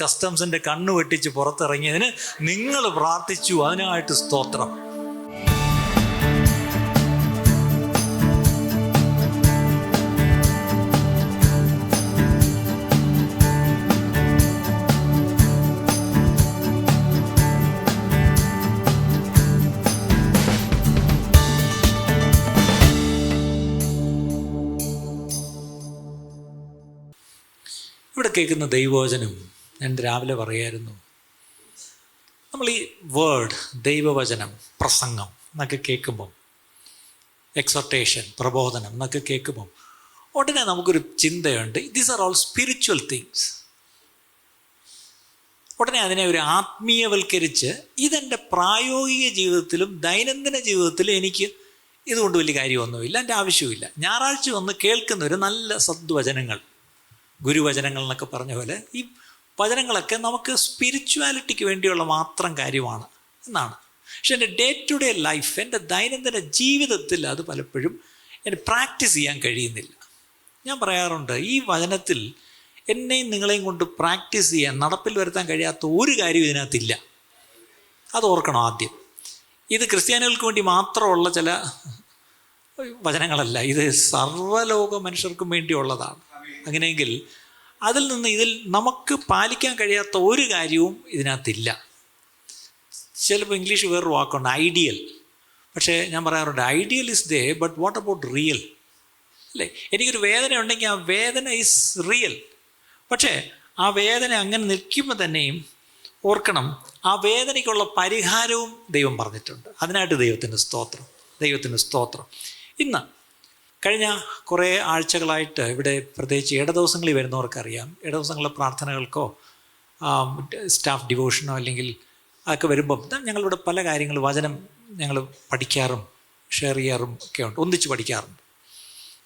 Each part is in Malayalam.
കസ്റ്റംസിൻ്റെ കണ്ണ് വെട്ടിച്ച് പുറത്തിറങ്ങിയതിന് നിങ്ങൾ പ്രാർത്ഥിച്ചു, അതിനായിട്ട് സ്തോത്രം. ഇവിടെ കേൾക്കുന്ന ദൈവവചനം ഞാൻ രാവിലെ പറയായിരുന്നു, നമ്മൾ ഈ വേർഡ് ദൈവവചനം, പ്രസംഗം എന്നൊക്കെ കേൾക്കുമ്പം, എക്സോർട്ടേഷൻ, പ്രബോധനം എന്നൊക്കെ കേൾക്കുമ്പം ഉടനെ നമുക്കൊരു ചിന്തയുണ്ട്, these are all spiritual things. ഉടനെ അതിനെ ഒരു ആത്മീയവൽക്കരിച്ച് ഇതെൻ്റെ പ്രായോഗിക ജീവിതത്തിലും ദൈനംദിന ജീവിതത്തിലും എനിക്ക് ഇതുകൊണ്ട് വലിയ കാര്യമൊന്നുമില്ല, എൻ്റെ ആവശ്യമില്ല. ഞായറാഴ്ച വന്ന് കേൾക്കുന്ന ഒരു നല്ല സദ്വചനങ്ങൾ, ഗുരുവചനങ്ങൾ എന്നൊക്കെ പറഞ്ഞ പോലെ ഈ വചനങ്ങളൊക്കെ നമുക്ക് സ്പിരിച്വാലിറ്റിക്ക് വേണ്ടിയുള്ള മാത്രം കാര്യമാണ് എന്നാണ്. പക്ഷെ എൻ്റെ ഡേ ടു ഡേ ലൈഫ്, എൻ്റെ ദൈനംദിന ജീവിതത്തിൽ അത് പലപ്പോഴും എനിക്ക് പ്രാക്ടീസ് ചെയ്യാൻ കഴിയുന്നില്ല. ഞാൻ പറയാറുണ്ട്, ഈ വചനത്തിൽ എന്നെയും നിങ്ങളെയും കൊണ്ട് പ്രാക്ടീസ് ചെയ്യാൻ, നടപ്പിൽ വരുത്താൻ കഴിയാത്ത ഒരു കാര്യം ഇതിനകത്തില്ല. അത് ഓർക്കണം ആദ്യം. ഇത് ക്രിസ്ത്യാനികൾക്ക് വേണ്ടി മാത്രമുള്ള ചില വചനങ്ങളല്ല, ഇത് സർവ്വലോക മനുഷ്യർക്കും വേണ്ടിയുള്ളതാണ്. അങ്ങനെയെങ്കിൽ അതിൽ നിന്ന് ഇതിൽ നമുക്ക് പാലിക്കാൻ കഴിയാത്ത ഒരു കാര്യവും ഇതിനകത്തില്ല. ചിലപ്പോൾ ഇംഗ്ലീഷ് വേറൊരു വാക്കുണ്ട്, ഐഡിയൽ. പക്ഷേ ഞാൻ പറയാറുണ്ട്, ideal is they, but what about real? അല്ലേ, എനിക്കൊരു വേദന ഉണ്ടെങ്കിൽ ആ വേദന ഈസ് റിയൽ. പക്ഷേ ആ വേദന അങ്ങനെ നിൽക്കുമ്പോൾ തന്നെയും ഓർക്കണം, ആ വേദനയ്ക്കുള്ള പരിഹാരവും ദൈവം പറഞ്ഞിട്ടുണ്ട്. അതിനായിട്ട് ദൈവത്തിന് സ്തോത്രം, ദൈവത്തിന് സ്തോത്രം. ഇന്ന് കഴിഞ്ഞ കുറേ ആഴ്ചകളായിട്ട് ഇവിടെ പ്രത്യേകിച്ച് ഇടദിവസങ്ങളിൽ വരുന്നവർക്കറിയാം, ഇടദിവസങ്ങളിലെ പ്രാർത്ഥനകൾക്കോ സ്റ്റാഫ് ഡിവോഷനോ അല്ലെങ്കിൽ അതൊക്കെ വരുമ്പം ഞങ്ങളിവിടെ പല കാര്യങ്ങൾ വചനം ഞങ്ങൾ പഠിക്കാറും ഷെയർ ചെയ്യാറും ഒക്കെ ഉണ്ട്, ഒന്നിച്ച് പഠിക്കാറുണ്ട്.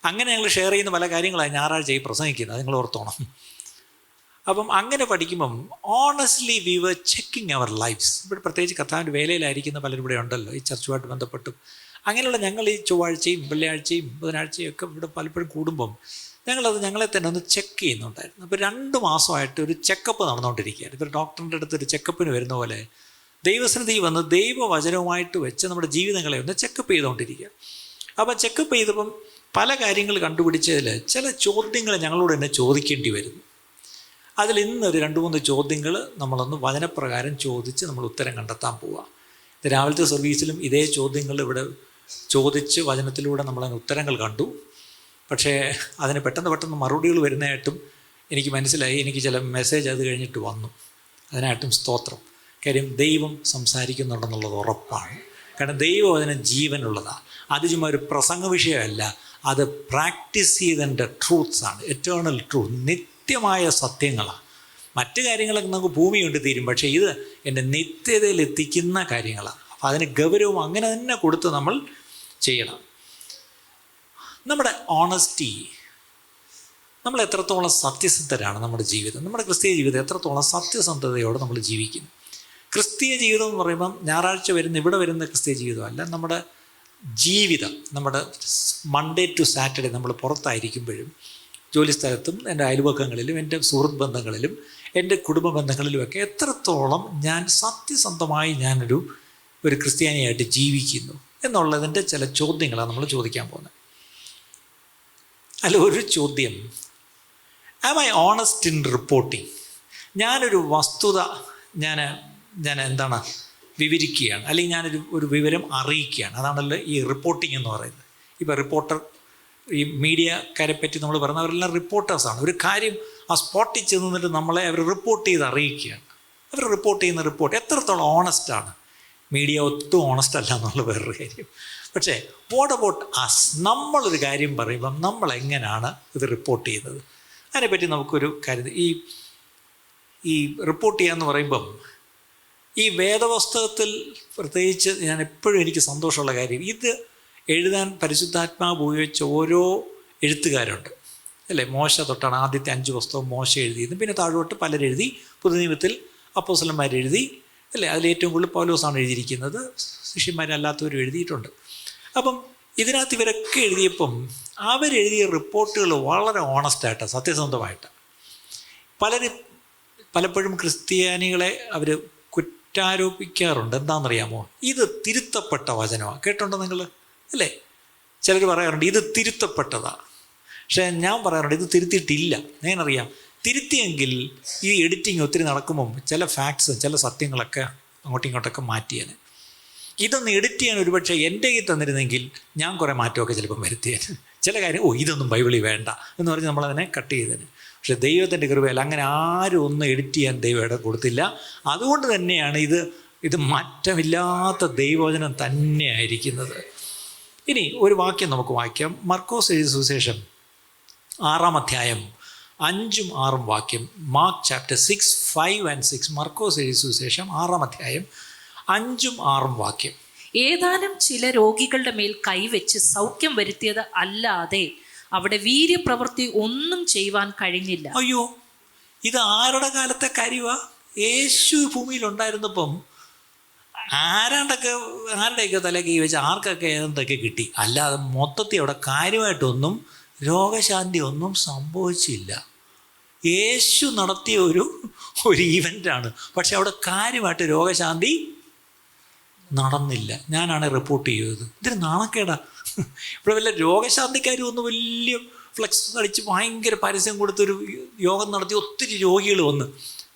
അങ്ങനെ ഞങ്ങൾ ഷെയർ ചെയ്യുന്ന പല കാര്യങ്ങളാണ് ഞായറാഴ്ച ഈ പ്രസംഗിക്കുന്നത്, നിങ്ങൾ ഓർത്തോണം. അപ്പം അങ്ങനെ പഠിക്കുമ്പം honestly we were checking our lives. ഇവിടെ പ്രത്യേകിച്ച് കർത്താവിൻ്റെ വേലയിലായിരിക്കുന്ന പലരും ഇവിടെ ഉണ്ടല്ലോ, ഈ ചർച്ചുമായിട്ട് ബന്ധപ്പെട്ടും. അങ്ങനെയുള്ള ഞങ്ങൾ ഈ ചൊവ്വാഴ്ചയും വെള്ളിയാഴ്ചയും ബുധനാഴ്ചയും ഒക്കെ ഇവിടെ പലപ്പോഴും കൂടുമ്പം ഞങ്ങളെ തന്നെ ഒന്ന് ചെക്ക് ചെയ്യുന്നുണ്ടായിരുന്നു. അപ്പോൾ 2 മാസമായിട്ട് ഒരു ചെക്കപ്പ് നടന്നുകൊണ്ടിരിക്കുകയാണ്. ഇപ്പോൾ ഡോക്ടറിൻ്റെ അടുത്ത് ഒരു ചെക്കപ്പിന് വരുന്ന പോലെ ദൈവസന്നിധി വന്ന് ദൈവവചനവുമായിട്ട് വെച്ച് നമ്മുടെ ജീവിതങ്ങളെ ഒന്ന് ചെക്കപ്പ് ചെയ്തുകൊണ്ടിരിക്കുക. അപ്പോൾ ചെക്കപ്പ് ചെയ്തപ്പം പല കാര്യങ്ങൾ കണ്ടുപിടിച്ചതിൽ ചില ചോദ്യങ്ങൾ ഞങ്ങളോട് തന്നെ ചോദിക്കേണ്ടി വരുന്നു. അതിൽ ഇന്നൊരു 2-3 ചോദ്യങ്ങൾ നമ്മളൊന്ന് വചനപ്രകാരം ചോദിച്ച് നമ്മൾ ഉത്തരം കണ്ടെത്താൻ പോവുക. രാവിലത്തെ സർവീസിലും ഇതേ ചോദ്യങ്ങൾ ഇവിടെ ചോദിച്ച് വചനത്തിലൂടെ നമ്മളതിന് ഉത്തരങ്ങൾ കണ്ടു. പക്ഷേ അതിന് പെട്ടെന്ന് മറുപടികൾ വരുന്നതായിട്ടും എനിക്ക് മനസ്സിലായി. എനിക്ക് ചില മെസ്സേജ് അത് കഴിഞ്ഞിട്ട് വന്നു. അതിനായിട്ടും സ്തോത്രം. കാര്യം ദൈവം സംസാരിക്കുന്നുണ്ടെന്നുള്ളത് ഉറപ്പാണ്. കാരണം ദൈവം അതിന് ജീവനുള്ളതാണ്. അത് ചുമ്മാ ഒരു പ്രസംഗ വിഷയമല്ല, അത് പ്രാക്ടീസ് ചെയ്തതിൻ്റെ ട്രൂത്ത്സാണ്, എറ്റേണൽ ട്രൂത്ത്, നിത്യമായ സത്യങ്ങളാണ്. മറ്റു കാര്യങ്ങളൊക്കെ നമുക്ക് ഭൂമി കൊണ്ട് തീരും, പക്ഷേ ഇത് എൻ്റെ നിത്യതയിൽ എത്തിക്കുന്ന കാര്യങ്ങളാണ്. അപ്പോൾ അതിന് ഗൗരവം അങ്ങനെ തന്നെ കൊടുത്ത് നമ്മൾ ചെയ്യണം. നമ്മുടെ ഓണസ്റ്റി, നമ്മൾ എത്രത്തോളം സത്യസന്ധരാണ് നമ്മുടെ ജീവിതം, നമ്മുടെ ക്രിസ്തീയ ജീവിതം എത്രത്തോളം സത്യസന്ധതയോടെ നമ്മൾ ജീവിക്കുന്നു. ക്രിസ്തീയ ജീവിതം എന്ന് പറയുമ്പം ഞായറാഴ്ച ഇവിടെ വരുന്ന ക്രിസ്തീയ ജീവിതമല്ല, നമ്മുടെ ജീവിതം, നമ്മുടെ മൺഡേ ടു സാറ്റർഡേ നമ്മൾ പുറത്തായിരിക്കുമ്പോഴും ജോലിസ്ഥലത്തും എൻ്റെ അയൽവക്കങ്ങളിലും എൻ്റെ സുഹൃത്ത് ബന്ധങ്ങളിലും എൻ്റെ കുടുംബ ബന്ധങ്ങളിലുമൊക്കെ എത്രത്തോളം ഞാൻ സത്യസന്ധമായി ഞാനൊരു ക്രിസ്ത്യാനിയായിട്ട് ജീവിക്കുന്നു എന്നുള്ളതിൻ്റെ ചില ചോദ്യങ്ങളാണ് നമ്മൾ ചോദിക്കാൻ പോകുന്നത്. അല്ല, ഒരു ചോദ്യം, am I honest in reporting? ഞാനൊരു വസ്തുത ഞാൻ എന്താണ് വിവരിക്കുകയാണ്, അല്ലെങ്കിൽ ഞാനൊരു വിവരം അറിയിക്കുകയാണ്. അതാണല്ലോ ഈ റിപ്പോർട്ടിംഗ് എന്ന് പറയുന്നത്. ഇപ്പോൾ റിപ്പോർട്ടർ, ഈ മീഡിയക്കാരെ പറ്റി നമ്മൾ പറയുന്നത് അവരെല്ലാം റിപ്പോർട്ടേഴ്സാണ്. ഒരു കാര്യം ആ സ്പോട്ടിൽ ചെന്നിട്ട് നമ്മളെ അവർ റിപ്പോർട്ട് ചെയ്ത് അറിയിക്കുകയാണ്. അവർ റിപ്പോർട്ട് ചെയ്യുന്ന റിപ്പോർട്ട് എത്രത്തോളം ഓണസ്റ്റാണ്? മീഡിയ ഒട്ടും ഓണസ്റ്റ് അല്ല എന്നുള്ള വേറൊരു കാര്യം. പക്ഷേ വാട്ട് അബൌട്ട് അസ്? നമ്മളൊരു കാര്യം പറയുമ്പം നമ്മൾ എങ്ങനെയാണ് ഇത് റിപ്പോർട്ട് ചെയ്യുന്നത്? അതിനെപ്പറ്റി നമുക്കൊരു കാര്യം, ഈ റിപ്പോർട്ട് ചെയ്യാന്ന് പറയുമ്പം ഈ വേദപുസ്തകത്തിൽ പ്രത്യേകിച്ച് ഞാൻ എപ്പോഴും എനിക്ക് സന്തോഷമുള്ള കാര്യം, ഇത് എഴുതാൻ പരിശുദ്ധാത്മാവ് ഉപയോഗിച്ച ഓരോ എഴുത്തുകാരുണ്ട് അല്ലേ. മോശ തൊട്ടാണ് ആദ്യത്തെ 5 പുസ്തകം മോശ എഴുതിയത്. പിന്നെ താഴോട്ട് പലരെഴുതി, പുതുനിയമത്തിൽ അപ്പോസ്തലന്മാരെഴുതി അല്ലേ. അതിലേറ്റവും കൂടുതൽ പൗലോസാണ് എഴുതിയിരിക്കുന്നത്, ശിഷ്യന്മാരല്ലാത്തവരും എഴുതിയിട്ടുണ്ട്. അപ്പം ഇതിനകത്ത് ഇവരൊക്കെ എഴുതിയപ്പം അവരെഴുതിയ റിപ്പോർട്ടുകൾ വളരെ ഓണസ്റ്റായിട്ടാണ്, സത്യസന്ധമായിട്ട്. പലപ്പോഴും ക്രിസ്ത്യാനികളെ അവർ കുറ്റാരോപിക്കാറുണ്ട്. എന്താണെന്നറിയാമോ? ഇത് തിരുത്തപ്പെട്ട വചനമാണ്. കേട്ടുണ്ടോ നിങ്ങൾ? അല്ലേ? ചിലർ പറയാറുണ്ട് ഇത് തിരുത്തപ്പെട്ടതാണ്. പക്ഷേ ഞാൻ പറയാറുണ്ട് ഇത് തിരുത്തിയിട്ടില്ല. എങ്ങനെയറിയാം? തിരുത്തിയെങ്കിൽ ഈ എഡിറ്റിങ് ഒത്തിരി നടക്കുമ്പം ചില ഫാക്ട്സ്, ചില സത്യങ്ങളൊക്കെ അങ്ങോട്ടും ഇങ്ങോട്ടൊക്കെ മാറ്റിയേനെ. ഇതൊന്ന് എഡിറ്റ് ചെയ്യാൻ ഒരുപക്ഷെ എൻ്റെ കയ്യിൽ തന്നിരുന്നെങ്കിൽ ഞാൻ കുറേ മാറ്റമൊക്കെ ചിലപ്പം വരുത്തിയേനെ. ചില കാര്യം ഇതൊന്നും ബൈബിളിൽ വേണ്ട എന്ന് പറഞ്ഞ് നമ്മളതിനെ കട്ട് ചെയ്തേനെ. പക്ഷേ ദൈവത്തിൻ്റെ കൃപയിൽ അങ്ങനെ ആരും ഒന്നും എഡിറ്റ് ചെയ്യാൻ ദൈവം ഇടം കൊടുത്തില്ല. അതുകൊണ്ട് തന്നെയാണ് ഇത് മാറ്റമില്ലാത്ത ദൈവവചനം തന്നെയായിരിക്കുന്നത്. ഇനി ഒരു വാക്യം നമുക്ക് വായിക്കാം. മർക്കോസ് എഴുതിയ സുവിശേഷം 6-ാം അധ്യായം 5ഉം 6ഉം വാക്യം. Mark chapter 6, 5 and 6. മർക്കോസ് എഴുതിയ സുവിശേഷം 6-ാം അധ്യായം 5ഉം 6ഉം വാക്യം. ഏതാനും ചില രോഗികളുടെ മേൽ കൈവച്ച് സൗഖ്യം വരുത്തിയത് അല്ലാതെ അവിടെ വീര്യപ്രവൃത്തി ഒന്നും ചെയ്യുവാൻ കഴിഞ്ഞില്ല. അയ്യോ, ഇത് ആരുടെ കാര്യമാ? യേശു ഭൂമിയിലുണ്ടായിരുന്നപ്പം ആരുടെയൊക്കെ തല കൈ വെച്ച് ആർക്കൊക്കെ ഏതൊക്കെ കിട്ടി. അല്ലാതെ മൊത്തത്തിൽ അവിടെ കാര്യമായിട്ടൊന്നും രോഗശാന്തി ഒന്നും സംഭവിച്ചില്ല. യേശു നടത്തിയ ഒരു ഈവൻ്റാണ്. പക്ഷെ അവിടെ കാര്യമായിട്ട് രോഗശാന്തി നടന്നില്ല. ഞാനാണ് റിപ്പോർട്ട് ചെയ്തത്. ഇതൊരു നാണക്കേടാ. ഇവിടെ വല്ല രോഗശാന്തിക്കാരും ഒന്ന് വലിയ ഫ്ലെക്സ് അടിച്ച് ഭയങ്കര പരസ്യം കൊടുത്തൊരു യോഗം നടത്തി ഒത്തിരി രോഗികൾ വന്ന്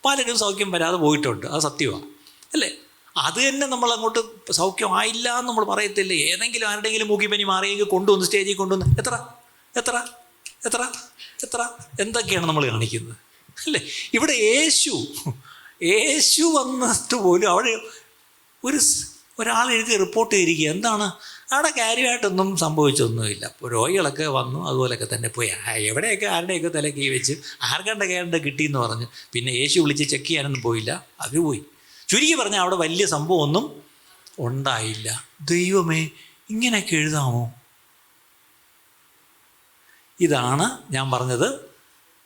പലരും സൗഖ്യം വരാതെ പോയിട്ടുണ്ട്. അത് സത്യമാണ്, അല്ലേ? അത് തന്നെ നമ്മളങ്ങോട്ട് സൗഖ്യമായില്ല എന്ന് നമ്മൾ പറയത്തില്ലേ? ഏതെങ്കിലും ആരുടെയെങ്കിലും മൂക്കിപ്പനി മാറിയെങ്കിൽ കൊണ്ടുവന്ന് സ്റ്റേജിൽ കൊണ്ടുവന്ന് എത്ര എത്ര എത്ര എത്ര എന്തൊക്കെയാണ് നമ്മൾ കാണിക്കുന്നത്, അല്ലേ? ഇവിടെ യേശു വന്നിട്ട് പോലും അവിടെ ഒരാൾ എഴുതി റിപ്പോർട്ട് ചെയ്തിരിക്കുക. എന്താണ്? അവിടെ കാര്യമായിട്ടൊന്നും സംഭവിച്ചൊന്നുമില്ല. അപ്പോൾ രോഗികളൊക്കെ വന്നു, അതുപോലെയൊക്കെ തന്നെ പോയി. എവിടെയൊക്കെ ആരുടെയൊക്കെ തല കൈ വെച്ച് ആർക്കണ്ട കിട്ടിയെന്ന് പറഞ്ഞ് പിന്നെ യേശു വിളിച്ച് ചെക്ക് ചെയ്യാനൊന്നും പോയില്ല. അവർ പോയി. ചുരുക്കി പറഞ്ഞാൽ അവിടെ വലിയ സംഭവമൊന്നും ഉണ്ടായില്ല. ദൈവമേ, ഇങ്ങനെയൊക്കെ എഴുതാമോ? ഇതാണ് ഞാൻ പറഞ്ഞത്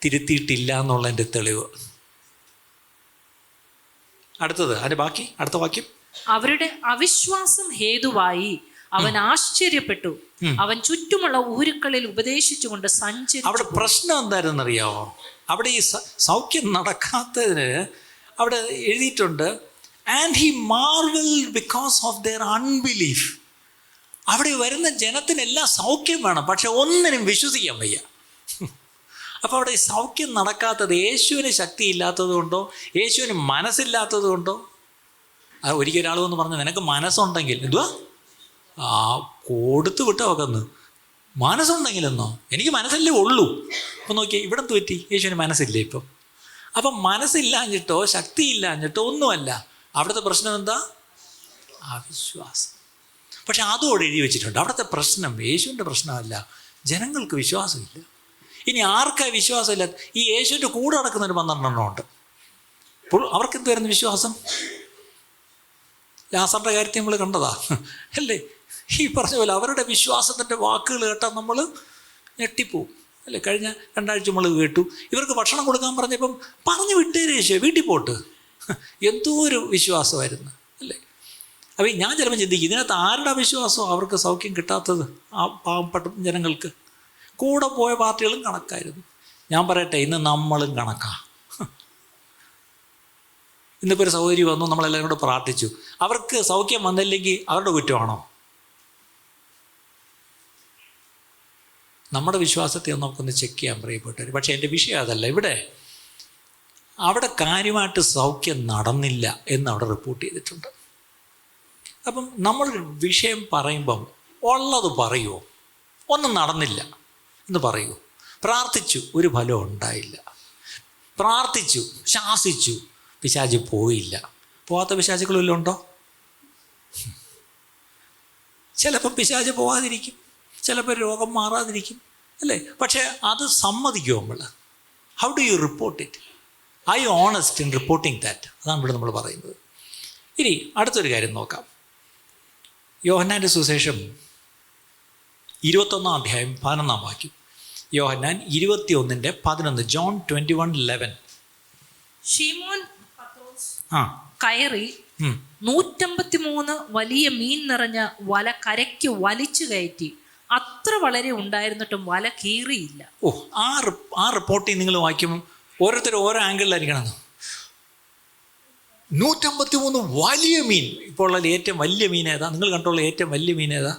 തിരുത്തിയിട്ടില്ല എന്നുള്ളതിൻ്റെ തെളിവ്. അടുത്തത് അതിൻ്റെ ബാക്കി, അടുത്ത വാക്യം. അവരുടെ അവിശ്വാസം ഹേതുവായി അവൻ ആശ്ചര്യപ്പെട്ടു. അവൻ ചുറ്റുമുള്ള ഊരുക്കളിൽ ഉപദേശിച്ചുകൊണ്ട് സഞ്ചരിച്ചു. അവിടെ പ്രശ്നം എന്തായിരുന്നറിയാമോ? അവിടെ ഈ സൗഖ്യം നടക്കാത്തതിന് അവിടെ എഴുതിയിട്ടുണ്ട്, and he marvelled because of their unbelief. അവിടെ വരുന്ന ജനത്തിനെല്ലാം സൗഖ്യം വേണം, പക്ഷെ ഒന്നിനും വിശ്വസിക്കാൻ വയ്യ. അപ്പോൾ അവിടെ ഈ സൗഖ്യം നടക്കാത്തത് യേശുവിന് ശക്തിയില്ലാത്തത് കൊണ്ടോ യേശുവിന് മനസ്സില്ലാത്തത് കൊണ്ടോ? അത് ഒരിക്കൽ ഒരാൾ വന്ന് പറഞ്ഞു, നിനക്ക് മനസ്സുണ്ടെങ്കിൽ എന്തുവാ കൊടുത്തു വിട്ടവക്കെന്ന്. മനസ്സുണ്ടെങ്കിലെന്നോ? എനിക്ക് മനസ്സല്ലേ ഉള്ളൂ. അപ്പം നോക്കിയേ, ഇവിടെ പറ്റി യേശുവിന് മനസ്സില്ലേ ഇപ്പം? അപ്പം മനസ്സില്ലാഞ്ഞിട്ടോ ശക്തിയില്ലാഞ്ഞിട്ടോ ഒന്നുമല്ല. അവിടുത്തെ പ്രശ്നം എന്താ? അവിശ്വാസം. പക്ഷെ അതോടെ എഴുതി വെച്ചിട്ടുണ്ട്. അവിടുത്തെ പ്രശ്നം യേശുവിൻ്റെ പ്രശ്നമല്ല, ജനങ്ങൾക്ക് വിശ്വാസമില്ല. ഇനി ആർക്കാ വിശ്വാസമില്ല? ഈ യേശുവിൻ്റെ കൂടെ നടക്കുന്നൊരു 12 എണ്ണം ഉണ്ട്. അപ്പോൾ അവർക്ക് എന്തുവായിരുന്നു വിശ്വാസം? ലാസറിൻ്റെ കാര്യത്തിൽ നമ്മൾ കണ്ടതാ, അല്ലേ? ഈ പറഞ്ഞ പോലെ അവരുടെ വിശ്വാസത്തിൻ്റെ വാക്കുകൾ കേട്ടാൽ നമ്മൾ ഞെട്ടിപ്പോവും, അല്ലേ? കഴിഞ്ഞ 2 ആഴ്ച നമ്മൾ കേട്ടു, ഇവർക്ക് ഭക്ഷണം കൊടുക്കാൻ പറഞ്ഞപ്പം പറഞ്ഞു വിട്ടേരെ യേശു, വീട്ടിൽ പോട്ട്. എന്തോ ഒരു വിശ്വാസമായിരുന്നു, അല്ലേ? അപ്പോൾ ഞാൻ ചിലപ്പോൾ ചിന്തിക്കും, ഇതിനകത്ത് ആരുടെ വിശ്വാസം അവർക്ക് സൗഖ്യം കിട്ടാത്തത്? ആ പാവപ്പെട്ട ജനങ്ങൾക്ക്. കൂടെ പോയ പാർട്ടികളും കണക്കായിരുന്നു. ഞാൻ പറയട്ടെ, ഇന്ന് നമ്മളും കണക്കാണ്. ഇന്നിപ്പോൾ ഒരു സഹോദരി വന്നു, നമ്മളെല്ലാവരും കൂടെ പ്രാർത്ഥിച്ചു. അവർക്ക് സൗഖ്യം വന്നില്ലെങ്കിൽ അവരുടെ കുറ്റമാണോ? നമ്മുടെ വിശ്വാസത്തെ ഒന്ന് നമുക്കൊന്ന് ചെക്ക് ചെയ്യാൻ പ്രിയപ്പെട്ടവർ. പക്ഷേ എൻ്റെ വിഷയം അതല്ല. അവിടെ കാര്യമായിട്ട് സൗഖ്യം നടന്നില്ല എന്ന് അവിടെ റിപ്പോർട്ട് ചെയ്തിട്ടുണ്ട്. അപ്പം നമ്മളൊരു വിഷയം പറയുമ്പം ഉള്ളത് പറയുമോ? ഒന്നും നടന്നില്ല എന്ന് പറയൂ. പ്രാർത്ഥിച്ചു, ഒരു ഫലം ഉണ്ടായില്ല. പ്രാർത്ഥിച്ചു, ശാസിച്ചു, പിശാച് പോയില്ല. പോകാത്ത പിശാചുകൾ വല്ലതും ഉണ്ടോ? ചിലപ്പോൾ പിശാച് പോകാതിരിക്കും, ചിലപ്പോൾ രോഗം മാറാതിരിക്കും, അല്ലേ? പക്ഷേ അത് സമ്മതിക്കുമോ നമ്മൾ? How do you report it? I honest in reporting that? അതാണ് ഇവിടെ നമ്മൾ പറയുന്നത്. ഇനി അടുത്തൊരു കാര്യം നോക്കാം. യോഹന്നാൻ്റെ സുവിശേഷം 21-ാം അധ്യായം 11-ാം വാക്യം. യോഹന്നാൻ 21:11. ജോൺ 21:11. ശിമോൻ പത്രോസ് കയറി 153 വലിയ മീൻ നിറഞ്ഞ വല കരയ്ക്ക് വലിച്ചു കയറ്റി. അത്ര വളരെ ഉണ്ടായിരുന്നിട്ടും വല കീറിയില്ല. ആ റിപ്പോർട്ടിൽ നിങ്ങൾ വായിക്കുമ്പോൾ ഓരോരുത്തരും ഓരോ ആംഗിളിലായിരിക്കണം. 153 വലിയ മീൻ. ഇപ്പോൾ ഉള്ള ഏറ്റവും വലിയ മീൻ ഏതാ? നിങ്ങൾ കണ്ടുള്ള ഏറ്റവും വലിയ മീൻ ഏതാ?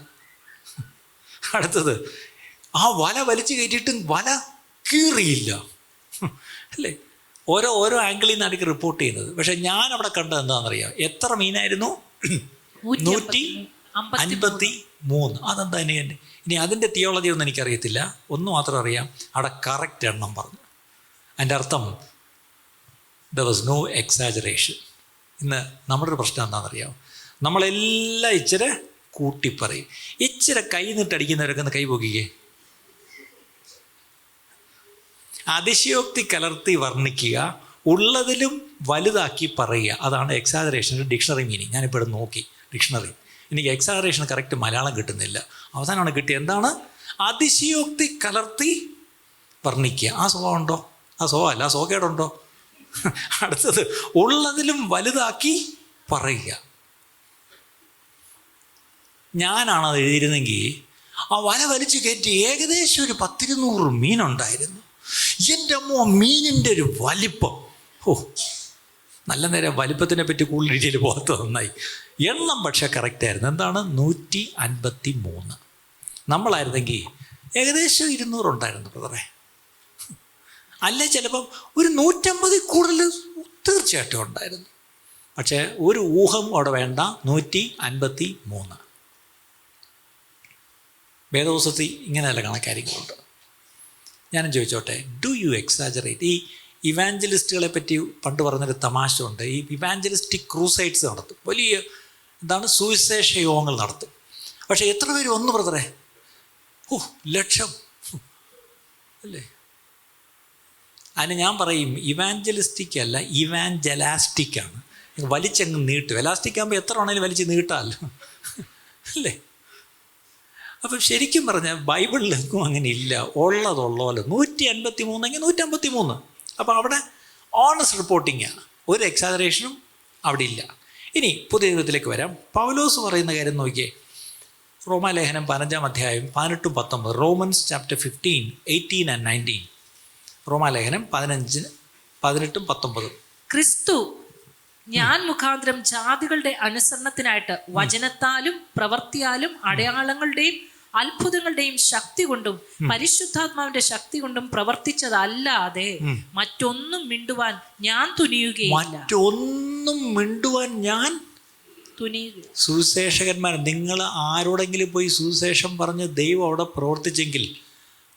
അടുത്തത്, ആ വല വലിച്ചു കയറ്റിയിട്ടും വല കീറിയില്ല, അല്ലേ? ഓരോ ആംഗിളിൽ നിന്നാണ് റിപ്പോർട്ട് ചെയ്യുന്നത്. പക്ഷെ ഞാൻ അവിടെ കണ്ടത് എന്താണെന്നറിയാം? എത്ര മീനായിരുന്നു? 153. അതെന്താ? ഇനി അതിൻ്റെ തിയോളജി ഒന്നും എനിക്കറിയത്തില്ല. ഒന്ന് മാത്രം അറിയാം, അവിടെ കറക്റ്റ് എണ്ണം പറഞ്ഞു. അതിൻ്റെ അർത്ഥം ദർ വാസ് നോ എക്സാജറേഷൻ. ഇന്ന് നമ്മുടെ ഒരു പ്രശ്നം എന്താണെന്നറിയാം? നമ്മളെല്ലാം ഇച്ചിരി കൂട്ടിപ്പറയും. ഇച്ചിരി കൈ നിട്ടടിക്കുന്നവരൊക്കെ ഒന്ന് കൈ പൊക്കിക്കേ. അതിശയോക്തി കലർത്തി വർണ്ണിക്കുക, ഉള്ളതിലും വലുതാക്കി പറയുക. അതാണ് എക്സാജറേഷൻ്റെ ഡിക്ഷണറി മീനിങ്. ഞാനിപ്പോൾ ഇവിടെ നോക്കി ഡിക്ഷണറി. എനിക്ക് എക്സാജറേഷൻ കറക്റ്റ് മലയാളം കിട്ടുന്നില്ല. അവസാനമാണ് കിട്ടിയത്. എന്താണ്? അതിശയോക്തി കലർത്തി വർണ്ണിക്കുക. ആ സ്വഭാവം ഉണ്ടോ? ആ സ്വഭാവമല്ല, ആ സ്വകേടുണ്ടോ? അടുത്തത്, ഉള്ളതിലും വലുതാക്കി പറയുക. ഞാനാണത് എഴുതിയിരുന്നെങ്കിൽ ആ വല വലിച്ചു കയറ്റി ഏകദേശം ഒരു 100-200 മീനുണ്ടായിരുന്നു. എൻ്റെ അമ്മ, മീനിൻ്റെ ഒരു വലിപ്പം! നല്ല നേരം വലിപ്പത്തിനെ പറ്റി കൂടുതൽ രീതിയിൽ പോകാത്ത നന്നായി. എണ്ണം പക്ഷേ കറക്റ്റായിരുന്നു. എന്താണ്? 153. നമ്മളായിരുന്നെങ്കിൽ ഏകദേശം 200 ഉണ്ടായിരുന്നു ബ്രദറെ. അല്ലേ ചിലപ്പം ഒരു 150 കൂടുതൽ തീർച്ചയായിട്ടും ഉണ്ടായിരുന്നു. പക്ഷേ ഒരു ഊഹം അവിടെ വേണ്ട. 153. വേദപുസ്തകത്തിൽ ഇങ്ങനെയല്ല കണക്കാരികളുണ്ട്. ഞാനും ചോദിച്ചോട്ടെ, ഡു യു എക്സാജറേറ്റ്? ഈ ഇവാഞ്ചലിസ്റ്റുകളെ പറ്റി പണ്ട് പറഞ്ഞൊരു തമാശ ഉണ്ട്. ഈ ഇവാഞ്ചലിസ്റ്റിക് ക്രൂസൈഡ്സ് നടത്തും, വലിയ സുവിശേഷ യോഗങ്ങൾ നടത്തും. പക്ഷേ എത്ര പേര് വന്നു ബ്രദറെ? ലക്ഷം, അല്ലേ? അതിന് ഞാൻ പറയും, ഇവാഞ്ചലിസ്റ്റിക് അല്ല, ഇവാഞ്ചലാസ്റ്റിക്കാണ്. വലിച്ചങ്ങ് നീട്ടും. എലാസ്റ്റിക് ആകുമ്പോൾ എത്ര വേണമെങ്കിലും വലിച്ച് നീട്ടാമല്ലോ, അല്ലേ? അപ്പം ശരിക്കും പറഞ്ഞാൽ ബൈബിളിലെങ്ങും അങ്ങനെ ഇല്ല. ഉള്ളതുള്ളല്ലോ. 153 എങ്കിൽ 153. അപ്പോൾ അവിടെ ഓണസ്റ്റ് റിപ്പോർട്ടിങ്ങാണ്. ഒരു എക്സാജറേഷനും അവിടെ ഇല്ല. ഇനി പുതിയ ജീവിതത്തിലേക്ക് വരാം. പൗലോസ് പറയുന്ന കാര്യം നോക്കിയേ. റോമാലേഖനം 15-ാം അധ്യായം 18-19. Romance chapter 15, 18 and 19. റോമാലേഖനം 15-18-19. ക്രിസ്തു ഞാൻ മുഖാന്തരം ജാതികളുടെ അനുസരണത്തിനായിട്ട് വചനത്താലും പ്രവൃത്തിയാലും അടയാളങ്ങളുടെയും അത്ഭുതങ്ങളുടെയും ശക്തി കൊണ്ടും പരിശുദ്ധാത്മാവിന്റെ ശക്തി കൊണ്ടും പ്രവർത്തിച്ചതല്ലാതെ മറ്റൊന്നും മിണ്ടുവാൻ ഞാൻ തുനിയുകയില്ല. സുവിശേഷകന്മാർ, നിങ്ങൾ ആരോടെങ്കിലും പോയി സുവിശേഷം പറഞ്ഞ് ദൈവം അവിടെ പ്രവർത്തിച്ചെങ്കിൽ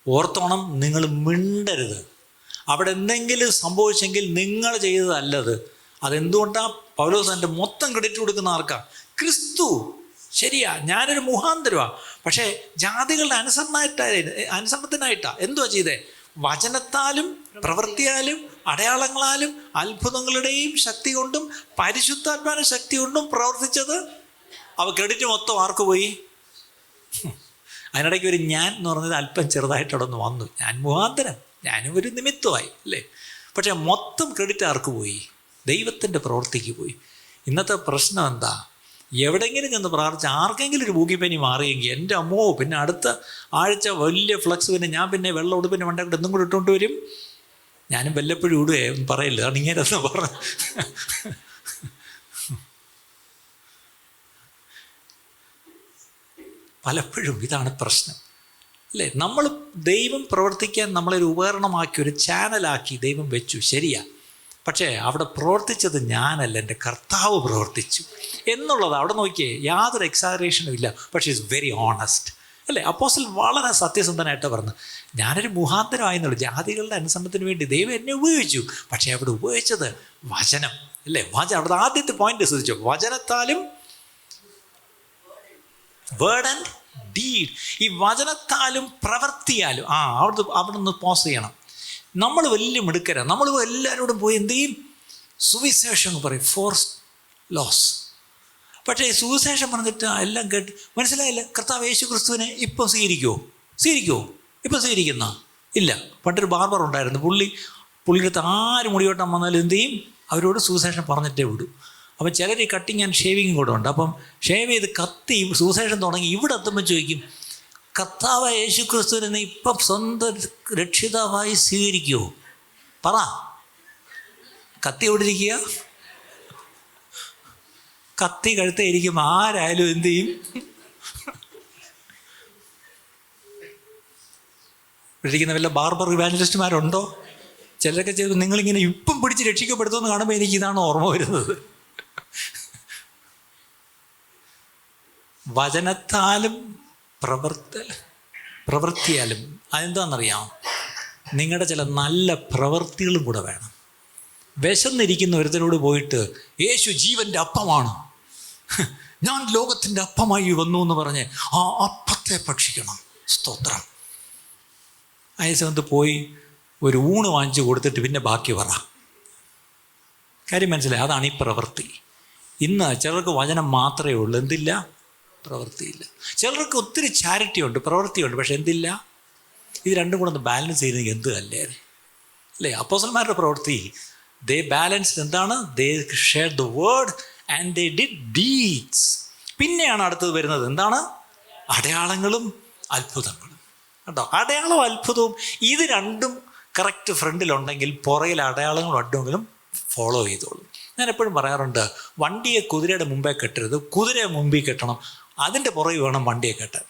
ഓർത്തോണം, നിങ്ങൾ മിണ്ടരുത്. അവിടെ എന്തെങ്കിലും സംഭവിച്ചെങ്കിൽ നിങ്ങൾ ചെയ്തതല്ലത്. അതെന്തുകൊണ്ടാണ്? പൗലോസ് എൻ്റെ മൊത്തം ക്രെഡിറ്റ് കൊടുക്കുന്ന ആർക്കാ? ക്രിസ്തു. ശരിയാ, ഞാനൊരു മുഖാന്തരമാണ്. പക്ഷേ ജാതികളുടെ അനുസരണത്തിനായിട്ടാ. എന്തുവാ ചെയ്തേ? വചനത്താലും പ്രവൃത്തിയാലും അടയാളങ്ങളാലും അത്ഭുതങ്ങളുടെയും ശക്തി കൊണ്ടും പരിശുദ്ധാത്മാവിന്റെ ശക്തി കൊണ്ടും പ്രവർത്തിച്ചത്. അവ ക്രെഡിറ്റ് മൊത്തം ആർക്ക് പോയി? അതിനിടയ്ക്ക് ഒരു ഞാൻ എന്ന് പറഞ്ഞത് അല്പം ചെറുതായിട്ട് അവിടെ നിന്ന് വന്നു. ഞാൻ മുഖാന്തരം, ഞാനും ഒരു നിമിത്തമായി, അല്ലേ? പക്ഷേ മൊത്തം ക്രെഡിറ്റ് ആർക്ക് പോയി? ദൈവത്തിൻ്റെ പ്രവൃത്തിക്ക് പോയി. ഇന്നത്തെ പ്രശ്നം എന്താ? എവിടെയെങ്കിലും ചെന്ന് പ്രാർത്ഥിച്ച് ആർക്കെങ്കിലും ഒരു മൂക്കിപ്പനി മാറിയെങ്കിൽ എൻ്റെ അമ്മോ, പിന്നെ അടുത്ത ആഴ്ച വലിയ ഫ്ലക്സ്, പിന്നെ ഞാൻ പിന്നെ വെള്ളം ഉടുപ്പിൻ്റെ മണ്ടക്കൂടെ എന്തും കൂടെ ഇട്ടുകൊണ്ട് വരും. ഞാനും വല്ലപ്പോഴും ഇടുകയെ, ഒന്നും പറയില്ല. അതാണ് ഇങ്ങനെ പറഞ്ഞു. പലപ്പോഴും ഇതാണ് പ്രശ്നം, അല്ലേ? നമ്മൾ ദൈവം പ്രവർത്തിക്കാൻ നമ്മളൊരു ഉപകരണമാക്കി, ഒരു ചാനലാക്കി ദൈവം വെച്ചു, ശരിയാ. പക്ഷേ അവിടെ പ്രവർത്തിച്ചത് ഞാനല്ല, എൻ്റെ കർത്താവ് പ്രവർത്തിച്ചു എന്നുള്ളത്. അവിടെ നോക്കിയേ, യാതൊരു എക്സാജറേഷനും ഇല്ല. പക്ഷേ ഇറ്റ്സ് വെരി ഓണസ്റ്റ്, അല്ലേ? അപ്പോസ്തലൻ വളരെ സത്യസന്ധനായിട്ട് പറഞ്ഞു, ഞാനൊരു മുഖാന്തരമായെന്നുള്ളൂ. ജാതികളുടെ അനുസരണത്തിന് വേണ്ടി ദൈവം എന്നെ ഉപയോഗിച്ചു. പക്ഷേ അവിടെ ഉപയോഗിച്ചത് വചനം, അല്ലേ? അവിടെ ആദ്യത്തെ പോയിന്റ് ശ്രദ്ധിച്ചു, വചനത്താലും വേർഡ് ആൻഡ് ഡീഡ്. ഈ വചനത്താലും പ്രവൃത്തിയാലും. അവിടെ നിന്ന് പോസ് ചെയ്യണം. നമ്മൾ വലിയ മിടുക്കരാണ്. നമ്മൾ എല്ലാവരോടും പോയി എന്ത് ചെയ്യും? സുവിശേഷം പറയും, ഫോർസ് ലോസ്. പക്ഷേ സുവിശേഷം പറഞ്ഞിട്ട് എല്ലാം കേട്ട് മനസ്സിലായില്ല. കർത്താവ് യേശു ക്രിസ്തുവിനെ ഇപ്പം സ്വീകരിക്കുമോ? ഇപ്പം സ്വീകരിക്കുന്ന ഇല്ല. പണ്ടൊരു ബാർബർ ഉണ്ടായിരുന്നു. പുള്ളിയുടെ അടുത്ത് ആര് മുടിയോട്ടം വന്നാലും എന്ത് ചെയ്യും? അവരോട് സുവിശേഷം പറഞ്ഞിട്ടേ വിടും. അപ്പം ചിലർ കട്ടിങ് ആൻഡ് ഷേവിങ്ങും കൂടെ ഉണ്ട്. അപ്പം ഷേവ് ചെയ്ത് കത്തി സുവിശേഷം തുടങ്ങി ഇവിടെ എത്തുമ്പോൾ ചോദിക്കും, കർത്താവ് യേശു ക്രിസ്തുവിനെ ഇപ്പം സ്വന്തം രക്ഷിതാവായി സ്വീകരിക്കുമോ? പറ. കത്തി എവിടെ ഇരിക്കുക? കത്തി കഴുത്തായിരിക്കും, ആരായാലും എന്ത് ചെയ്യും? ഇരിക്കുന്ന വല്ല ബാർബർ ഇവാഞ്ചലിസ്റ്റുമാരുണ്ടോ? ചിലരൊക്കെ ചെയ്തു നിങ്ങളിങ്ങനെ ഇപ്പം പിടിച്ച് രക്ഷിക്കപ്പെടുത്തുമെന്ന് കാണുമ്പോൾ എനിക്ക് ഇതാണ് ഓർമ്മ വരുന്നത്. വചനത്താലും പ്രവൃത്തിയാലും അതെന്താണെന്നറിയാം, നിങ്ങളുടെ ചില നല്ല പ്രവൃത്തികളും കൂടെ വേണം. വിശന്നിരിക്കുന്ന ഒരുത്തരോട് പോയിട്ട് യേശു ജീവൻ്റെ അപ്പമാണ്, ഞാൻ ലോകത്തിൻ്റെ അപ്പമായി വന്നു എന്ന് പറഞ്ഞ് ആ അപ്പത്തെ ഭക്ഷിക്കണം. സ്തോത്രം. അതേ സമയത്ത് പോയി ഒരു ഊണ് വാങ്ങിച്ചു കൊടുത്തിട്ട് പിന്നെ ബാക്കി പറ. കാര്യം മനസ്സിലായി? അതാണ് ഈ പ്രവൃത്തി. ഇന്ന് ചിലർക്ക് വചനം മാത്രമേ ഉള്ളൂ, എന്തില്ല? പ്രവൃത്തിയില്ല. ചിലർക്ക് ഒത്തിരി ചാരിറ്റി ഉണ്ട്, പ്രവൃത്തിയുണ്ട്, പക്ഷെ എന്തില്ല? ഇത് രണ്ടും കൂടെ ഒന്ന് ബാലൻസ് ചെയ്യുന്നത് എന്ത് അല്ലേ? അപ്പോസ്തലന്മാരുടെ പ്രവൃത്തി ദേ ബാലൻസ്ഡ്. എന്താണ്? They shared the word and they did deeds. പിന്നെയാണ് അടുത്തത് വരുന്നത്. എന്താണ്? അടയാളങ്ങളും അത്ഭുതങ്ങളും. കേട്ടോ, അടയാളവും അത്ഭുതവും ഇത് രണ്ടും കറക്റ്റ് ഫ്രണ്ടിലുണ്ടെങ്കിൽ പുറകിൽ അടയാളങ്ങളും അഡ്വങ്ങളും ഫോളോ ചെയ്തോളും. ഞാൻ എപ്പോഴും പറയാറുണ്ട്, വണ്ടിയെ കുതിരയുടെ മുമ്പേ കെട്ടരുത്, കുതിരയെ മുമ്പിൽ കെട്ടണം, അതിൻ്റെ പുറകിൽ വേണം വണ്ടിയെ കെട്ടാൻ.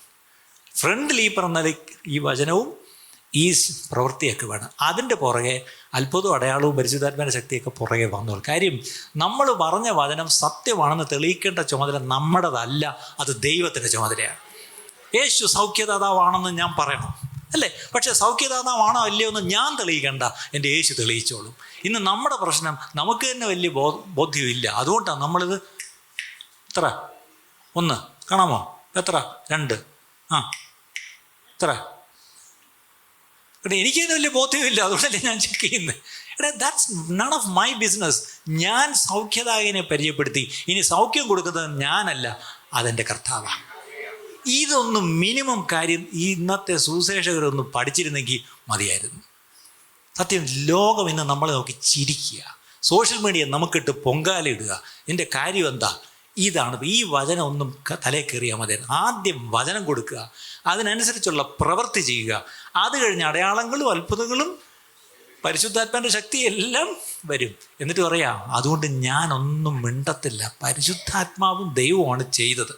ഫ്രണ്ടിൽ ഈ പറഞ്ഞാൽ ഈ വചനവും ഈ പ്രവൃത്തിയൊക്കെ വേണം, അതിൻ്റെ പുറകെ അത്ഭുതവും അടയാളവും പരിശുദ്ധാത്മാവിൻ്റെ ശക്തിയൊക്കെ പുറകെ വന്നോളൂ. കാര്യം നമ്മൾ പറഞ്ഞ വചനം സത്യമാണെന്ന് തെളിയിക്കേണ്ട ചുമതല നമ്മുടേതല്ല, അത് ദൈവത്തിൻ്റെ ചുമതലയാണ്. യേശു സൗഖ്യദാതാവാണെന്ന് ഞാൻ പറയണം, അല്ലേ? പക്ഷേ സൗഖ്യദാതാവാണോ അല്ലയോ എന്ന് ഞാൻ തെളിയിക്കേണ്ട, എൻ്റെ യേശു തെളിയിച്ചോളും. ഇന്ന് നമ്മുടെ പ്രശ്നം നമുക്ക് തന്നെ വലിയ ബോധ്യമില്ല. അതുകൊണ്ടാണ് നമ്മളിത് എത്ര 1 കാണാമോ? എത്ര 2 എത്ര? എനിക്ക് തന്നെ വലിയ ബോധ്യമില്ല, അതുകൊണ്ടല്ലേ ഞാൻ ചെക്ക് ചെയ്യുന്നത്. That's none of my business. ഞാൻ സൗഖ്യദായകനെ പരിചയപ്പെടുത്തി, ഇനി സൗഖ്യം കൊടുക്കുന്നത് ഞാനല്ല, അതെൻ്റെ കർത്താവാണ്. ഇതൊന്നും മിനിമം കാര്യം ഈ ഇന്നത്തെ സുവിശേഷകരൊന്നും പഠിച്ചിരുന്നെങ്കിൽ മതിയായിരുന്നു. സത്യം, ലോകം ഇന്ന് നമ്മളെ നോക്കി ചിരിക്കുക, സോഷ്യൽ മീഡിയ നമുക്കിട്ട് പൊങ്കാലയിടുക. ഇതിൻ്റെ കാര്യം എന്താ? ഇതാണ്. ഈ വചനം ഒന്നും തലേ കയറിയാൽ മതിയായിരുന്നു. ആദ്യം വചനം കൊടുക്കുക, അതിനനുസരിച്ചുള്ള പ്രവൃത്തി ചെയ്യുക, അത് കഴിഞ്ഞ് അടയാളങ്ങളും അത്ഭുതങ്ങളും പരിശുദ്ധാത്മാവിൻ്റെ ശക്തി എല്ലാം വരും. എന്നിട്ട് പറയാം, അതുകൊണ്ട് ഞാനൊന്നും മിണ്ടത്തില്ല, പരിശുദ്ധാത്മാവും ദൈവമാണ് ചെയ്തത്,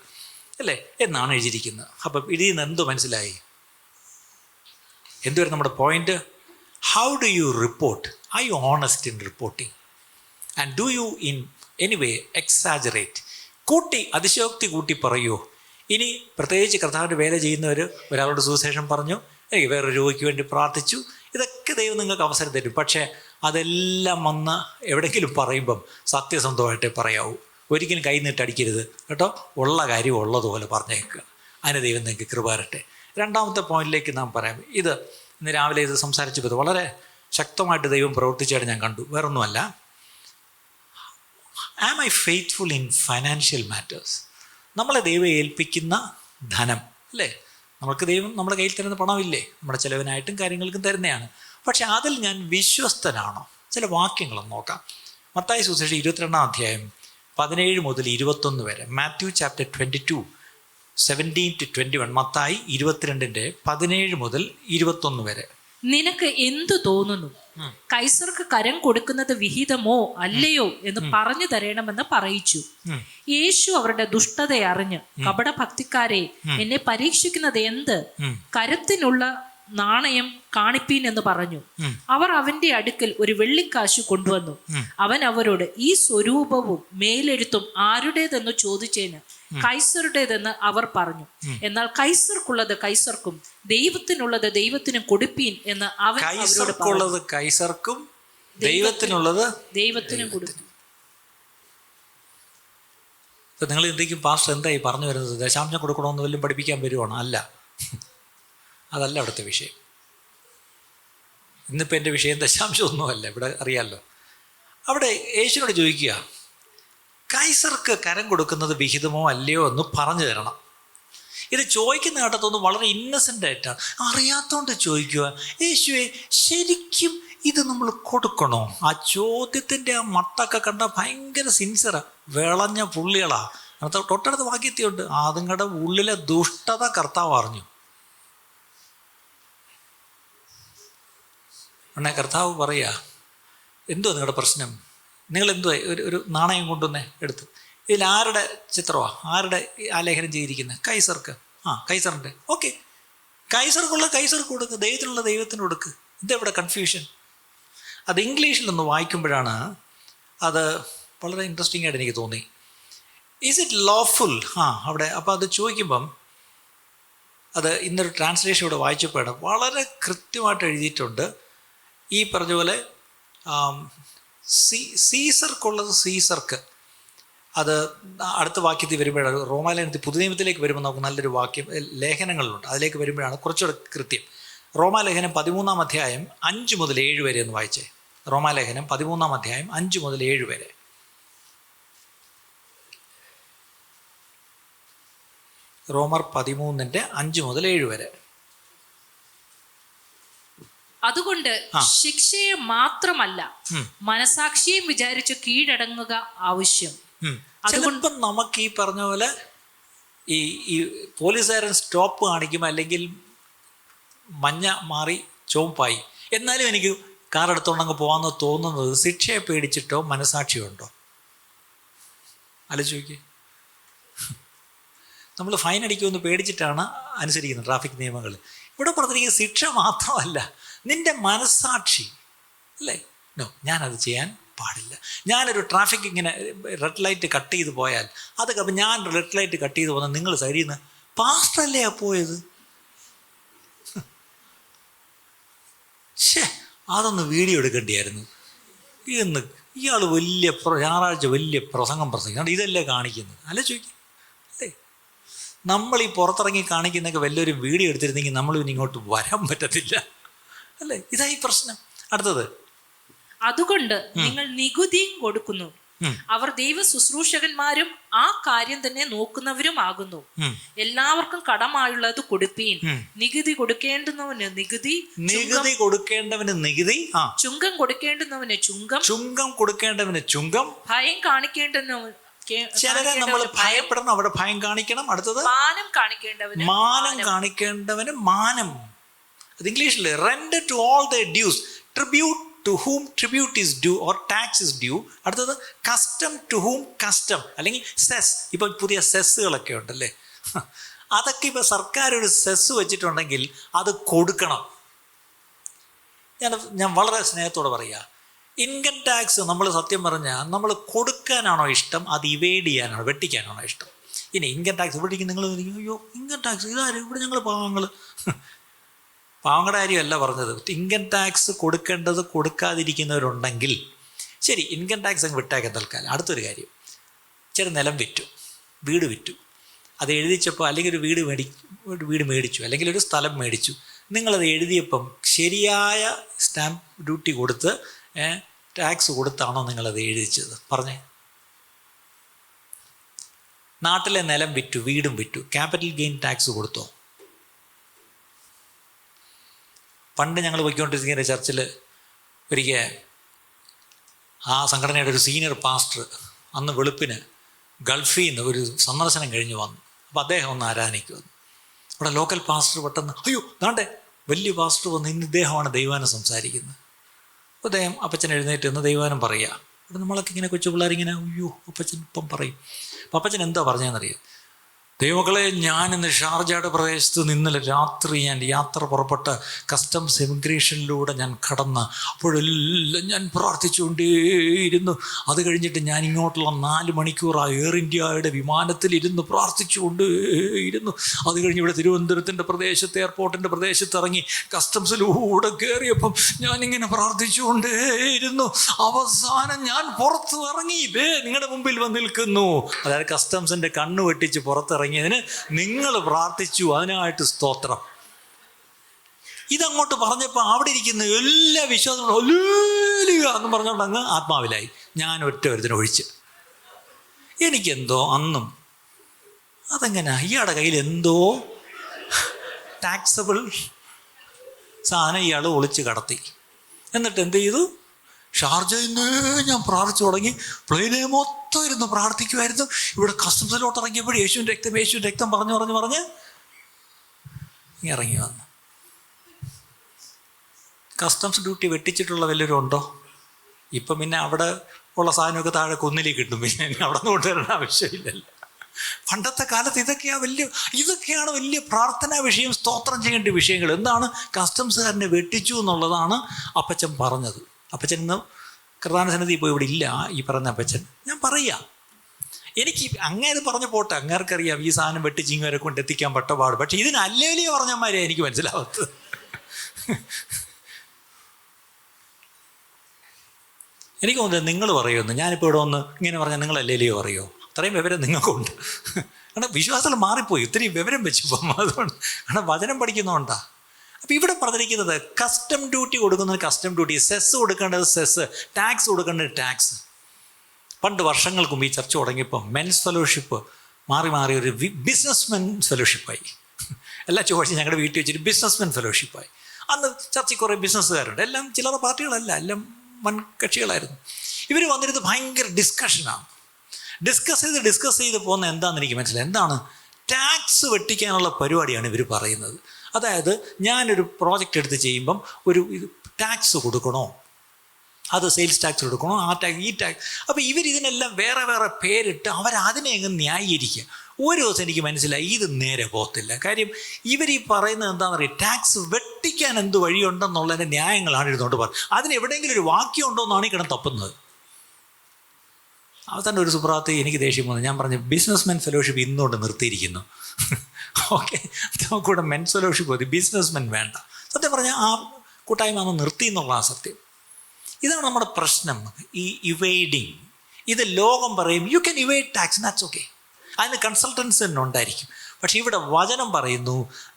അല്ലേ എന്നാണ് എഴുതിയിരിക്കുന്നത്. അപ്പം ഇതിൽ നിന്ന് എന്ത് മനസ്സിലായി? എന്തുവരും നമ്മുടെ point? How do you report? Are you honest in reporting? And do you in any way exaggerate? അതിശയോക്തി കൂട്ടി പറയുമോ? ഇനി പ്രത്യേകിച്ച് കർത്താവിൻ്റെ വേല ചെയ്യുന്നവർ ഒരാളോട് സുവിശേഷം പറഞ്ഞു, വേറൊരു രോഗിക്ക് വേണ്ടി പ്രാർത്ഥിച്ചു, ഇതൊക്കെ ദൈവം നിങ്ങൾക്ക് അവസരം തരും. പക്ഷേ അതെല്ലാം വന്ന് എവിടെയെങ്കിലും പറയുമ്പം സത്യസന്ധമായിട്ടേ പറയാവൂ. ഒരിക്കലും കൈ നീട്ടടിക്കരുത് കേട്ടോ. ഉള്ള കാര്യം ഉള്ളതുപോലെ പറഞ്ഞേക്കുക. അതിന് ദൈവം നിങ്ങൾക്ക് കൃപ തരട്ടെ. രണ്ടാമത്തെ പോയിന്റിലേക്ക് നാം പറയാം. ഇത് ഇന്ന് രാവിലെ ഇത് സംസാരിച്ചപ്പോൾ വളരെ ശക്തമായിട്ട് ദൈവം പ്രവർത്തിച്ചായിട്ട് ഞാൻ കണ്ടു. വേറൊന്നുമല്ല, am I faithful in financial matters? നമ്മളെ ദൈവം ഏൽപ്പിക്കുന്ന ധനം, അല്ലേ? നമുക്ക് ദൈവം നമ്മുടെ കയ്യിൽ തരുന്ന പണമില്ലേ, നമ്മുടെ ചിലവിനായിട്ടും കാര്യങ്ങൾക്കും തരുന്നതാണ്. പക്ഷെ അതിൽ ഞാൻ വിശ്വസ്തനാണോ? ചില വാക്യങ്ങളൊന്ന് നോക്കാം. മത്തായി സുവിശേഷം 22-ാം അധ്യായം 17 മുതൽ 21 വരെ. Matthew chapter 22:17-21. മത്തായി 22:17 മുതൽ 21 വരെ. നിനക്ക് എന്തു തോന്നുന്നു? കൈസർക്ക് കരം കൊടുക്കുന്നത് വിഹിതമോ അല്ലയോ എന്ന് പറഞ്ഞു തരണമെന്ന് പറയിച്ചു. യേശു അവരുടെ ദുഷ്ടത അറിഞ്ഞ്, കപടഭക്തിക്കാരെ, എന്നെ പരീക്ഷിക്കുന്നത് എന്ത്? കരത്തിനുള്ള നാണയം കാണിപ്പീൻ എന്ന് പറഞ്ഞു. അവർ അവന്റെ അടുക്കൽ ഒരു വെള്ളിക്കാശു കൊണ്ടുവന്നു. അവൻ അവരോട്, ഈ സ്വരൂപവും മേലെഴുത്തും ആരുടേതെന്ന് ചോദിച്ചതിന് കൈസറുടേതെന്ന് അവർ പറഞ്ഞു. എന്നാൽ കൈസർക്കുള്ളത് കൈസർക്കും ദൈവത്തിനുള്ളത് ദൈവത്തിനും കൊടുപ്പീൻ എന്ന് അവൻ അവരോട് പറഞ്ഞു. കൈസർക്കും ദൈവത്തിനുള്ളത് ദൈവത്തിനും കൊടുക്കും. ഇപ്പം നിങ്ങൾ എന്തെങ്കിലും പാസ്റ്റർ എന്തായി പറഞ്ഞു വരുന്നത്? ദശാംശം കൊടുക്കണമെന്ന് വല്ലതും പഠിപ്പിക്കാൻ വരുവാണോ? അല്ല, അതല്ല അവിടുത്തെ വിഷയം. ഇന്നിപ്പോൾ എൻ്റെ വിഷയം ദശാംശമൊന്നുമല്ല. ഇവിടെ അറിയാമല്ലോ. അവിടെ യേശുവിനോട് ചോദിക്കുക, കൈസർക്ക് കരം കൊടുക്കുന്നത് വിഹിതമോ അല്ലയോ എന്ന് പറഞ്ഞു തരണം. ഇത് ചോദിക്കുന്ന കേട്ടതൊന്നും വളരെ ഇന്നസെൻ്റ് ആയിട്ടാണ്, അറിയാത്തതുകൊണ്ട് ചോദിക്കുക. യേശുവെ, ശരിക്കും ഇത് നമ്മൾ കൊടുക്കണോ? ആ ചോദ്യത്തിൻ്റെ ആ മട്ടൊക്കെ കണ്ട ഭയങ്കര സിൻസിയറാ, വിളഞ്ഞ പുള്ളികളാ. തൊട്ടടുത്ത് വാക്യത്തിയുണ്ട്, അതുങ്ങളുടെ ഉള്ളിലെ ദുഷ്ടത കർത്താവ് അറിഞ്ഞു. ഉടനെ കർത്താവ് പറയുക, എന്തോ നിങ്ങളുടെ പ്രശ്നം? നിങ്ങൾ എന്തോ ഒരു നാണയം കൊണ്ടുവന്നേ എടുത്ത്. ഇതിൽ ആരുടെ ചിത്രമാണ്, ആരുടെ ആലേഖനം ചെയ്തിരിക്കുന്നത്? കൈസർക്ക്. കൈസറിൻ്റെ. ഓക്കെ, കൈസർക്കുള്ള കൈസർക്ക് കൊടുക്കുക, ദൈവത്തിനുള്ള ദൈവത്തിന് കൊടുക്കുക. ഇതെവിടെ കൺഫ്യൂഷൻ? അത് ഇംഗ്ലീഷിലൊന്ന് വായിക്കുമ്പോഴാണ് അത് വളരെ ഇൻട്രസ്റ്റിംഗ് ആയിട്ട് എനിക്ക് തോന്നി. Is it lawful? അവിടെ അപ്പോൾ അത് ചോദിക്കുമ്പം അത് ഇന്നൊരു ട്രാൻസ്ലേഷൻ ഇവിടെ വായിച്ചപ്പോഴാണ് വളരെ കൃത്യമായിട്ട് എഴുതിയിട്ടുണ്ട്. ഈ പറഞ്ഞ പോലെ സീസർക്കുള്ളത് സീസർക്ക്. അത് അടുത്ത വാക്യത്തിൽ വരുമ്പോഴാണ്, റോമാലേഖനത്തിൽ പുതിയ നിയമത്തിലേക്ക് വരുമ്പോൾ നമുക്ക് നല്ലൊരു വാക്യം ലേഖനങ്ങളിലുണ്ട്, അതിലേക്ക് വരുമ്പോഴാണ് കുറച്ചുകൂടെ കൃത്യം. റോമാലേഖനം 13-ാം അധ്യായം 5 മുതൽ 7 വരെ ഒന്ന് വായിച്ചേ. റോമാലേഖനം 13-ാം അധ്യായം 5 മുതൽ 7 വരെ. റോമർ 13-ന്റെ 5 മുതൽ 7 വരെ. അതുകൊണ്ട് ശിക്ഷയെ മാത്രമല്ല മനസാക്ഷിയെയും വിചാരിച്ച് കീഴടങ്ങുക ആവശ്യം. അതുകൊണ്ട് നമുക്ക് ഈ പറഞ്ഞ പോലെ ഈ പോലീസുകാരൻ സ്റ്റോപ്പ് കാണിക്കും, അല്ലെങ്കിൽ മഞ്ഞ മാറി ചുവപ്പായി, എന്നാലും എനിക്ക് കാർ എടുത്തോണ്ടങ്ങ് പോകാമെന്ന് തോന്നുന്നത് ശിക്ഷയെ പേടിച്ചിട്ടോ മനസാക്ഷിയോ ഉണ്ടോ? ആലോചിച്ച് നമ്മൾ ഫൈൻ അടിക്കുമെന്ന് പേടിച്ചിട്ടാണ് അനുസരിക്കുന്നത് ട്രാഫിക് നിയമങ്ങൾ. ഇവിടെ പറഞ്ഞിരിക്കുന്നത് ശിക്ഷ മാത്രമല്ല, നിൻ്റെ മനസാക്ഷി അല്ലേ? നോ, ഞാനത് ചെയ്യാൻ പാടില്ല. ഞാനൊരു ട്രാഫിക് ഇങ്ങനെ റെഡ് ലൈറ്റ് കട്ട് ചെയ്ത് പോയാൽ അത് അപ്പം ഞാൻ റെഡ് ലൈറ്റ് കട്ട് ചെയ്ത് പോകുന്നത് നിങ്ങൾ സൈഡിൽ നിന്ന് പാസ്റ്ററല്ലേ പോയത്? അതൊന്ന് വീഡിയോ എടുക്കേണ്ടിയായിരുന്നു. ഇയാൾ വലിയ ഞായറാഴ്ച വലിയ പ്രസംഗം ഇതല്ലേ കാണിക്കുന്നത്? അല്ലേ ചോദിക്കും. അല്ലേ, നമ്മൾ ഈ പുറത്തിറങ്ങി കാണിക്കുന്നൊക്കെ വല്ലൊരു വീഡിയോ എടുത്തിരുന്നെങ്കിൽ നമ്മൾ ഇനി ഇങ്ങോട്ട് വരാൻ പറ്റത്തില്ല. അല്ലേ, ഇതായി പ്രശ്നം. അടുത്തത്, അതുകൊണ്ട് നിങ്ങൾ നികുതിയും കൊടുക്കുന്നു, അവർ ദൈവ ശുശ്രൂഷകന്മാരും ആ കാര്യം തന്നെ നോക്കുന്നവരും ആകുന്നു. എല്ലാവർക്കും കടമായുള്ളത് കൊടുപ്പീൻ. നികുതി കൊടുക്കേണ്ടുന്നവന് നികുതി, നികുതി കൊടുക്കേണ്ടവന് നികുതി, ചുങ്കം കൊടുക്കേണ്ടുന്നവന് ചുങ്കം, ചുങ്കം കൊടുക്കേണ്ടവന് ചുങ്കം, ഭയം കാണിക്കേണ്ടുന്നവന് ചിലരെ നമ്മൾ ഭയപ്പെടണം, അവിടെ ഭയം കാണിക്കണം. അടുത്തത്, മാനം കാണിക്കേണ്ടവന് മാനം കാണിക്കേണ്ടവന് മാനം. അത് ഇംഗ്ലീഷിൽ render to all the dues, tribute to whom tribute is due or tax is due. അടുത്തത് custom to whom custom, അല്ലെങ്കിൽ സെസ്. ഇപ്പം പുതിയ സെസ്സുകളൊക്കെ ഉണ്ടല്ലേ, അതൊക്കെ ഇപ്പം സർക്കാർ ഒരു സെസ് വെച്ചിട്ടുണ്ടെങ്കിൽ അത് കൊടുക്കണം. ഞാൻ വളരെ സ്നേഹത്തോടെ പറയുക, ഇൻകം ടാക്സ് നമ്മൾ സത്യം പറഞ്ഞാൽ നമ്മൾ കൊടുക്കാനാണോ ഇഷ്ടം, അത് ഇവേഡ് ചെയ്യാനാണോ, വെട്ടിക്കാനാണോ ഇഷ്ടം? ഇനി ഇൻകം ടാക്സ് ഇവിടെ നിങ്ങൾ അയ്യോ ഇൻകം ടാക്സ് ഇതാരും ഇവിടെ ഞങ്ങൾ പാവങ്ങളുടെ കാര്യമല്ല പറഞ്ഞത്. ഇൻകം ടാക്സ് കൊടുക്കേണ്ടത് കൊടുക്കാതിരിക്കുന്നവരുണ്ടെങ്കിൽ ശരി, ഇൻകം ടാക്സ് അങ്ങ് വിട്ടേക്കാൻ തൽക്കാലം. അടുത്തൊരു കാര്യം, ചില നിലം വിറ്റു, വീട് വിറ്റു, അത് എഴുതിച്ചപ്പോൾ, അല്ലെങ്കിൽ ഒരു വീട് മേടിച്ചു, അല്ലെങ്കിൽ ഒരു സ്ഥലം മേടിച്ചു, നിങ്ങളത് എഴുതിയപ്പം ശരിയായ സ്റ്റാമ്പ് ഡ്യൂട്ടി കൊടുത്ത് ടാക്സ് കൊടുത്താണോ നിങ്ങളത് എഴുതിച്ചത്? പറഞ്ഞേ. നാട്ടിലെ നിലം വിറ്റു, വീടും വിറ്റു, ക്യാപിറ്റൽ ഗെയിൻ ടാക്സ് കൊടുത്തോ? പണ്ട് ഞങ്ങൾ പോയിക്കൊണ്ടിരിക്കുന്ന ചർച്ചിൽ ഒരിക്കൽ ആ സംഘടനയുടെ ഒരു സീനിയർ പാസ്റ്റർ അന്ന് വെളുപ്പിന് ഗൾഫിൽ നിന്ന് ഒരു സന്ദർശനം കഴിഞ്ഞ് വന്നു. അപ്പോൾ അദ്ദേഹം ഒന്ന് ആരാധനയ്ക്ക് വന്നു. അവിടെ ലോക്കൽ പാസ്റ്റർ പെട്ടെന്ന് അയ്യോ ദാണ്ടെ വലിയ പാസ്റ്റർ വന്ന്, ഇന്ന് ഇദ്ദേഹമാണ് ദൈവാനം സംസാരിക്കുന്നത്. അപ്പോൾ അദ്ദേഹം അപ്പച്ചൻ എഴുന്നേറ്റ് എന്ന് ദൈവാനം പറയുക. അപ്പോൾ നമ്മളൊക്കെ ഇങ്ങനെ കൊച്ചു പിള്ളേരിങ്ങനെ അയ്യോ അപ്പച്ചൻ ഇപ്പം പറയും. അപ്പം അപ്പച്ചൻ എന്താ പറഞ്ഞതെന്നറിയാം? ദൈവമക്കളെ, ഞാൻ ഇന്ന് ഷാർജയുടെ പ്രദേശത്ത് ഇന്നലെ രാത്രി ഞാൻ യാത്ര പുറപ്പെട്ട് കസ്റ്റംസ് ഇമിഗ്രേഷനിലൂടെ ഞാൻ കടന്ന് അപ്പോഴെല്ലാം ഞാൻ പ്രാർത്ഥിച്ചുകൊണ്ടേയിരുന്നു. അത് കഴിഞ്ഞിട്ട് ഞാൻ ഇങ്ങോട്ടുള്ള 4 മണിക്കൂർ ആ എയർ ഇന്ത്യയുടെ വിമാനത്തിലിരുന്ന് പ്രാർത്ഥിച്ചുകൊണ്ടേയിരുന്നു. അത് കഴിഞ്ഞ് ഇവിടെ തിരുവനന്തപുരത്തിൻ്റെ പ്രദേശത്ത്, എയർപോർട്ടിൻ്റെ പ്രദേശത്ത് ഇറങ്ങി കസ്റ്റംസിലൂടെ കയറിയപ്പം ഞാനിങ്ങനെ പ്രാർത്ഥിച്ചുകൊണ്ടേയിരുന്നു. അവസാനം ഞാൻ പുറത്ത് ഇറങ്ങി, ഇതേ നിങ്ങളുടെ മുമ്പിൽ വന്ന് നിൽക്കുന്നു. അതായത് കസ്റ്റംസിൻ്റെ കണ്ണ് വെട്ടിച്ച് പുറത്തിറങ്ങി ിന് നിങ്ങൾ പ്രാർത്ഥിച്ചു, അതിനായിട്ട് സ്തോത്രം. ഇതങ്ങോട്ട് പറഞ്ഞപ്പോൾ അവിടെ ഇരിക്കുന്ന എല്ലാ വിശ്വാസങ്ങളും എന്ന് പറഞ്ഞുകൊണ്ട് അങ്ങ് ആത്മാവിലായി. ഞാൻ ഒരുത്തിനെ ഒഴിച്ച്. എനിക്കെന്തോ അന്നും അതെങ്ങനെ ഇയാളുടെ കയ്യിൽ എന്തോ ടാക്സബിൾ സാധനം ഇയാൾ ഒളിച്ച് കടത്തി. എന്നിട്ട് എന്ത് ചെയ്തു? ഷാർജയിൽ നിന്ന് ഞാൻ പ്രാർത്ഥിച്ചു തുടങ്ങി. പ്ലെയിനെ മൊത്തം ഇരുന്ന് പ്രാർത്ഥിക്കുമായിരുന്നു. ഇവിടെ കസ്റ്റംസിലോട്ട് ഇറങ്ങിയപ്പോൾ യേശുവിൻ്റെ രക്തം പറഞ്ഞ് ഇറങ്ങി വന്നു. കസ്റ്റംസ് ഡ്യൂട്ടി വെട്ടിച്ചിട്ടുള്ള വല്ലവരും ഉണ്ടോ? ഇപ്പം പിന്നെ അവിടെ ഉള്ള സാധനമൊക്കെ താഴെ കുന്നിലേക്ക് കിട്ടും, പിന്നെ അവിടെ നിന്ന് കൊണ്ടുവരേണ്ട ആവശ്യമില്ലല്ലോ. പണ്ടത്തെ കാലത്ത് ഇതൊക്കെയാണ് വലിയ പ്രാർത്ഥനാ വിഷയം, സ്തോത്രം ചെയ്യേണ്ട വിഷയങ്ങൾ. എന്താണ്? കസ്റ്റംസുകാരനെ വെട്ടിച്ചു എന്നുള്ളതാണ് അപ്പച്ചൻ പറഞ്ഞത്. അപ്പച്ചൻ ഇന്ന് കർത്താന സന്നിധി ഇപ്പോൾ ഇവിടെ ഇല്ല, ഈ പറഞ്ഞ അപ്പച്ചൻ. ഞാൻ പറയാം, എനിക്ക് അങ്ങേത് പറഞ്ഞ പോട്ടെ, അങ്ങേർക്കറിയാം ഈ സാധനം വെട്ടിച്ച് ഇങ്ങനെ കൊണ്ട് എത്തിക്കാൻ പെട്ടപാട്. പക്ഷെ ഇതിന് അല്ലേലിയ പറഞ്ഞമാരെ എനിക്ക് മനസ്സിലാവത്ത്. എനിക്ക് തോന്നുന്നത് നിങ്ങൾ പറയുമെന്ന്. ഞാനിപ്പോൾ ഇവിടെ ഒന്ന് ഇങ്ങനെ പറഞ്ഞാൽ നിങ്ങൾ അല്ലേലിയോ പറയുമോ? അത്രയും വിവരം നിങ്ങൾക്കുണ്ട്. കാരണം വിശ്വാസത്തിൽ മാറിപ്പോയി, ഇത്രയും വിവരം വെച്ചപ്പം. അതുകൊണ്ട് കാരണം വചനം പഠിക്കുന്നതുകൊണ്ടാ. അപ്പം ഇവിടെ പറഞ്ഞിരിക്കുന്നത് കസ്റ്റം ഡ്യൂട്ടി കൊടുക്കുന്നത് കസ്റ്റം ഡ്യൂട്ടി, സെസ് കൊടുക്കേണ്ടത് സെസ്, ടാക്സ് കൊടുക്കേണ്ടത് ടാക്സ്. പണ്ട് വർഷങ്ങൾക്ക് മുമ്പ് ഈ ചർച്ച തുടങ്ങിയപ്പം മെൻസ് ഫെലോഷിപ്പ് മാറി മാറി ഒരു ബിസിനസ്മെൻ ഫെലോഷിപ്പായി. എല്ലാ ചൊവ്വാഴ്ച ഞങ്ങളുടെ വീട്ടിൽ വെച്ചിട്ട് ബിസിനസ്മെൻ ഫെലോഷിപ്പായി. അന്ന് ചർച്ചയിൽ കുറേ ബിസിനസ്സുകാരുണ്ട്, എല്ലാം ചില്ലറ പാർട്ടികളല്ല, എല്ലാം വൻ കക്ഷികളായിരുന്നു. ഇവർ വന്നിരുന്നത് ഭയങ്കര ഡിസ്കഷനാണ്. ഡിസ്കസ് ചെയ്ത് പോകുന്ന എന്താണെന്ന് എനിക്ക് മനസ്സിലായി. എന്താണ്? ടാക്സ് വെട്ടിക്കാനുള്ള പരിപാടിയാണ് ഇവർ പറയുന്നത്. അതായത് ഞാനൊരു പ്രോജക്റ്റ് എടുത്ത് ചെയ്യുമ്പം ഒരു ടാക്സ് കൊടുക്കണോ, അത് സെയിൽസ് ടാക്സ് കൊടുക്കണോ, ആ ടാക്സ്, ഈ ടാക്സ്. അപ്പോൾ ഇവരിതിനെല്ലാം വേറെ വേറെ പേരിട്ട് അവരതിനെ അങ്ങ് ന്യായീകരിക്കുക. ഒരു ദിവസം എനിക്ക് മനസ്സിലായി ഇത് നേരെ പോകത്തില്ല. കാര്യം ഇവർ ഈ പറയുന്നത് എന്താണെന്ന് അറിയാം, ടാക്സ് വെട്ടിക്കാൻ എന്ത് വഴിയുണ്ടെന്നുള്ളതിൻ്റെ ന്യായങ്ങളാണ് ഇരുന്നുകൊണ്ട് പറയുന്നത്. അതിന് എവിടെയെങ്കിലും ഒരു വാക്യം ഉണ്ടോ എന്നാണ് ഈ കിടന്ന് തപ്പുന്നത്. അവസാനം ഒരു സുപ്രഭാതത്തിൽ എനിക്ക് ദേഷ്യം വന്നു. ഞാൻ പറഞ്ഞു, ബിസിനസ്മെൻ ഫെലോഷിപ്പ് ഇന്നുകൊണ്ട് നിർത്തിയിരിക്കുന്നു. ഓക്കെ, നമുക്കിവിടെ മെൻസ് ഫെലോഷിപ്പ് മതി, ബിസിനസ്മെൻ വേണ്ട. സത്യം പറഞ്ഞാൽ ആ കൂട്ടായ്മ അന്ന് നിർത്തി എന്നുള്ളതാണ് സത്യം. ഇതാണ് നമ്മുടെ പ്രശ്നം, ഈ ഇവൈഡിങ്. ഇത് ലോകം പറയും you can evade tax, that's okay, അതിന് കൺസൾട്ടൻസ് തന്നെ ഉണ്ടായിരിക്കും. പക്ഷെ ഇവിടെ വചനം പറയുന്നു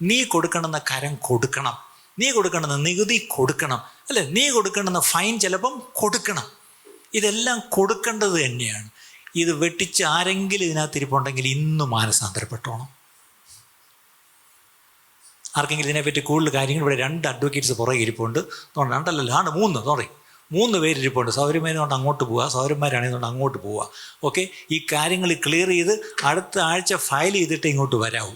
നീ കൊടുക്കണമെന്ന കരം കൊടുക്കണം, നീ കൊടുക്കണമെന്ന നികുതി കൊടുക്കണം, അല്ലേ, നീ കൊടുക്കണമെന്ന ഫൈൻ ചിലപ്പം കൊടുക്കണം. ഇതെല്ലാം കൊടുക്കേണ്ടത് തന്നെയാണ്. ഇത് വെട്ടിച്ച് ആരെങ്കിലും ഇതിനകത്ത് ഇരിപ്പുണ്ടെങ്കിൽ ഇന്ന് മാനസാന്തരപ്പെട്ടോണം. ആർക്കെങ്കിലും ഇതിനെപ്പറ്റി കൂടുതൽ കാര്യങ്ങൾ, ഇവിടെ 2 അഡ്വക്കേറ്റ്സ് പുറകെ ഇരിപ്പുണ്ട്, 3 പേരിരിപ്പുണ്ട്. സൗരന്മാരുകൊണ്ട് അങ്ങോട്ട് പോവുക, സൗരന്മാരാണെന്നുകൊണ്ട് അങ്ങോട്ട് പോവുക. ഓക്കെ, ഈ കാര്യങ്ങൾ ക്ലിയർ ചെയ്ത് അടുത്ത ആഴ്ച ഫയൽ ചെയ്തിട്ട് ഇങ്ങോട്ട് വരാവൂ.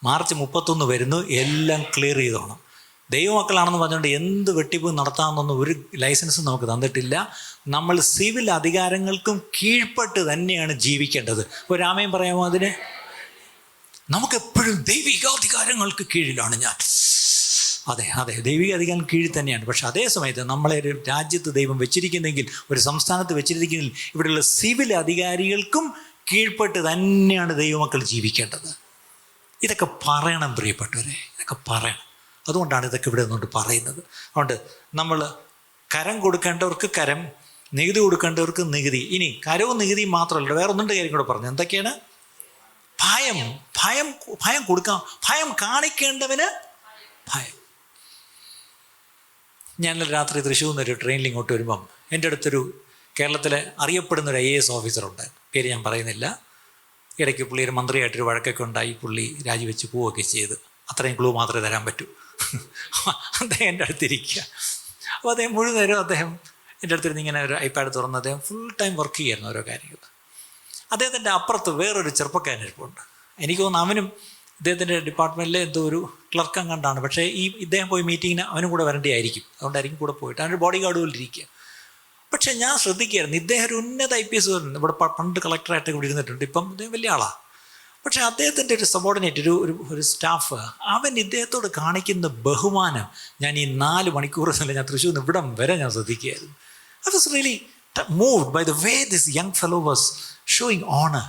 മാർച്ച് 31 വരുന്നു, എല്ലാം ക്ലിയർ ചെയ്തോണം. ദൈവമക്കളാണെന്ന് പറഞ്ഞുകൊണ്ട് എന്ത് വെട്ടിപ്പ് നടത്താമെന്നൊന്നും ഒരു ലൈസൻസ് നമുക്ക് തന്നിട്ടില്ല. നമ്മൾ സിവിൽ അധികാരങ്ങൾക്കും കീഴ്പ്പെട്ട് തന്നെയാണ് ജീവിക്കേണ്ടത്. ഒരു രാമയും പറയാമോ അതിന്? നമുക്കെപ്പോഴും ദൈവികാധികാരങ്ങൾക്ക് കീഴിലാണ് ഞാൻ. അതെ, ദൈവിക അധികാരം കീഴിൽ തന്നെയാണ്. പക്ഷെ അതേ സമയത്ത് നമ്മളെ ഒരു രാജ്യത്ത് ദൈവം വെച്ചിരിക്കുന്നെങ്കിൽ, ഒരു സംസ്ഥാനത്ത് വെച്ചിരിക്കുന്നെങ്കിൽ, ഇവിടെയുള്ള സിവിൽ അധികാരികൾക്കും കീഴ്പ്പെട്ട് തന്നെയാണ് ദൈവമക്കൾ ജീവിക്കേണ്ടത്. ഇതൊക്കെ പറയണം പ്രിയപ്പെട്ടവരെ, ഇതൊക്കെ പറയണം. അതുകൊണ്ടാണ് ഇതൊക്കെ ഇവിടെ നിന്നുകൊണ്ട് പറയുന്നത്. അതുകൊണ്ട് നമ്മൾ കരം കൊടുക്കേണ്ടവർക്ക് കരം, നികുതി കൊടുക്കേണ്ടവർക്ക് നികുതി. ഇനി കരവും നികുതിയും മാത്രമല്ല, വേറെ ഒന്നുണ്ട് കാര്യം കൂടെ പറഞ്ഞു. എന്തൊക്കെയാണ്? ഭയം കൊടുക്കാം, ഭയം കാണിക്കേണ്ടവന് ഭയം. ഞാൻ രാത്രി തൃശ്ശൂരിൽ നിന്നൊരു ട്രെയിനിൽ ഇങ്ങോട്ട് വരുമ്പം എൻ്റെ അടുത്തൊരു കേരളത്തിലെ അറിയപ്പെടുന്നൊരു IAS ഓഫീസറുണ്ട്, പേര് ഞാൻ പറയുന്നില്ല. ഇടയ്ക്ക് പുള്ളി ഒരു മന്ത്രിയായിട്ടൊരു വഴക്കൊക്കെ ഉണ്ടായി, പുള്ളി രാജിവെച്ച് പോവുകയൊക്കെ ചെയ്ത്. അത്രയും ക്ലൂ മാത്രമേ തരാൻ പറ്റൂ. അദ്ദേഹം എൻ്റെ അടുത്തിരിക്കുക. അപ്പോൾ അദ്ദേഹം മുഴുവൻ നേരം അദ്ദേഹം എൻ്റെ അടുത്തിരുന്ന് ഇങ്ങനെ ഒരു iPad തുറന്ന് അദ്ദേഹം ഫുൾ ടൈം വർക്ക് ചെയ്യായിരുന്നു ഓരോ കാര്യങ്ങൾ. അദ്ദേഹത്തിൻ്റെ അപ്പുറത്ത് വേറൊരു ചെറുപ്പക്കാരൻ ഇരിപ്പുണ്ട്. എനിക്ക് തോന്നുന്നു അവനും ഇദ്ദേഹത്തിൻ്റെ ഡിപ്പാർട്ട്മെൻറ്റിലെ എന്തോ ഒരു ക്ലർക്കം കണ്ടാണ്. പക്ഷേ ഇദ്ദേഹം പോയി മീറ്റിങ്ങിന് അവനും കൂടെ വരേണ്ടിയായിരിക്കും, അതുകൊണ്ടായിരിക്കും കൂടെ പോയിട്ട് അവൻ്റെ ബോഡി ഗാർഡ് പോലും ഇരിക്കുക. പക്ഷേ ഞാൻ ശ്രദ്ധിക്കുകയായിരുന്നു, ഇദ്ദേഹം ഒരു ഉന്നത IPS ഇവിടെ പണ്ട് കളക്ടറായിട്ട് ഇവിടെ ഇരുന്നിട്ടുണ്ട്, ഇപ്പം ഇദ്ദേഹം വലിയ ആളാണ്. പക്ഷേ അദ്ദേഹത്തിൻ്റെ ഒരു സബോർഡിനേറ്റ് ഒരു സ്റ്റാഫ്, അവൻ ഇദ്ദേഹത്തോട് കാണിക്കുന്ന ബഹുമാനം ഞാൻ ഈ 4 മണിക്കൂർ ഞാൻ തൃശ്ശൂർ നിന്ന് ഇവിടം വരെ ഞാൻ ശ്രദ്ധിക്കുകയായിരുന്നു. I was really moved by the way this young fellow was showing honour.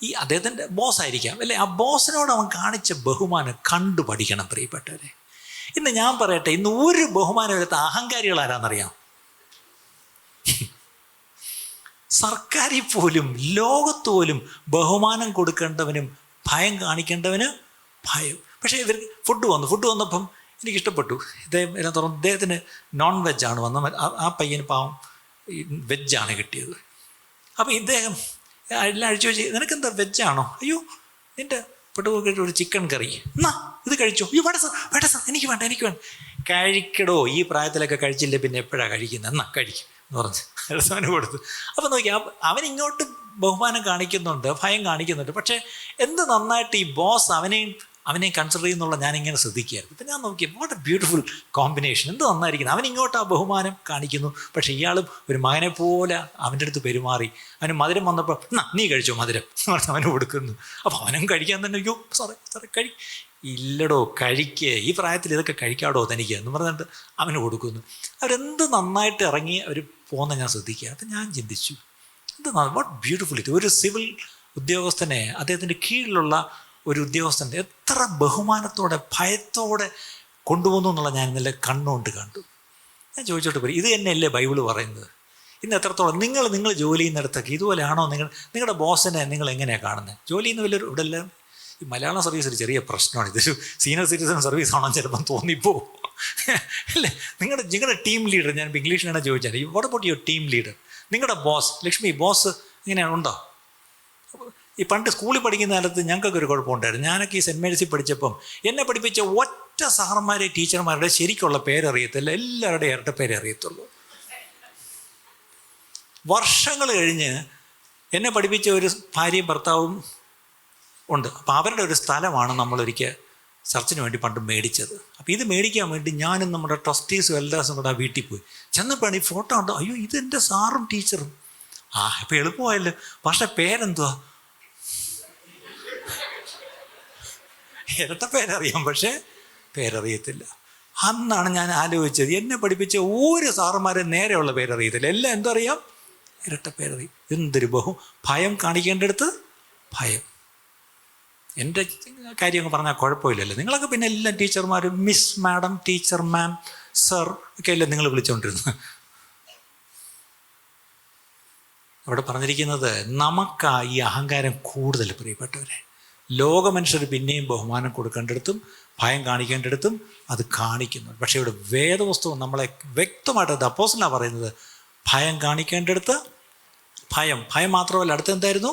ഈ അദ്ദേഹത്തിൻ്റെ ബോസ് ആയിരിക്കാം അല്ലേ, ആ ബോസിനോട് അവൻ കാണിച്ച ബഹുമാനം കണ്ടു പഠിക്കണം പ്രിയപ്പെട്ടവരെ. ഇന്ന് ഞാൻ പറയട്ടെ, ഇന്ന് ഒരു ബഹുമാനമില്ലാത്ത അഹങ്കാരികൾ ആരാന്നറിയാം? സർക്കാരിൽ പോലും ലോകത്ത് പോലും ബഹുമാനം കൊടുക്കേണ്ടവനും ഭയം കാണിക്കേണ്ടവന് ഭയം. പക്ഷേ ഇവർ ഫുഡ് വന്നപ്പം എനിക്കിഷ്ടപ്പെട്ടു. ഇദ്ദേഹം എല്ലാം തുറന്നു, ഇദ്ദേഹത്തിന് നോൺ വെജാണ് വന്നത്. ആ പയ്യന് പാവം വെജാണ് കിട്ടിയത്. അപ്പോൾ ഇദ്ദേഹം എല്ലാം അഴിച്ചു വെച്ച്, നിനക്കെന്താ വെജാണോ? അയ്യോ, നിൻ്റെ പെട്ടുപോയിട്ട് ഒരു ചിക്കൻ കറി, എന്നാ ഇത് കഴിച്ചോ? അയ്യോ വേണ്ട സാർ, എനിക്ക് വേണ്ട. കഴിക്കടോ, ഈ പ്രായത്തിലൊക്കെ കഴിച്ചില്ലേ പിന്നെ എപ്പോഴാണ് കഴിക്കുന്നത്? എന്നാ കഴിക്കും എന്ന് പറഞ്ഞ് അവന് കൊടുത്തു. അപ്പം നോക്കി, അവൻ ഇങ്ങോട്ട് ബഹുമാനം കാണിക്കുന്നുണ്ട്, ഭയം കാണിക്കുന്നുണ്ട്. പക്ഷേ എന്ത് നന്നായിട്ട് ഈ ബോസ് അവനെയും അവനെ കൺസിഡർ ചെയ്യുന്നുള്ള ഞാനിങ്ങനെ ശ്രദ്ധിക്കുകയായിരുന്നു. ഇപ്പം ഞാൻ നോക്കി വാട്ട് എ ബ്യൂട്ടിഫുൾ കോമ്പിനേഷൻ, എന്ത് നന്നായിരിക്കുന്നു. അവൻ ഇങ്ങോട്ട് ആ ബഹുമാനം കാണിക്കുന്നു, പക്ഷേ ഇയാളും ഒരു മകനെ പോലെ അവൻ്റെ അടുത്ത് പെരുമാറി. അവന് മധുരം വന്നപ്പോൾ നീ കഴിച്ചോ മധുരം എന്ന് പറഞ്ഞ് അവന് കൊടുക്കുന്നു. അപ്പോൾ അവനും കഴിക്കാൻ തന്നെ അയ്യോ സാറേ ഇല്ലടോ കഴിക്കുക, ഈ പ്രായത്തിൽ ഇതൊക്കെ കഴിക്കാടോ തനിക്ക് എന്ന് പറഞ്ഞിട്ട് അവന് കൊടുക്കുന്നു. അവരെന്ത് നന്നായിട്ട് ഇറങ്ങി അവർ പോകുന്ന ഞാൻ ശ്രദ്ധിക്കുക. അപ്പം ഞാൻ ചിന്തിച്ചു എന്ത് വാട്ട് ബ്യൂട്ടിഫുൾ ഇത്. ഒരു സിവിൽ ഉദ്യോഗസ്ഥനെ, അദ്ദേഹത്തിൻ്റെ കീഴിലുള്ള ഒരു ഉദ്യോഗസ്ഥൻ എത്ര ബഹുമാനത്തോടെ ഭയത്തോടെ കൊണ്ടുപോകുന്നു എന്നുള്ള ഞാൻ ഇന്നലെ കണ്ണുകൊണ്ട് കണ്ടു. ഞാൻ ചോദിച്ചോട്ട് പോയി, ഇത് തന്നെയല്ലേ ബൈബിള് പറയുന്നത്? ഇന്ന് എത്രത്തോളം നിങ്ങൾ ജോലി ചെയ്യുന്നിടത്തൊക്കെ ഇതുപോലെയാണോ നിങ്ങളുടെ ബോസിനെ നിങ്ങൾ എങ്ങനെയാണ് കാണുന്നത്? ജോലി ചെയ്യുന്ന വലിയൊരു ഇവിടെ എല്ലാം ഈ മലയാളം സർവീസ് ഒരു ചെറിയ പ്രശ്നമാണ്. ഇതൊരു സീനിയർ സിറ്റിസൺ സർവീസ് ആണോ ചിലപ്പം തോന്നിപ്പോവും അല്ലേ? നിങ്ങളുടെ ടീം ലീഡർ, ഞാൻ ഇംഗ്ലീഷിലാണ് ചോദിച്ചാൽ what about your team leader? നിങ്ങളുടെ ബോസ്, ലക്ഷ്മി ബോസ് ഇങ്ങനെയാണ് ഉണ്ടോ? ഈ പണ്ട് സ്കൂളിൽ പഠിക്കുന്ന കാലത്ത് ഞങ്ങൾക്കൊക്കെ ഒരു കുഴപ്പമുണ്ടായിരുന്നു. ഞാനൊക്കെ ഈ സെൻറ്റ് മേരീസിൽ പഠിച്ചപ്പം എന്നെ പഠിപ്പിച്ച ഒറ്റ സാറന്മാരെ ടീച്ചർമാരുടെ ശരിക്കുള്ള പേരറിയത്തില്ല, എല്ലാവരുടെയും ഇരട്ട പേരെ അറിയത്തുള്ളൂ. വർഷങ്ങൾ കഴിഞ്ഞ് എന്നെ പഠിപ്പിച്ച ഒരു ഭാര്യയും ഭർത്താവും ഉണ്ട്. അപ്പോൾ അവരുടെ ഒരു സ്ഥലമാണ് നമ്മളൊരിക്കൽ ചർച്ചിന് വേണ്ടി പണ്ട് മേടിച്ചത്. അപ്പോൾ ഇത് മേടിക്കാൻ വേണ്ടി ഞാനും നമ്മുടെ ട്രസ്റ്റീസും എൽഡേഴ്സും കൂടെ ആ വീട്ടിൽ പോയി. ചെന്നപ്പോഴാണ് ഈ ഫോട്ടോ ഉണ്ടോ, അയ്യോ ഇതെൻ്റെ സാറും ടീച്ചറും. അപ്പോൾ എളുപ്പമായല്ലോ. പക്ഷേ പേരെന്തുവാ? ഇരട്ട പേരറിയാം, പക്ഷേ പേരറിയത്തില്ല. അന്നാണ് ഞാൻ ആലോചിച്ചത്, എന്നെ പഠിപ്പിച്ച ഒരു സാറുമാരെ നേരെയുള്ള പേരറിയത്തില്ല, എല്ലാം എന്തറിയാം? ഇരട്ട പേരറിയും. എന്തൊരു ഭയം കാണിക്കേണ്ടടുത്ത് ഭയം. എൻ്റെ കാര്യമൊക്കെ പറഞ്ഞാൽ കുഴപ്പമില്ലല്ലോ. നിങ്ങളൊക്കെ പിന്നെ എല്ലാം ടീച്ചർമാരും മിസ്, മാഡം, ടീച്ചർ, മാം, സർ ഒക്കെ അല്ലേ നിങ്ങൾ വിളിച്ചുകൊണ്ടിരുന്നത്. അവിടെ പറഞ്ഞിരിക്കുന്നത് നമുക്കാ ഈ അഹങ്കാരം കൂടുതൽ, പ്രിയപ്പെട്ടവരെ. ലോക മനുഷ്യർ പിന്നെയും ബഹുമാനം കൊടുക്കേണ്ടിടത്തും ഭയം കാണിക്കേണ്ടിടത്തും അത് കാണിക്കുന്നു. പക്ഷേ ഇവിടെ വേദപുസ്തകം നമ്മളെ വ്യക്തമായിട്ട് അപ്പോസ്തലനാണ് പറയുന്നത്, ഭയം കാണിക്കേണ്ടിടത്ത് ഭയം മാത്രമല്ല, അടുത്ത് എന്തായിരുന്നു?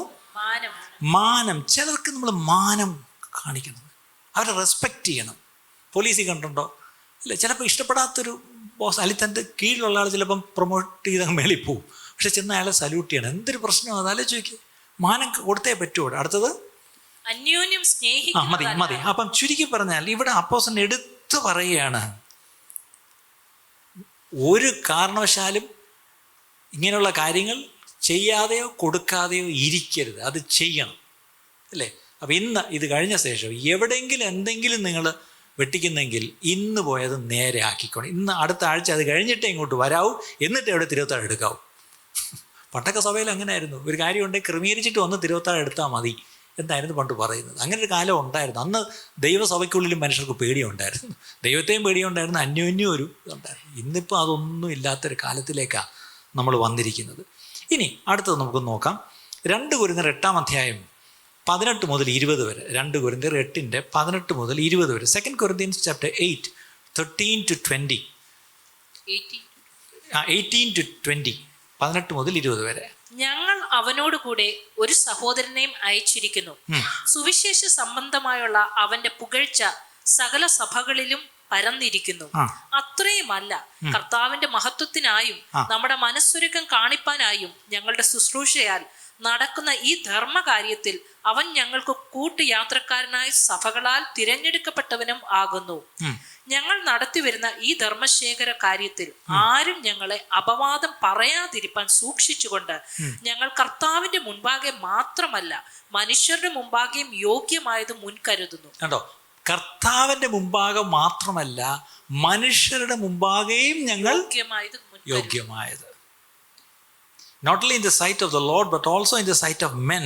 മാനം. ചിലർക്ക് നമ്മൾ മാനം കാണിക്കണം, അവരെ റെസ്പെക്റ്റ് ചെയ്യണം. പോലീസിൽ കണ്ടുണ്ടോ? ഇല്ല, ചിലപ്പോൾ ഇഷ്ടപ്പെടാത്തൊരു ബോസ് അല്ലെങ്കിൽ തൻ്റെ കീഴിലുള്ള ആൾ ചിലപ്പം പ്രൊമോട്ട് ചെയ്ത് മേളിൽ പോവും, പക്ഷെ ചെന്ന് അയാളെ സല്യൂട്ട് ചെയ്യണം. എന്തൊരു പ്രശ്നമാണ് അതാലേ ചോദിക്കുക. മാനം കൊടുത്തേ പറ്റുള്ളൂ. അടുത്തത് അന്യോന്യം സ്നേഹിക്കുക. മതി. അപ്പം ചുരുക്കി പറഞ്ഞാൽ ഇവിടെ അപ്പോസ്തലൻ എടുത്തു പറയുകയാണ്, ഒരു കാരണവശാലും ഇങ്ങനെയുള്ള കാര്യങ്ങൾ ചെയ്യാതെയോ കൊടുക്കാതെയോ ഇരിക്കരുത്, അത് ചെയ്യണം, അല്ലേ? അപ്പം ഇന്ന് ഇത് കഴിഞ്ഞ ശേഷം എവിടെയെങ്കിലും എന്തെങ്കിലും നിങ്ങൾ വെട്ടിക്കുന്നെങ്കിൽ ഇന്ന് പോയത് നേരെ ആക്കിക്കോണം. ഇന്ന് അടുത്ത ആഴ്ച അത് കഴിഞ്ഞിട്ടേ ഇങ്ങോട്ട് വരാവൂ, എന്നിട്ട് എവിടെ തിരുവത്താഴം എടുക്കാവൂ. പണ്ടൊക്കെ സഭയിൽ അങ്ങനെയായിരുന്നു, ഒരു കാര്യം ഉണ്ടെങ്കിൽ ക്രമീകരിച്ചിട്ട് വന്ന് തിരുവത്താഴം എടുത്താൽ മതി എന്തായിരുന്നു പണ്ട് പറയുന്നത്. അങ്ങനെ ഒരു കാലം ഉണ്ടായിരുന്നു. അന്ന് ദൈവസഭയ്ക്കുള്ളിലും മനുഷ്യർക്ക് പേടിയുണ്ടായിരുന്നു, ദൈവത്തെയും പേടിയുണ്ടായിരുന്നു, അന്യോന്യം ഒരു ഇതുണ്ടായിരുന്നു. ഇന്നിപ്പോൾ അതൊന്നും ഇല്ലാത്തൊരു കാലത്തിലേക്കാണ് നമ്മൾ വന്നിരിക്കുന്നത്. ഇനി അടുത്തത് നമുക്ക് നോക്കാം. 2 കൊരിന്ത്യർ 8-ാം അധ്യായം 18 മുതൽ 20 വരെ. 2 കൊരിന്ത്യർ 8-ന്റെ 18 മുതൽ 20 വരെ. 2 Corinthians chapter 8, 13 to 20. 18 to 20, 18 മുതൽ 20 വരെ. ഞങ്ങൾ അവനോട് കൂടെ ഒരു സഹോദരനെയും അയച്ചിരിക്കുന്നു. സുവിശേഷ സംബന്ധമായുള്ള അവന്റെ പുകഴ്ച സകല സഭകളിലും പരന്നിരിക്കുന്നു. അത്രയുമല്ല, കർത്താവിന്റെ മഹത്വത്തിനായും നമ്മുടെ മനസ്സൊരുക്കം കാണിപ്പാനായും ഞങ്ങളുടെ ശുശ്രൂഷയാൽ നടക്കുന്ന ഈ ധർമ്മകാര്യത്തിൽ അവൻ ഞങ്ങൾക്ക് കൂട്ടുയാത്രക്കാരനായ സഭകളാൽ തിരഞ്ഞെടുക്കപ്പെട്ടവനും ആകുന്നു. ഞങ്ങൾ നടത്തിവരുന്ന ഈ ധർമ്മശേഖര കാര്യത്തിൽ ആരും ഞങ്ങളെ അപവാദം പറയാതിരിപ്പാൻ സൂക്ഷിച്ചുകൊണ്ട് ഞങ്ങൾ കർത്താവിന്റെ മുൻപാകെ മാത്രമല്ല മനുഷ്യരുടെ മുൻപാകെയും യോഗ്യമായത് മുൻകരുതുന്നു. കണ്ടോ, കർത്താവിന്റെ മുമ്പാകെ മാത്രമല്ല മനുഷ്യരുടെ മുമ്പാകെയും ഞങ്ങൾ യോഗ്യമായത്. Not only in the sight of the Lord but also in the sight of men.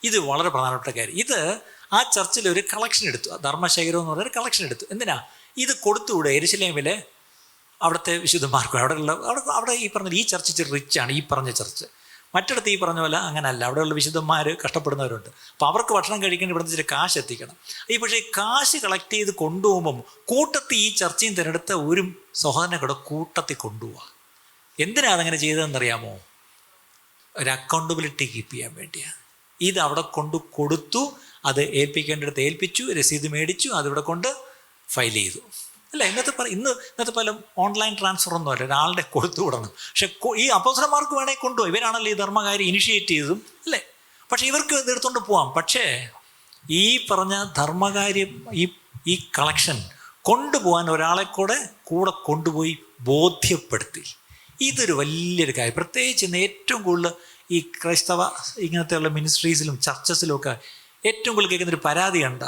ഇത് വളരെ പ്രധാനപ്പെട്ട കാര്യം. ഇത് ആ ചർച്ചിൽ ഒരു കളക്ഷൻ എടുത്തു, ധർമ്മശേഖരം എന്ന് പറഞ്ഞൊരു കളക്ഷൻ എടുത്തു. എന്തിനാ ഇത് കൊടുത്തുകൂടെ? യെരുശലേമിലെ അവിടുത്തെ വിശുദ്ധന്മാർക്കും അവിടെ ഈ പറഞ്ഞ ഈ ചർച്ച് ഇച്ചിരി റിച്ചാണ്, ഈ പറഞ്ഞ ചർച്ച്. മറ്റിടത്ത് ഈ പറഞ്ഞ പോലെ അങ്ങനല്ല, അവിടെയുള്ള വിശുദ്ധന്മാർ കഷ്ടപ്പെടുന്നവരുണ്ട്. അപ്പോൾ അവർക്ക് ഭക്ഷണം കഴിക്കാൻ ഇവിടുന്ന് ഇച്ചിരി കാശ് എത്തിക്കണം. പക്ഷേ ഈ കാശ് കളക്ട് ചെയ്ത് കൊണ്ടുപോകുമ്പം കൂട്ടത്തിൽ ഈ ചർച്ചയും തിരഞ്ഞെടുത്ത ഒരു സഹോദരനെ കൂടെ കൂട്ടത്തിൽ കൊണ്ടുപോവുക. എന്തിനാണ് അതങ്ങനെ ചെയ്തതെന്നറിയാമോ? ഒരു അക്കൗണ്ടബിലിറ്റി കീപ്പ് ചെയ്യാൻ വേണ്ടിയാണ്. ഇത് അവിടെ കൊടുത്തു, അത് ഏൽപ്പിക്കേണ്ടടുത്ത് ഏൽപ്പിച്ചു, രസീത് മേടിച്ചു, അതിവിടെ കൊണ്ട് ഫയൽ ചെയ്തു. അല്ല, ഇന്നത്തെ പോലെ ഓൺലൈൻ ട്രാൻസ്ഫർ ഒന്നും അല്ല, ഒരാളുടെ കൊടുത്തു വിടണം. പക്ഷെ ഈ അപ്പോസ്തലന്മാർക്ക് വേണമെങ്കിൽ കൊണ്ടുപോയി, ഇവരാണല്ലോ ഈ ധർമ്മകാര്യം ഇനിഷ്യേറ്റ് ചെയ്തതും, അല്ലേ? പക്ഷെ ഇവർക്ക് ഇത് എടുത്തുകൊണ്ട് പോവാം. പക്ഷേ ഈ പറഞ്ഞ ധർമ്മകാര്യം, ഈ കളക്ഷൻ കൊണ്ടുപോകാൻ ഒരാളെ കൂടെ കൊണ്ടുപോയി ബോധ്യപ്പെടുത്തി. ഇതൊരു വലിയൊരു കാര്യം. പ്രത്യേകിച്ച് ഇന്ന് ഏറ്റവും കൂടുതൽ ഈ ക്രൈസ്തവ ഇങ്ങനത്തെയുള്ള മിനിസ്ട്രീസിലും ചർച്ചസിലും ഒക്കെ ഏറ്റവും കൂടുതൽ കേൾക്കുന്നൊരു പരാതി കണ്ട,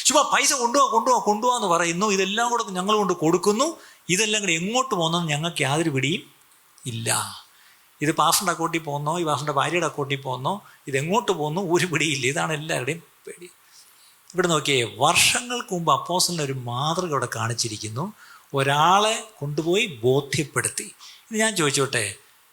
ചുമ്മാ പൈസ കൊണ്ടുപോകാന്ന് പറയുന്നു, ഇതെല്ലാം കൂടെ ഞങ്ങൾ കൊണ്ട് കൊടുക്കുന്നു, ഇതെല്ലാം കൂടെ എങ്ങോട്ട് പോകുന്നതെന്ന് ഞങ്ങൾക്ക് യാതൊരു പിടിയും ഇല്ല. ഇത് പാസ്റ്ററിൻ്റെ അക്കൗണ്ടിൽ പോകുന്നോ, ഈ പാസ്റ്ററിൻ്റെ ഭാര്യയുടെ അക്കൗണ്ടിൽ പോകുന്നോ, ഇതെങ്ങോട്ട് പോകുന്നു ഒരു പിടിയില്ല. ഇതാണ് എല്ലാവരുടെയും പേടി. ഇവിടെ നോക്കിയേ, വർഷങ്ങൾക്ക് മുമ്പ് അപ്പോസ്തലൻ ഒരു മാതൃക ഇവിടെ കാണിച്ചിരിക്കുന്നു. ഒരാളെ കൊണ്ടുപോയി ബോധ്യപ്പെടുത്തി. ഇത് ഞാൻ ചോദിച്ചോട്ടെ,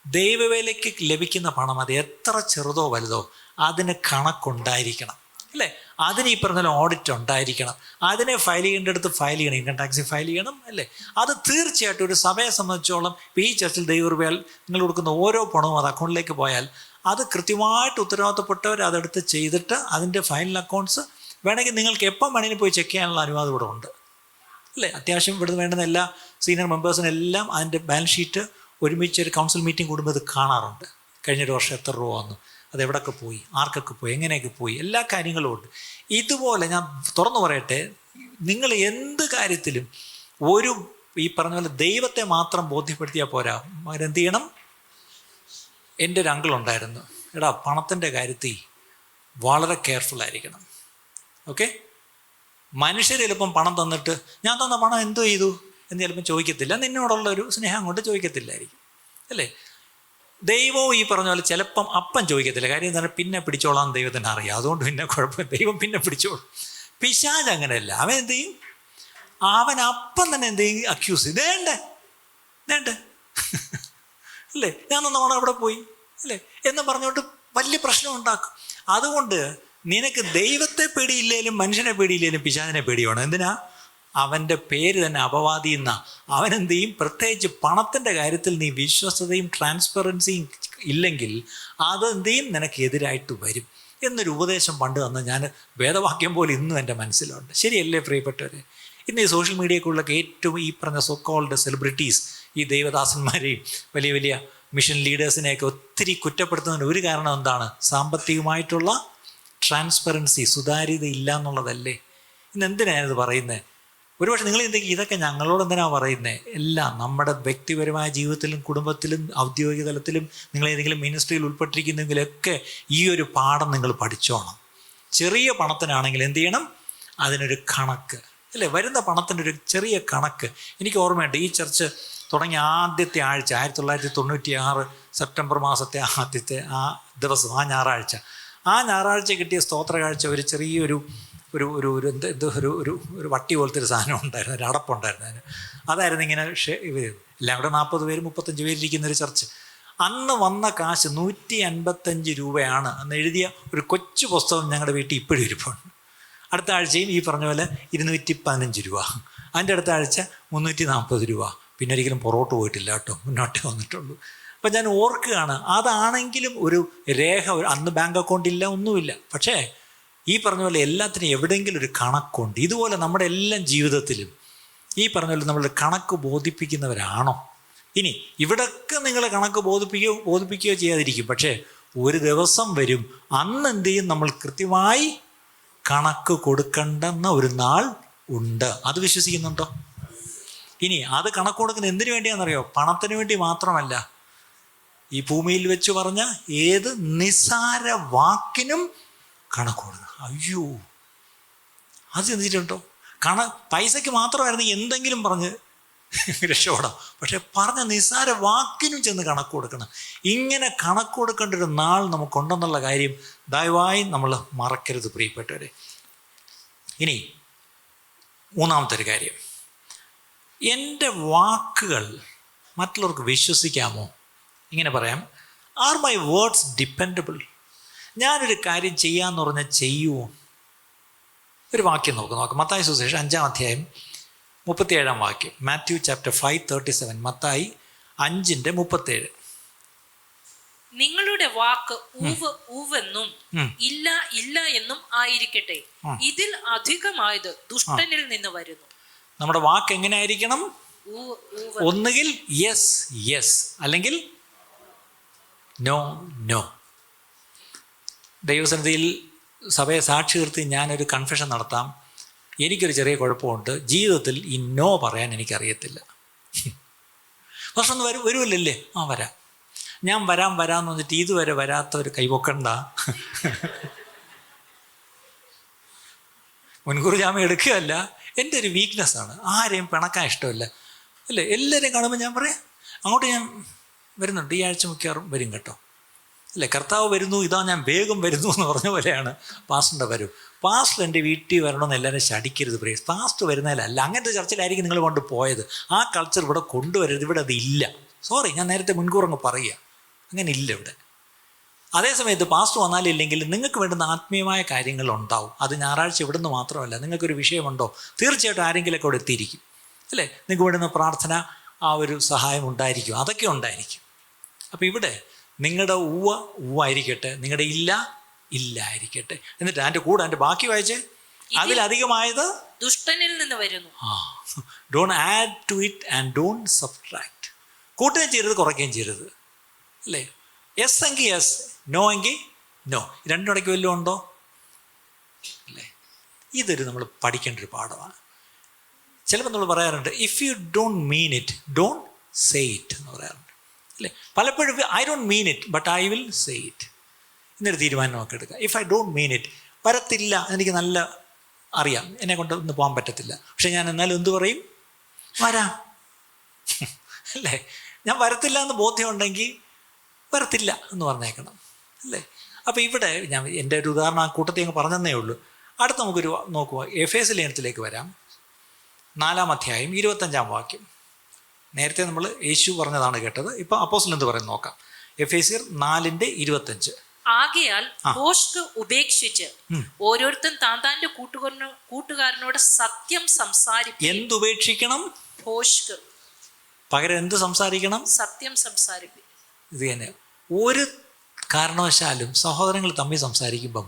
ദൈവവേലയ്ക്ക് ലഭിക്കുന്ന പണം അത് എത്ര ചെറുതോ വലുതോ അതിന് കണക്കുണ്ടായിരിക്കണം അല്ലേ? അതിന് ഈ പറഞ്ഞ ഓഡിറ്റ് ഉണ്ടായിരിക്കണം. അതിനെ ഫയൽ ചെയ്യേണ്ടടുത്ത് ഫയൽ ചെയ്യണം, ഇൻകം ടാക്സിൽ ഫയൽ ചെയ്യണം അല്ലേ? അത് തീർച്ചയായിട്ടും ഒരു സഭയെ സംബന്ധിച്ചോളം ഈ ചർച്ചിൽ ദൈവകൃപയാൽ നിങ്ങൾ കൊടുക്കുന്ന ഓരോ പണവും അത് അക്കൗണ്ടിലേക്ക് പോയാൽ അത് കൃത്യമായിട്ട് ഉത്തരവാദിത്തപ്പെട്ടവർ അതെടുത്ത് ചെയ്തിട്ട് അതിൻ്റെ ഫൈനൽ അക്കൗണ്ട്സ് വേണമെങ്കിൽ നിങ്ങൾക്ക് എപ്പം വേണമെങ്കിലും പോയി ചെക്ക് ചെയ്യാനുള്ള അനുവാദം ഇവിടെ ഉണ്ട് അല്ലേ? അത്യാവശ്യം ഇവിടുന്ന് വേണ്ടുന്ന എല്ലാ സീനിയർ മെമ്പേഴ്സിനെല്ലാം അതിൻ്റെ ബാലൻസ് ഷീറ്റ് ഒരുമിച്ച് ഒരു കൗൺസിൽ മീറ്റിംഗ് കൂടുമ്പോൾ ഇത് കാണാറുണ്ട്. കഴിഞ്ഞൊരു വർഷം എത്ര രൂപ വന്നു, അത് എവിടെയൊക്കെ പോയി, ആർക്കൊക്കെ പോയി, എങ്ങനെയൊക്കെ പോയി, എല്ലാ കാര്യങ്ങളും ഉണ്ട്. ഇതുപോലെ ഞാൻ തുറന്നു പറയട്ടെ, നിങ്ങൾ എന്ത് കാര്യത്തിലും ഈ പറഞ്ഞ പോലെ ദൈവത്തെ മാത്രം ബോധ്യപ്പെടുത്തിയാൽ പോരാ. അവരെന്ത് ചെയ്യണം? എൻ്റെ ഒരു അങ്കിൾ ഉണ്ടായിരുന്നു, എടാ പണത്തിൻ്റെ കാര്യത്തിൽ വളരെ കെയർഫുള്ളായിരിക്കണം. ഓക്കെ, മനുഷ്യർ ചിലപ്പം പണം തന്നിട്ട് ഞാൻ തന്ന പണം എന്തോ ചെയ്തു എന്ന് ചിലപ്പം ചോദിക്കത്തില്ല, നിന്നോടുള്ള ഒരു സ്നേഹം കൊണ്ട് ചോദിക്കത്തില്ലായിരിക്കും അല്ലേ? ദൈവവും ഈ പറഞ്ഞ പോലെ ചിലപ്പം അപ്പം ചോദിക്കത്തില്ല. കാര്യം എന്താണ്? പിന്നെ പിടിച്ചോളാം ദൈവത്തിന് അറിയാം, അതുകൊണ്ട് പിന്നെ കുഴപ്പമില്ല, ദൈവം പിന്നെ പിടിച്ചോളും. പിശാച് അങ്ങനെയല്ല. അവൻ എന്ത് ചെയ്യും? അവൻ അപ്പം തന്നെ എന്ത് ചെയ്യും? അക്യൂസ് വേണ്ടേ അല്ലേ, ഞാൻ തന്നോണം അവിടെ പോയി അല്ലേ എന്ന് പറഞ്ഞുകൊണ്ട് വലിയ പ്രശ്നം ഉണ്ടാക്കും. അതുകൊണ്ട് നിനക്ക് ദൈവത്തെ പേടിയില്ലേലും മനുഷ്യനെ പേടിയില്ലേലും പിശാചിനെ പേടിയാണ്. എന്തിനാ? അവൻ്റെ പേര് തന്നെ അപവാദി എന്നാ. അവനെന്ത് ചെയ്യും? പ്രത്യേകിച്ച് പണത്തിൻ്റെ കാര്യത്തിൽ നീ വിശ്വസ്തതയും ട്രാൻസ്പെറൻസിയും ഇല്ലെങ്കിൽ അതെന്ത് ചെയ്യും? നിനക്ക് എതിരായിട്ട് വരും എന്നൊരു ഉപദേശം പണ്ട് തന്ന് ഞാൻ വേദവാക്യം പോലെ ഇന്നും എൻ്റെ മനസ്സിലുണ്ട്. ശരിയല്ലേ പ്രിയപ്പെട്ടവരെ? ഇന്ന് ഈ സോഷ്യൽ മീഡിയക്കുള്ളൊക്കെ ഏറ്റവും ഈ പറഞ്ഞ സോക്കോൾഡ് സെലിബ്രിറ്റീസ്, ഈ ദൈവദാസന്മാരെയും വലിയ വലിയ മിഷൻ ലീഡേഴ്സിനെയൊക്കെ ഒത്തിരി കുറ്റപ്പെടുത്തുന്നതിന് ഒരു കാരണം എന്താണ്? സാമ്പത്തികമായിട്ടുള്ള ട്രാൻസ്പെറൻസി, സുതാര്യത ഇല്ല എന്നുള്ളതല്ലേ? ഇന്ന് എന്തിനാണ് ഇത് പറയുന്നത്? ഒരുപക്ഷെ നിങ്ങൾ എന്തെങ്കിലും ഇതൊക്കെ ഞങ്ങളോട് എന്തിനാണ് പറയുന്നത്? എല്ലാം നമ്മുടെ വ്യക്തിപരമായ ജീവിതത്തിലും കുടുംബത്തിലും ഔദ്യോഗിക തലത്തിലും നിങ്ങൾ ഏതെങ്കിലും മിനിസ്ട്രിയിൽ ഉൾപ്പെട്ടിരിക്കുന്നെങ്കിലൊക്കെ ഈ ഒരു പാഠം നിങ്ങൾ പഠിച്ചോണം. ചെറിയ പണത്തിനാണെങ്കിൽ എന്ത് ചെയ്യണം? അതിനൊരു കണക്ക് അല്ലേ? വരുന്ന പണത്തിൻ്റെ ഒരു ചെറിയ കണക്ക്. എനിക്ക് ഓർമ്മയുണ്ട്, ഈ ചർച്ച് തുടങ്ങിയ ആദ്യത്തെ ആഴ്ച 1996 സെപ്റ്റംബർ മാസത്തെ ആദ്യത്തെ ആ ദിവസം, ആ ഞായറാഴ്ച കിട്ടിയ സ്തോത്ര കാഴ്ച ഒരു ചെറിയൊരു ഒരു ഒരു ഒരു എന്ത് ഒരു ഒരു ഒരു വട്ടി പോലത്തെ ഒരു സാധനം ഉണ്ടായിരുന്നു, ഒരു അടപ്പുണ്ടായിരുന്നു അതിന്. അതായിരുന്നു ഇങ്ങനെ എല്ലാം കൂടെ 40 പേര് 35 പേരിരിക്കുന്നൊരു ചർച്ച്. അന്ന് വന്ന കാശ് 155 രൂപയാണ്. അന്ന് എഴുതിയ ഒരു കൊച്ചു പുസ്തകം ഞങ്ങളുടെ വീട്ടിൽ ഇപ്പോഴും ഇരിപ്പുണ്ട്. അടുത്ത ആഴ്ചയും ഈ പറഞ്ഞ പോലെ 215 രൂപ, അതിൻ്റെ അടുത്ത ആഴ്ച 340 രൂപ. പിന്നെ ഒരിക്കലും പുറകോട്ട് പോയിട്ടില്ല കേട്ടോ, മുന്നോട്ടേ വന്നിട്ടുള്ളൂ. അപ്പം ഞാൻ ഓർക്കുകയാണ്, അതാണെങ്കിലും ഒരു രേഖ. അന്ന് ബാങ്ക് അക്കൗണ്ട് ഇല്ല, ഒന്നുമില്ല. പക്ഷേ ഈ പറഞ്ഞ പോലെ എല്ലാത്തിനും എവിടെയെങ്കിലും ഒരു കണക്കുണ്ട്. ഇതുപോലെ നമ്മുടെ എല്ലാം ജീവിതത്തിലും ഈ പറഞ്ഞ പോലെ നമ്മൾ കണക്ക് ബോധിപ്പിക്കുന്നവരാണോ? ഇനി ഇവിടൊക്കെ നിങ്ങൾ കണക്ക് ബോധിപ്പിക്കുകയോ ചെയ്യാതിരിക്കും. പക്ഷേ ഒരു ദിവസം വരും, അന്ന് എന്ത് ചെയ്യും? നമ്മൾ കൃത്യമായി കണക്ക് കൊടുക്കേണ്ടെന്ന ഒരു നാൾ ഉണ്ട്. അത് വിശ്വസിക്കുന്നുണ്ടോ? ഇനി അത് കണക്ക് കൊടുക്കുന്നത് എന്തിനു വേണ്ടിയാണെന്നറിയോ? പണത്തിന് വേണ്ടി മാത്രമല്ല. ഈ ഭൂമിയിൽ വെച്ച് പറഞ്ഞ ഏത് നിസ്സാര വാക്കിനും കണക്ക് കൊടുക്കണം. അയ്യോ, അത് ചിന്തിച്ചിട്ടുണ്ടോ? പൈസയ്ക്ക് മാത്രമായിരുന്നു എന്തെങ്കിലും പറഞ്ഞ് രക്ഷപ്പെടാം. പക്ഷെ പറഞ്ഞ നിസ്സാര വാക്കിനും ചെന്ന് കണക്ക് കൊടുക്കണം. ഇങ്ങനെ കണക്ക് കൊടുക്കേണ്ട ഒരു നാൾ നമുക്കുണ്ടെന്നുള്ള കാര്യം ദയവായി നമ്മൾ മറക്കരുത് പ്രിയപ്പെട്ടവരെ. ഇനി മൂന്നാമത്തെ ഒരു കാര്യം, എൻ്റെ വാക്കുകൾ മറ്റുള്ളവർക്ക് വിശ്വസിക്കാമോ? ഇങ്ങനെ പറയാം, ആർ മൈ വേർഡ്സ് ഡിപ്പെൻഡബിൾ? ഞാനൊരു കാര്യം ചെയ്യാമെന്ന് പറഞ്ഞാൽ ചെയ്യുമോ? ഒരു വാക്യം നോക്കാം. മത്തായി സുവിശേഷം 5-ാം അധ്യായം 37-ാം വാക്യം. Matthew chapter 5:37. മത്തായി 5:37. നിങ്ങളുടെ വാക്ക് ഊവ് ഊവെന്നും ഇല്ല ഇല്ല എന്നും ആയിരിക്കട്ടെ, ഇതിൽ അധികമായത് ദുഷ്ടനിൽ നിന്ന് വരുന്നു. നമ്മുടെ വാക്ക് എങ്ങനെ ആയിരിക്കണം? ഒന്നുകിൽ യെസ് യെസ്, അല്ലെങ്കിൽ നോ നോ. ദൈവസന്നിധിയിൽ സഭയെ സാക്ഷി നിർത്തി ഞാനൊരു കൺഫെഷൻ നടത്താം. എനിക്കൊരു ചെറിയ കുഴപ്പമുണ്ട്, ജീവിതത്തിൽ ഈ നോ പറയാൻ എനിക്കറിയത്തില്ല. പക്ഷെ ഒന്ന് വരുമല്ലേ? വരാം, ഞാൻ വരാമെന്ന് പറഞ്ഞിട്ട് ഇതുവരെ വരാത്തവർ കൈവക്കണ്ട. മുൻകൂർ ജാമ്യം എടുക്കുകയല്ല, എൻ്റെ ഒരു വീക്ക്നെസ്സാണ്. ആരെയും പിണക്കാൻ ഇഷ്ടമില്ല അല്ലേ? എല്ലാവരെയും കാണുമ്പോൾ ഞാൻ പറയാം, അങ്ങോട്ട് ഞാൻ വരുന്നുണ്ട്, ഈ ആഴ്ച മിക്കവാറും വരും കേട്ടോ അല്ലേ? കർത്താവ് വരുന്നു, ഇതാ ഞാൻ വേഗം വരുന്നു എന്ന് പറഞ്ഞ പോലെയാണ് പാസ്റ്ററിൻ്റെ വരും. പാസ്റ്റർ എൻ്റെ വീട്ടിൽ വരണമെന്ന് എല്ലാവരും ശടിക്കരുത്. പ്രിയ പാസ്റ്റർ വരുന്നതിലല്ല, അങ്ങനത്തെ ചർച്ചയിലായിരിക്കും നിങ്ങൾ കൊണ്ട് പോയത്. ആ കൾച്ചർ ഇവിടെ കൊണ്ടുവരരുത്, ഇവിടെ അതില്ല. സോറി, ഞാൻ നേരത്തെ മുൻകൂർ അങ്ങ് പറയുക, അങ്ങനെ ഇല്ല ഇവിടെ. അതേസമയത്ത് പാസ്റ്റർ വന്നാലില്ലെങ്കിൽ നിങ്ങൾക്ക് വേണ്ടുന്ന ആത്മീയമായ കാര്യങ്ങൾ ഉണ്ടാവും. അത് ഞായറാഴ്ച ഇവിടുന്ന് മാത്രമല്ല. നിങ്ങൾക്കൊരു വിഷയമുണ്ടോ, തീർച്ചയായിട്ടും ആരെങ്കിലുമൊക്കെ അവിടെ എത്തിയിരിക്കും അല്ലേ? നിങ്ങൾക്ക് വേണ്ടുന്ന പ്രാർത്ഥന, ആ ഒരു സഹായം ഉണ്ടായിരിക്കും, അതൊക്കെ ഉണ്ടായിരിക്കും. അപ്പോൾ ഇവിടെ നിങ്ങളുടെ ഉവ്വായിരിക്കട്ടെ, നിങ്ങളുടെ ഇല്ലായിരിക്കട്ടെ. എന്നിട്ട് അതിൻ്റെ കൂടെ അതിൻ്റെ ബാക്കി വായിച്ചേ, അതിലധികമായത് ദുഷ്ടനിൽ നിന്ന് വരുന്നു. Don't add to it and don't subtract. കൂട്ടുകയും ചെയ്യരുത്, കുറയ്ക്കുകയും ചെയ്യരുത് അല്ലേ? യെസ് എങ്കിൽ യെസ്, നോ എങ്കിൽ നോ. രണ്ടിടയ്ക്ക് വല്ലതും ഉണ്ടോ അല്ലേ? ഇതൊരു നമ്മൾ പഠിക്കേണ്ട ഒരു പാഠമാണ്. ചിലപ്പോൾ നമ്മൾ പറയാറുണ്ട്, if you don't mean it don't say it എന്ന് പറയാറുണ്ട് അല്ലേ? പലപ്പോഴും I don't mean it but I will say it എന്നൊരു തീരുമാനം നമുക്ക് എടുക്കാം. If I don't mean it, വരത്തില്ല, എനിക്ക് നല്ല അറിയാം, എന്നെ കൊണ്ട് ഇന്ന് പോകാൻ പറ്റത്തില്ല, പക്ഷെ ഞാൻ എന്നാലും എന്ത് പറയും? വരാം അല്ലേ? ഞാൻ വരത്തില്ല എന്ന് ബോധ്യമുണ്ടെങ്കിൽ വരത്തില്ല എന്ന് പറഞ്ഞേക്കണം അല്ലേ? അപ്പോൾ ഇവിടെ ഞാൻ എൻ്റെ ഒരു ഉദാഹരണം ആ കൂട്ടത്തിൽ അങ്ങ് പറഞ്ഞതന്നേ ഉള്ളൂ. അടുത്ത് നമുക്കൊരു നോക്കുക, എഫേസ്യ ലേഖനത്തിലേക്ക് വരാം. 4-ാം അധ്യായം 25-ാം വാക്യം. നേരത്തെ നമ്മൾ യേശു പറഞ്ഞതാണ് കേട്ടത്, ഇപ്പം അപ്പോസ്തലൻ എന്ത് പറയുന്നത് നോക്കാം. എഫേസ്യർ 4:25. ആകയാൽ ഭോഷ്ക് ഉപേക്ഷിച്ച് ഓരോരുത്തരും താന്താന്റെ കൂട്ടുകാരനോട് സത്യം സംസാരിക്കും. എന്തുപേക്ഷിക്കണം? ഭോഷ്ക്. പകരം എന്ത് സംസാരിക്കണം? സത്യം സംസാരിക്കും. ഇത് തന്നെ. ഒരു കാരണവശാലും സഹോദരങ്ങൾ തമ്മിൽ സംസാരിക്കുമ്പം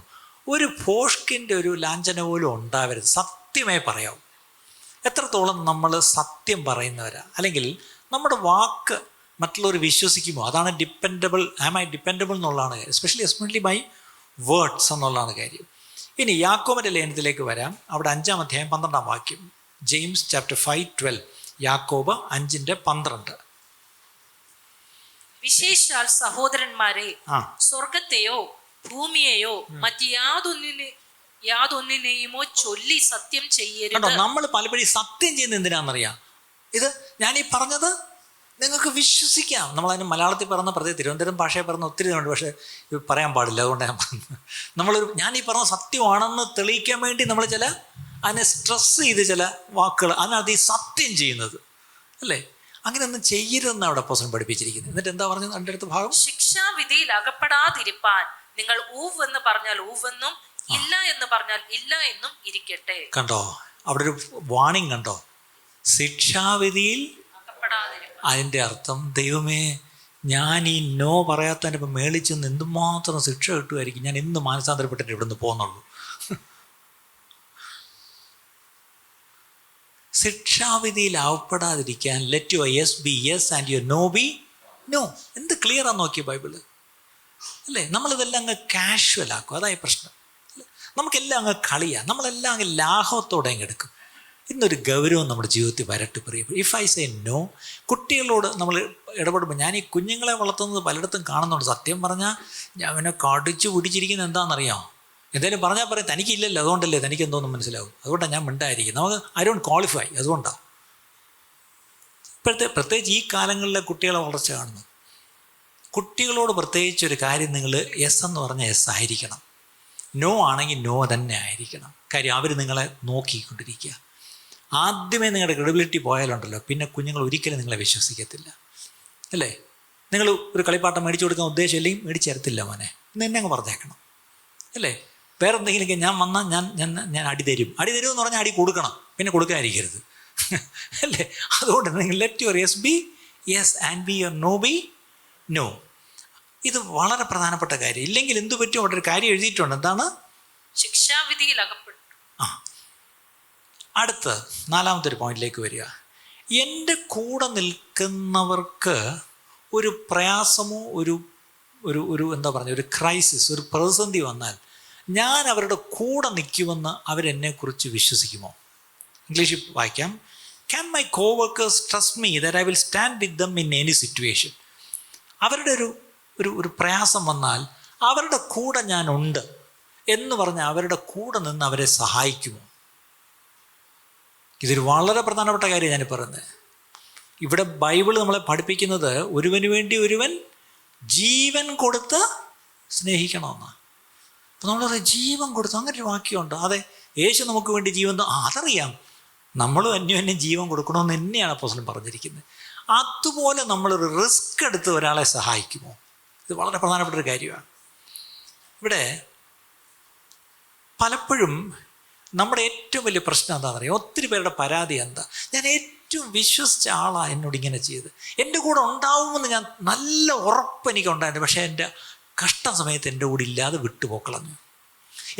ഒരു ഭോഷ്കിൻ്റെ ഒരു ലാഞ്ചന പോലും ഉണ്ടാവരുത്. സത്യമേ പറയാവൂ. എത്രത്തോളം നമ്മൾ സത്യം പറയുന്നവരാ, അല്ലെങ്കിൽ നമ്മുടെ വാക്ക് മറ്റുള്ളവർ വിശ്വസിക്കുമോ, അതാണ് ഡിപ്പെൻഡബിൾ. ആം ഐ ഡിപ്പെൻഡബിൾ എന്നുള്ളതാണ് കാര്യം. എസ്പെഷ്യലി ബൈ വേർഡ്സ് എന്നുള്ളതാണ് കാര്യം. ഇനി യാക്കോബിൻ്റെ ലേഖനത്തിലേക്ക് വരാം. അവിടെ 5-ാം അധ്യായം 12-ാം വാക്യം. James chapter 5:12. യാക്കോബ് 5:12. വിശേഷാൽ സഹോദരന്മാരെ, സ്വർഗത്തെയോ ഭൂമിയെയോ മറ്റ് യാതൊന്നിനെയുമോ ചൊല്ലി സത്യം ചെയ്യരുത്. നമ്മൾ പലപ്പോഴും സത്യം ചെയ്യുന്ന എന്തിനാണെന്നറിയാം? ഇത് ഞാനീ പറഞ്ഞത് നിങ്ങൾക്ക് വിശ്വസിക്കാം. നമ്മളതിന് മലയാളത്തിൽ പറഞ്ഞ പ്രത്യേക തിരുവനന്തപുരം ഭാഷയെ പറഞ്ഞ ഒത്തിരി ഉണ്ട്, പക്ഷേ ഇത് പറയാൻ പാടില്ല, അതുകൊണ്ടാണ് ഞാൻ പറഞ്ഞത്. ഞാനീ പറഞ്ഞ സത്യമാണെന്ന് തെളിയിക്കാൻ വേണ്ടി നമ്മൾ അതിനെ സ്ട്രെസ് ചെയ്ത് ചില വാക്കുകൾ, അതിനകത്ത് ഈ സത്യം ചെയ്യുന്നത് അല്ലേ? അങ്ങനെയൊന്നും ചെയ്യരുതെന്ന് അവിടെ അപ്പോസ്തലൻ പഠിപ്പിച്ചിരിക്കുന്നത്. എന്നിട്ട് എന്താ പറഞ്ഞത് അതിൻ്റെ അടുത്ത ഭാഗം? ശിക്ഷാവിധിയിൽ അകപ്പെടാതിരിപ്പാൻ നിങ്ങൾ ഊവ് എന്ന് പറഞ്ഞാൽ ഊവെന്നും ഇല്ല എന്ന് പറഞ്ഞാൽ ഇല്ല എന്നും ഇരിക്കട്ടെ. കണ്ടോ, അവിടെ ഒരു വാണിംഗ് കണ്ടോ? ശിക്ഷാവിധിയിൽ അതിൻ്റെ അർത്ഥം, ദൈവമേ, ഞാൻ ഈ നോ പറയാത്തതിൻ്റെ ഇപ്പം മേളിച്ചെന്ന് എന്തുമാത്രം ശിക്ഷ കിട്ടുമായിരിക്കും, ഞാൻ ഇന്ന് മാനസാന്തരപ്പെട്ടിട്ട് ഇവിടെ നിന്ന് പോകുന്നുള്ളൂ. ശിക്ഷാവിധിയിൽ ആവപ്പെടാതിരിക്കാൻ let your yes be yes and your no be no. എന്ത് ക്ലിയറാന്ന് നോക്കിയ ബൈബിള് അല്ലേ? നമ്മളിതെല്ലാം അങ്ങ് കാഷ്വൽ ആക്കും, അതായി പ്രശ്നം. നമുക്കെല്ലാം അങ്ങ് കളിയാണ്, നമ്മളെല്ലാം അങ്ങ് ലാഘവത്തോടെ അങ്ങ് എടുക്കും. ഇന്നൊരു ഗൗരവം നമ്മുടെ ജീവിതത്തിൽ വരട്ടെ പ്രിയപ്പെട്ട. ഇഫ് ഐ സേ നോ, കുട്ടികളോട് നമ്മൾ ഇടപെടുമ്പോൾ, ഞാൻ ഈ കുഞ്ഞുങ്ങളെ വളർത്തുന്നത് പലയിടത്തും കാണുന്നുണ്ട്. സത്യം പറഞ്ഞാൽ ഞാൻ അവനെ കടിച്ചു പിടിച്ചിരിക്കുന്നത് എന്താണെന്നറിയാം? എന്തായാലും പറഞ്ഞാൽ പറയും, തനിക്കില്ലല്ലോ, അതുകൊണ്ടല്ലേ തനിക്ക് എന്തോന്നും മനസ്സിലാവും, അതുകൊണ്ടാണ് ഞാൻ മിണ്ടായിരിക്കും. നമുക്ക് ഐ ഡോണ്ട് ക്വാളിഫൈ, അതുകൊണ്ടാണ്. പ്രത്യേകിച്ച് ഈ കാലങ്ങളിലെ കുട്ടികളെ വളർച്ച കാണുന്നു. കുട്ടികളോട് പ്രത്യേകിച്ചൊരു കാര്യം, നിങ്ങൾ യെസ് എന്ന് പറഞ്ഞാൽ യെസ് ആയിരിക്കണം, നോ ആണെങ്കിൽ നോ തന്നെ ആയിരിക്കണം. കാര്യം അവർ നിങ്ങളെ നോക്കിക്കൊണ്ടിരിക്കുക. ആദ്യമേ നിങ്ങളുടെ ക്രെഡിബിലിറ്റി പോയാലുണ്ടല്ലോ, പിന്നെ കുഞ്ഞുങ്ങൾ ഒരിക്കലും നിങ്ങളെ വിശ്വസിക്കത്തില്ല അല്ലേ? നിങ്ങൾ ഒരു കളിപ്പാട്ടം മേടിച്ചു കൊടുക്കാൻ ഉദ്ദേശമില്ലെങ്കിൽ മേടിച്ചു തരത്തില്ല മോനെ എന്ന് തന്നെ അങ്ങ് പറഞ്ഞേക്കണം അല്ലേ? വേറെ എന്തെങ്കിലും ഞാൻ വന്നാൽ ഞാൻ അടി തരും എന്ന് പറഞ്ഞാൽ അടി കൊടുക്കണം, പിന്നെ കൊടുക്കാതിരിക്കരുത് അല്ലേ? അതുകൊണ്ട് നിങ്ങൾ let your yes be yes and be your no be no. ഇത് വളരെ പ്രധാനപ്പെട്ട കാര്യം. ഇല്ലെങ്കിൽ എന്തു പറ്റും? അവിടെ ഒരു കാര്യം എഴുതിയിട്ടുണ്ട്, എന്താണ്? ശിക്ഷാവിധിയിൽ അകപ്പെട്ടു. അടുത്ത് 4-ാമത്തെ ഒരു പോയിന്റിലേക്ക് വരിക. എൻ്റെ കൂടെ നിൽക്കുന്നവർക്ക് ഒരു പ്രയാസമോ ഒരു ഒരു ഒരു എന്താ പറയുക, ഒരു ക്രൈസിസ്, ഒരു പ്രതിസന്ധി വന്നാൽ ഞാൻ അവരുടെ കൂടെ നിൽക്കുമെന്ന് അവരെന്നെക്കുറിച്ച് വിശ്വസിക്കുമോ? ഇംഗ്ലീഷിൽ വായിക്കാം. Can my coworkers trust me that I will stand with them in any situation? അവരുടെ ഒരു പ്രയാസം വന്നാൽ അവരുടെ കൂടെ ഞാനുണ്ട് എന്ന് പറഞ്ഞ് അവരുടെ കൂടെ നിന്ന് അവരെ സഹായിക്കുമോ? ഇതൊരു വളരെ പ്രധാനപ്പെട്ട കാര്യം ഞാൻ പറയുന്നത്. ഇവിടെ ബൈബിൾ നമ്മളെ പഠിപ്പിക്കുന്നത് ഒരുവന് വേണ്ടി ഒരുവൻ ജീവൻ കൊടുത്ത് സ്നേഹിക്കണമെന്നാണ്. അപ്പോൾ നമ്മൾ പറയും ജീവൻ കൊടുത്ത്, അങ്ങനെ ഒരു വാക്യമുണ്ട്. അതെ, യേശു നമുക്ക് വേണ്ടി ജീവൻ, അതറിയാം. നമ്മളും അന്യോന്യം ജീവൻ കൊടുക്കണമെന്ന് തന്നെയാണ് അപ്പോസ്തലൻ പറഞ്ഞിരിക്കുന്നത്. അതുപോലെ നമ്മളൊരു റിസ്ക് എടുത്ത് ഒരാളെ സഹായിക്കുമോ? ഇത് വളരെ പ്രധാനപ്പെട്ട ഒരു കാര്യമാണ്. ഇവിടെ പലപ്പോഴും നമ്മുടെ ഏറ്റവും വലിയ പ്രശ്നം എന്താണെന്ന് അറിയാം? ഒത്തിരി പേരുടെ പരാതി എന്താ? ഞാൻ ഏറ്റവും വിശ്വസിച്ച ആളാണ് എന്നോട് ഇങ്ങനെ ചെയ്ത്, എൻ്റെ കൂടെ ഉണ്ടാവുമെന്ന് ഞാൻ നല്ല ഉറപ്പ് എനിക്കുണ്ടായിരുന്നു, പക്ഷേ എൻ്റെ കഷ്ട സമയത്ത് എൻ്റെ കൂടെ ഇല്ലാതെ വിട്ടുപോക്കളഞ്ഞു,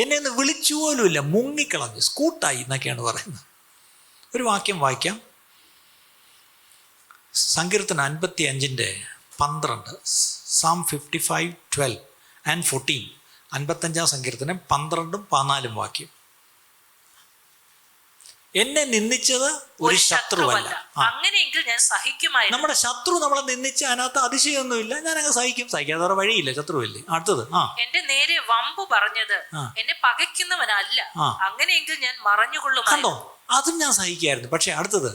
എന്നെ ഒന്ന് വിളിച്ചു പോലുമില്ല, മുങ്ങിക്കളഞ്ഞു, സ്കൂട്ടായി എന്നൊക്കെയാണ് പറയുന്നത്. ഒരു വാക്യം വായിക്കാം. സങ്കീർത്തനം 55:12, Psalm 55:12 and 14. 55 സങ്കീർത്തനം 12 14 വാക്യം. എന്നെ നിന്ദിച്ചത് ഒരു ശത്രുവല്ല, അങ്ങനെയെങ്കിൽ ഞാൻ സഹിക്കുമായിരുന്നു. നമ്മുടെ ശത്രു നമ്മളെ നിന്ദിച്ച് അതിനകത്ത് അതിശയമൊന്നുമില്ല, ഞാൻ അങ്ങ് സഹിക്കും. സഹിക്കാതെ വേറെ വഴിയില്ല, ശത്രുവല്ലേ. അടുത്തത്, എന്റെ നേരെ വമ്പു പറഞ്ഞത് എന്നെ പകയ്ക്കുന്നവനല്ല, അങ്ങനെയെങ്കിൽ ഞാൻ മറഞ്ഞുകൊള്ളും. കണ്ടോ, അതും ഞാൻ സഹിക്കായിരുന്നു. പക്ഷെ അടുത്തത്,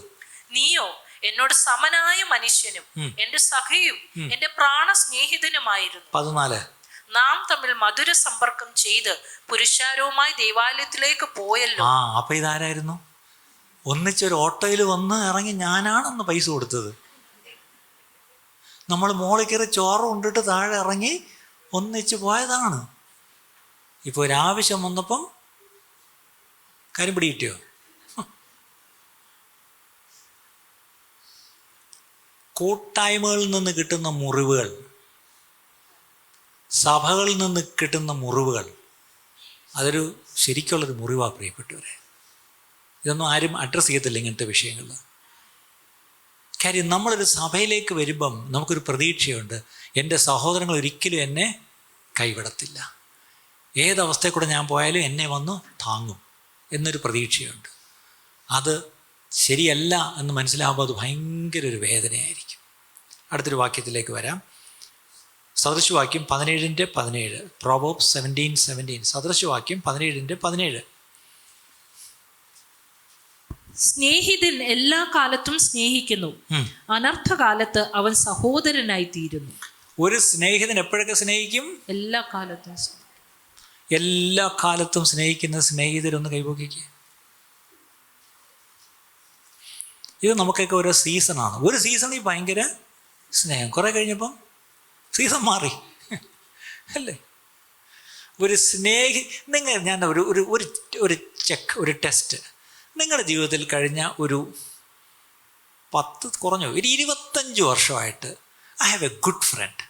നീയോ എന്നോട് സമനായ മനുഷ്യനും എന്റെ സഖയും എന്റെ പ്രാണസ്നേഹിതനുമായിരുന്നു. 14, നാം തമ്മിൽ മധുര സമ്പർക്കം ചെയ്ത് പുരുഷാരവുമായി ദേവാലയത്തിലേക്ക് പോയല്ലോ. അപ്പൊ ഇതാരായിരുന്നു? ഒന്നിച്ചൊരു ഓട്ടോയിൽ വന്ന് ഇറങ്ങി ഞാനാണെന്ന് പൈസ കൊടുത്തത്. നമ്മൾ മോളിൽ കയറി ചോറ് കൊണ്ടിട്ട് താഴെ ഇറങ്ങി ഒന്നിച്ച് പോയതാണ്. ഇപ്പോൾ ഒരാവശ്യം വന്നപ്പം കാര്യം പിടികിട്ടിയോ? കൂട്ടായ്മകളിൽ നിന്ന് കിട്ടുന്ന മുറിവുകൾ, സഭകളിൽ നിന്ന് കിട്ടുന്ന മുറിവുകൾ, അതൊരു ശരിക്കുള്ളൊരു മുറിവാണ് പ്രിയപ്പെട്ടവരെ. ഇതൊന്നും ആരും അഡ്രസ്സ് ചെയ്യത്തില്ല ഇങ്ങനത്തെ വിഷയങ്ങളിൽ. കാര്യം നമ്മളൊരു സഭയിലേക്ക് വരുമ്പം നമുക്കൊരു പ്രതീക്ഷയുണ്ട്, എൻ്റെ സഹോദരങ്ങൾ ഒരിക്കലും എന്നെ കൈവിടത്തില്ല, ഏതവസ്ഥയിൽ കൂടെ ഞാൻ പോയാലും എന്നെ വന്ന് താങ്ങും എന്നൊരു പ്രതീക്ഷയുണ്ട്. അത് ശരിയല്ല എന്ന് മനസ്സിലാകുമ്പോൾ അത് ഭയങ്കര ഒരു വേദനയായിരിക്കും. അടുത്തൊരു വാക്യത്തിലേക്ക് വരാം. സദൃശവാക്യം 17:17, Proverbs 17:17. സദൃശവാക്യം 17:17. സ്നേഹിതൻ എല്ലാ കാലത്തും സ്നേഹിക്കുന്നു, അനർത്ഥകാലത്ത് അവൻ സഹോദരനായി തീരുന്നു. ഒരു സ്നേഹിതൻ എപ്പോഴൊക്കെ സ്നേഹിക്കും? എല്ലാ കാലത്തും. എല്ലാ കാലത്തും സ്നേഹിക്കുന്ന സ്നേഹിതരൊന്ന് കൈപോക്കിക്കുക. ഇത് നമുക്കൊക്കെ ഓരോ സീസണാണ്. ഒരു സീസണിൽ ഭയങ്കര സ്നേഹം, കുറേ കഴിഞ്ഞപ്പം സീസൺ മാറി അല്ലേ? ഒരു ഞാൻ ഒരു ചെക്ക്, ഒരു ടെസ്റ്റ്. നിങ്ങളുടെ ജീവിതത്തിൽ കഴിഞ്ഞ ഒരു 25 വർഷമായിട്ട് I have A good friend.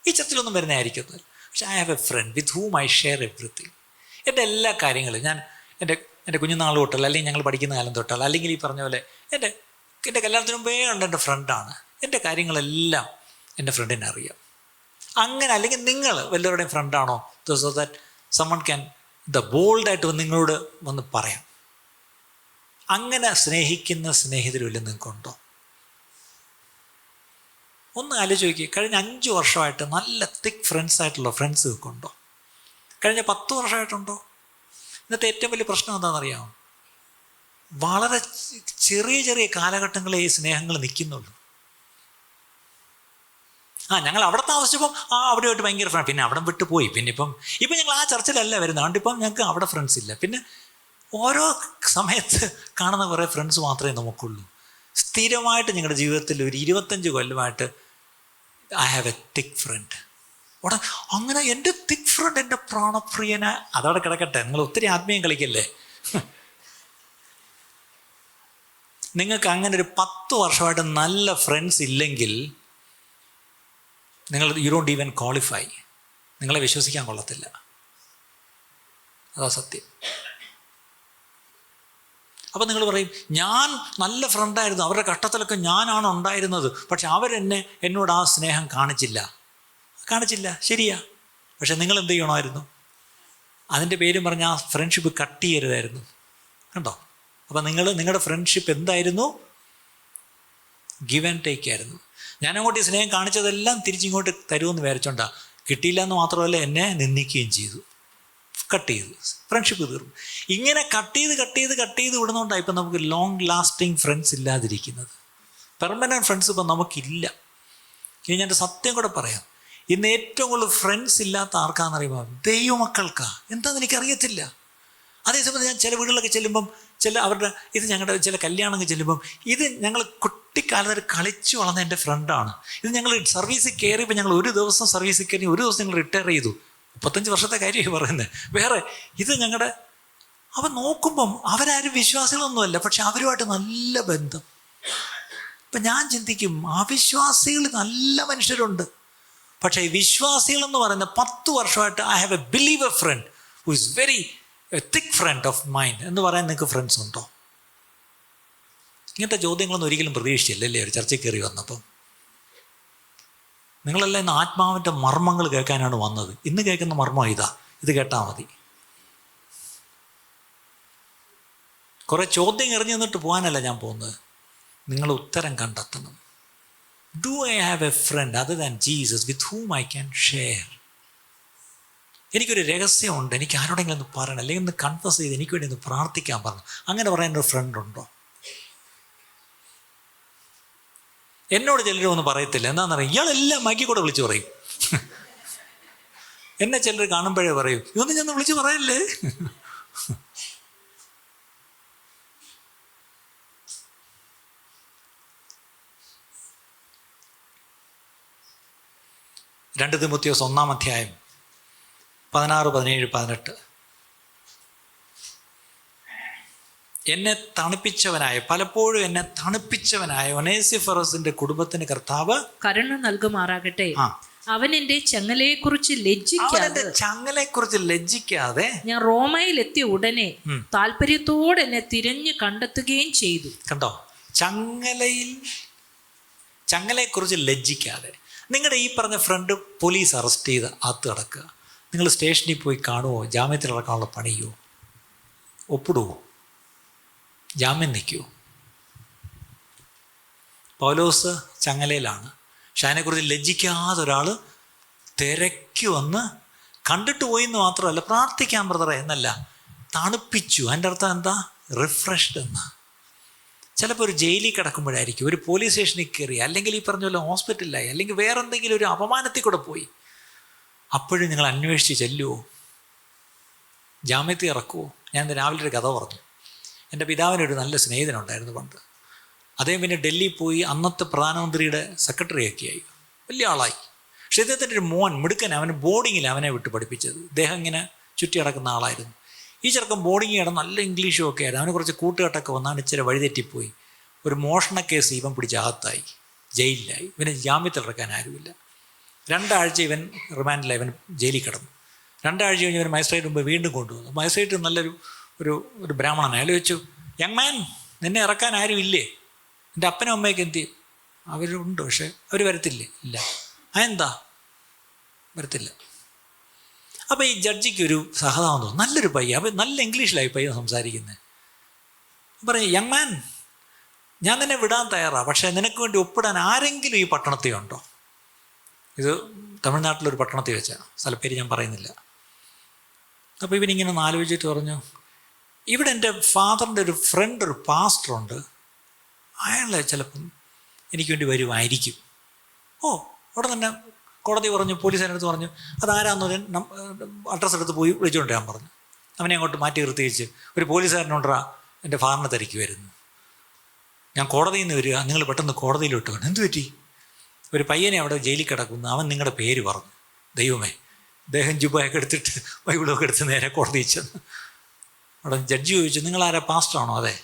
ഈ ചർച്ചിലൊന്നും വരുന്നതായിരിക്കുന്നത്, പക്ഷെ I have a friend with ഹൂം I share everything. എൻ്റെ എല്ലാ കാര്യങ്ങളും ഞാൻ എൻ്റെ കുഞ്ഞുനാൾ തൊട്ടല്ല, അല്ലെങ്കിൽ ഞങ്ങൾ പഠിക്കുന്ന കാലം തൊട്ടല്ല, അല്ലെങ്കിൽ ഈ പറഞ്ഞ പോലെ എൻ്റെ കല്യാണത്തിന് മുമ്പേ ഉണ്ട് എൻ്റെ ഫ്രണ്ടാണ്. എൻ്റെ കാര്യങ്ങളെല്ലാം എൻ്റെ ഫ്രണ്ടിനെ അറിയാം. അങ്ങനെ, അല്ലെങ്കിൽ നിങ്ങൾ വല്ലവരുടെയും ഫ്രണ്ടാണോ? സോ ദാറ്റ് സമ്മൺ ക്യാൻ ബോൾഡായിട്ട് നിങ്ങളോട് വന്ന് പറയാം. അങ്ങനെ സ്നേഹിക്കുന്ന സ്നേഹിതരുമില്ല നിങ്ങൾക്കുണ്ടോ? ഒന്ന് ആലോചിച്ച് നോക്കി. കഴിഞ്ഞ 5 വർഷമായിട്ട് നല്ല തിക്ക് ഫ്രണ്ട്സ് ആയിട്ടുള്ള ഫ്രണ്ട്സ് നിങ്ങൾക്കുണ്ടോ? കഴിഞ്ഞ 10 വർഷമായിട്ടുണ്ടോ? ഇന്നത്തെ ഏറ്റവും വലിയ പ്രശ്നം എന്താണെന്നറിയാമോ? വളരെ ചെറിയ കാലഘട്ടങ്ങളെ ഈ സ്നേഹങ്ങൾ നിൽക്കുന്നുള്ളൂ. ഞങ്ങൾ അവിടെ താമസിച്ചപ്പം അവിടെയായിട്ട് ഭയങ്കര ഫ്രണ്ട്, പിന്നെ അവിടെ വിട്ട് പോയി, പിന്നെ ഇപ്പം ഞങ്ങൾ ആ ചർച്ചിലല്ല വരുന്നത്, അതുകൊണ്ട് ഇപ്പം ഞങ്ങൾക്ക് അവിടെ ഫ്രണ്ട്സ് ഇല്ല. പിന്നെ ഓരോ സമയത്ത് കാണുന്ന കുറേ ഫ്രണ്ട്സ് മാത്രമേ നമുക്കുള്ളൂ. സ്ഥിരമായിട്ട് നിങ്ങളുടെ ജീവിതത്തിൽ ഒരു 25 കൊല്ലമായിട്ട് I have a thick friend. അങ്ങനെ എൻ്റെ തിക്ക് ഫ്രണ്ട്, എൻ്റെ പ്രാണപ്രിയന, അതവിടെ കിടക്കട്ടെ. നിങ്ങൾ ഒത്തിരി ആത്മീയം കളിക്കല്ലേ. നിങ്ങൾക്ക് അങ്ങനെ ഒരു 10 വർഷമായിട്ട് നല്ല ഫ്രണ്ട്സ് ഇല്ലെങ്കിൽ യു ഡോണ്ട് ഈവൻ ക്വാളിഫൈ. നിങ്ങളെ വിശ്വസിക്കാൻ കൊള്ളത്തില്ല. അതാ സത്യം. അപ്പം നിങ്ങൾ പറയും, ഞാൻ നല്ല ഫ്രണ്ടായിരുന്നു, അവരുടെ കഷ്ടത്തിലൊക്കെ ഞാനാണ് ഉണ്ടായിരുന്നത്, പക്ഷെ എന്നോട് ആ സ്നേഹം കാണിച്ചില്ല. ശരിയാ. പക്ഷെ നിങ്ങൾ എന്ത് ചെയ്യണമായിരുന്നു? അതിൻ്റെ പേരും പറഞ്ഞ് ആ ഫ്രണ്ട്ഷിപ്പ് കട്ട് ചെയ്യരുതായിരുന്നു. കണ്ടോ? അപ്പം നിങ്ങളുടെ ഫ്രണ്ട്ഷിപ്പ് എന്തായിരുന്നു? ഗിവ് ആൻഡ് ടേക്ക് ആയിരുന്നു. ഞാൻ അങ്ങോട്ട് ഈ സ്നേഹം കാണിച്ചതെല്ലാം തിരിച്ചിങ്ങോട്ട് തരുമെന്ന് വിചാരിച്ചോണ്ടാ. കിട്ടിയില്ല എന്ന് മാത്രമല്ല, എന്നെ നിന്ദിക്കുകയും ചെയ്തു. കട്ട് ചെയ്തു, ഫ്രണ്ട്ഷിപ്പ് തീർന്നു. ഇങ്ങനെ കട്ട് ചെയ്ത് വിടുന്നതുകൊണ്ടാണ് ഇപ്പം നമുക്ക് ലോങ് ലാസ്റ്റിംഗ് ഫ്രണ്ട്സ് ഇല്ലാതിരിക്കുന്നത്. പെർമനൻറ്റ് ഫ്രണ്ട്സ് ഇപ്പം നമുക്കില്ല. ഇനി ഞാൻ സത്യം കൂടെ പറയാം, ഇന്ന് ഏറ്റവും കൂടുതൽ ഫ്രണ്ട്സ് ഇല്ലാത്ത ആർക്കാണെന്നറിയുമ്പോൾ ദൈവമക്കൾക്കാണ്. എന്താണെന്ന് എനിക്കറിയത്തില്ല. അതേസമയം ഞാൻ ചില വീടുകളിലൊക്കെ ചെല്ലുമ്പം അവരുടെ ഞങ്ങളുടെ ചില കല്യാണങ്ങൾ ചെല്ലുമ്പം ഇത് ഞങ്ങൾ കുട്ടിക്കാലത്ത് കളിച്ചു വളർന്ന എൻ്റെ ഫ്രണ്ടാണ്. ഇത് ഞങ്ങൾ സർവീസിൽ കയറിയപ്പോൾ ഞങ്ങൾ ഒരു ദിവസം സർവീസിൽ കയറി, ഒരു ദിവസം ഞങ്ങൾ റിട്ടയർ ചെയ്തു. 35 വർഷത്തെ കാര്യമാണ് പറയുന്നത്. വേറെ ഇത് ഞങ്ങളുടെ അവൻ നോക്കുമ്പം അവരാരും വിശ്വാസികളൊന്നുമല്ല, പക്ഷെ അവരുമായിട്ട് നല്ല ബന്ധം. ഇപ്പം ഞാൻ ചിന്തിക്കും, അവിശ്വാസികൾ നല്ല മനുഷ്യരുണ്ട്, പക്ഷേ ഈ വിശ്വാസികളെന്ന് പറയുന്ന 10 വർഷമായിട്ട് I have a believer friend who is very a thick friend of mind എന്ന് പറയാൻ നിങ്ങൾക്ക് ഫ്രണ്ട്സ് ഉണ്ടോ? ഇങ്ങനത്തെ ചോദ്യങ്ങളൊന്നും ഒരിക്കലും പ്രതീക്ഷിച്ചില്ലല്ലേ ഒരു ചർച്ചയ്ക്ക് കയറി വന്നപ്പം. നിങ്ങളെല്ലാം ഇന്ന് ആത്മാവിൻ്റെ മർമ്മങ്ങൾ കേൾക്കാനാണ് വന്നത്. ഇന്ന് കേൾക്കുന്ന മർമ്മം ഇത് കേട്ടാൽ മതി. കുറേ ചോദ്യം എറിഞ്ഞു നിന്നിട്ട് പോകാനല്ല ഞാൻ പോകുന്നത്, നിങ്ങൾ ഉത്തരം കണ്ടെത്തണം. Do I have a friend other than Jesus with ഹൂം I can share? എനിക്കൊരു രഹസ്യമുണ്ട്, എനിക്ക് ആരോടെങ്കിലും ഒന്ന് പറയണം, അല്ലെങ്കിൽ ഒന്ന് കൺഫസ് ചെയ്ത് എനിക്ക് വേണ്ടി ഒന്ന് പ്രാർത്ഥിക്കാൻ പറഞ്ഞു. അങ്ങനെ പറയാൻ ഒരു ഫ്രണ്ട് ഉണ്ടോ? എന്നോട് ചിലരും ഒന്നും പറയത്തില്ല. എന്താണെന്ന് അറിയാം, ഇയാളെല്ലാം മൈക്കിൽ കൂടെ വിളിച്ച് പറയും. എന്നെ ചിലർ കാണുമ്പോഴേ പറയും, ഇതൊന്നും ഞാൻ വിളിച്ച് പറയല്ലേ. രണ്ട് തിമോത്തിയോസ് 1-ാം അധ്യായം 16, 17, 18. പലപ്പോഴും എന്നെ തണുപ്പിച്ചവനായ ഒനേസിഫറസിന്റെ കുടുംബത്തിന് കർത്താവ് കരുണ നൽകുമാറാകട്ടെ. അവൻ എന്റെ ചങ്ങലയെക്കുറിച്ച് ലജ്ജിക്കാതെ ഞാൻ റോമയിൽ എത്തിയ ഉടനെ താല്പര്യത്തോടെ എന്നെ തിരഞ്ഞു കണ്ടെത്തുകയും ചെയ്തു. കണ്ടോ? ചങ്ങലയെക്കുറിച്ച് ലജ്ജിക്കാതെ. നിങ്ങളുടെ ഈ പറഞ്ഞ ഫ്രണ്ട് പോലീസ് അറസ്റ്റ് ചെയ്ത് അകത്ത് കിടക്കുക, നിങ്ങൾ സ്റ്റേഷനിൽ പോയി കാണുമോ? ജാമ്യത്തിൽ ഇറക്കാനുള്ള പണിയോ? ഒപ്പിടുവോ? ജാമ്യം നിൽക്കുമോ? പൗലോസ് ചങ്ങലയിലാണ്, പക്ഷെ അതിനെക്കുറിച്ച് ലജ്ജിക്കാതെ ഒരാൾ തിരക്കി വന്ന് കണ്ടിട്ട് പോയി എന്ന് മാത്രമല്ല, പ്രാർത്ഥിക്കാൻ ബ്രദറെ എന്നല്ല, തണുപ്പിച്ചു. അതിൻ്റെ അർത്ഥം എന്താ? റിഫ്രഷ്ഡ് എന്നാ. ചിലപ്പോൾ ഒരു ജയിലിൽ കിടക്കുമ്പോഴായിരിക്കും, ഒരു പോലീസ് സ്റ്റേഷനിൽ കയറി, അല്ലെങ്കിൽ ഈ പറഞ്ഞ പോലെ ഹോസ്പിറ്റലിലായി, അല്ലെങ്കിൽ വേറെ എന്തെങ്കിലും ഒരു അപമാനത്തിൽ കൂടെ പോയി, അപ്പോഴും നിങ്ങൾ അന്വേഷിച്ച് ചെല്ലുമോ? ജാമ്യത്തിൽ ഇറക്കുമോ? ഞാൻ രാവിലെ ഒരു കഥ പറഞ്ഞു. എൻ്റെ പിതാവിനൊരു നല്ല സ്നേഹിതനുണ്ടായിരുന്നു പണ്ട്. അദ്ദേഹം പിന്നെ ഡൽഹിയിൽ പോയി അന്നത്തെ പ്രധാനമന്ത്രിയുടെ സെക്രട്ടറിയൊക്കെ ആയി, വലിയ ആളായി. പക്ഷേ ഇദ്ദേഹത്തിൻ്റെ ഒരു മോൻ മിടുക്കൻ, അവന് ബോർഡിങ്ങിൽ അവനെ വിട്ട് പഠിപ്പിച്ചത്. ഇദ്ദേഹം ഇങ്ങനെ ചുറ്റി നടക്കുന്ന ആളായിരുന്നു. ഈ ചെറുക്കൻ ബോർഡിങ് ചെയ്യണം, നല്ല ഇംഗ്ലീഷും ഒക്കെ ആയിരുന്നു. അവന് കുറച്ച് കൂട്ടുകെട്ടൊക്കെ വന്നാണ് ഇച്ചിരി വഴിതെറ്റിപ്പോയി. ഒരു മോഷണ കേസ് ഇവൻ പിടിച്ച് അകത്തായി, ജയിലിലായി. ഇവന് ജാമ്യത്തിൽ ഇറക്കാൻ ആരുമില്ല. 2 ആഴ്ച ഇവൻ റിമാൻഡിലായി, ഇവൻ ജയിലിൽ കിടന്നു. 2 ആഴ്ച കഴിഞ്ഞ് ഇവൻ മജിസ്ട്രേറ്റ് മുമ്പ് വീണ്ടും കൊണ്ടുവന്നു. മജിസ്ട്രേറ്റ് നല്ലൊരു ഒരു ബ്രാഹ്മണൻ. അയാൾ ചോദിച്ചു, യങ് മാൻ, നിന്നെ ഇറക്കാൻ ആരും ഇല്ലേ? എൻ്റെ അപ്പനും അമ്മയൊക്കെ എന്ത് ചെയ്യും? അവരുണ്ട്, പക്ഷേ അവർ വരത്തില്ലേ? ഇല്ല. അതെന്താ വരത്തില്ല? അപ്പോൾ ഈ ജഡ്ജിക്ക് ഒരു സഹതാപം തോന്നും. നല്ലൊരു പയ്യൻ, അപ്പം നല്ല ഇംഗ്ലീഷിലായി പയ്യൻ സംസാരിക്കുന്നത്. പറയും, യങ് മാൻ, ഞാൻ നിന്നെ വിടാൻ തയ്യാറാണ്, പക്ഷേ നിനക്ക് വേണ്ടി ഒപ്പിടാൻ ആരെങ്കിലും ഈ പട്ടണത്തിൽ ഉണ്ടോ? ഇത് തമിഴ്നാട്ടിലൊരു പട്ടണത്തിൽ വെച്ചാൽ, സ്ഥലപ്പേര് ഞാൻ പറയുന്നില്ല. അപ്പോൾ ഇവനിങ്ങനെ ഒന്ന് ആലോചിച്ചിട്ട് പറഞ്ഞു, ഇവിടെ എൻ്റെ ഫാദറിൻ്റെ ഒരു ഫ്രണ്ട്, ഒരു പാസ്റ്ററുണ്ട്, അയാൾ ചിലപ്പം എനിക്ക് വേണ്ടി വരുമായിരിക്കും. അവിടെ തന്നെ കോടതി പറഞ്ഞു, പോലീസുകാരടുത്ത് പറഞ്ഞു, അതാരാന്ന് അഡ്രസ്സ് എടുത്ത് പോയി വിളിച്ചുകൊണ്ട് ഞാൻ പറഞ്ഞു. അവനെ അങ്ങോട്ട് മാറ്റി നിർത്തിച്ച്, ഒരു പോലീസുകാരനുണ്ടാ എൻ്റെ ഫാറിനെ തിരക്കി വരുന്നു, ഞാൻ കോടതിയിൽ നിന്ന് വരിക, നിങ്ങൾ പെട്ടെന്ന് കോടതിയിലോട്ട് വേണം. എന്തു പറ്റി? ഒരു പയ്യനെ അവിടെ ജയിലിൽ കിടക്കുന്നു, അവൻ നിങ്ങളുടെ പേര് പറഞ്ഞു. ദൈവമേ, അദ്ദേഹം ജുബയൊക്കെ എടുത്തിട്ട് ബൈബിളൊക്കെ എടുത്ത് നേരെ കോടതിയിൽ ചെന്ന് അവിടെ ജഡ്ജി ചോദിച്ചു, നിങ്ങളാരാ, പാസ്റ്ററാണോ? അതെ.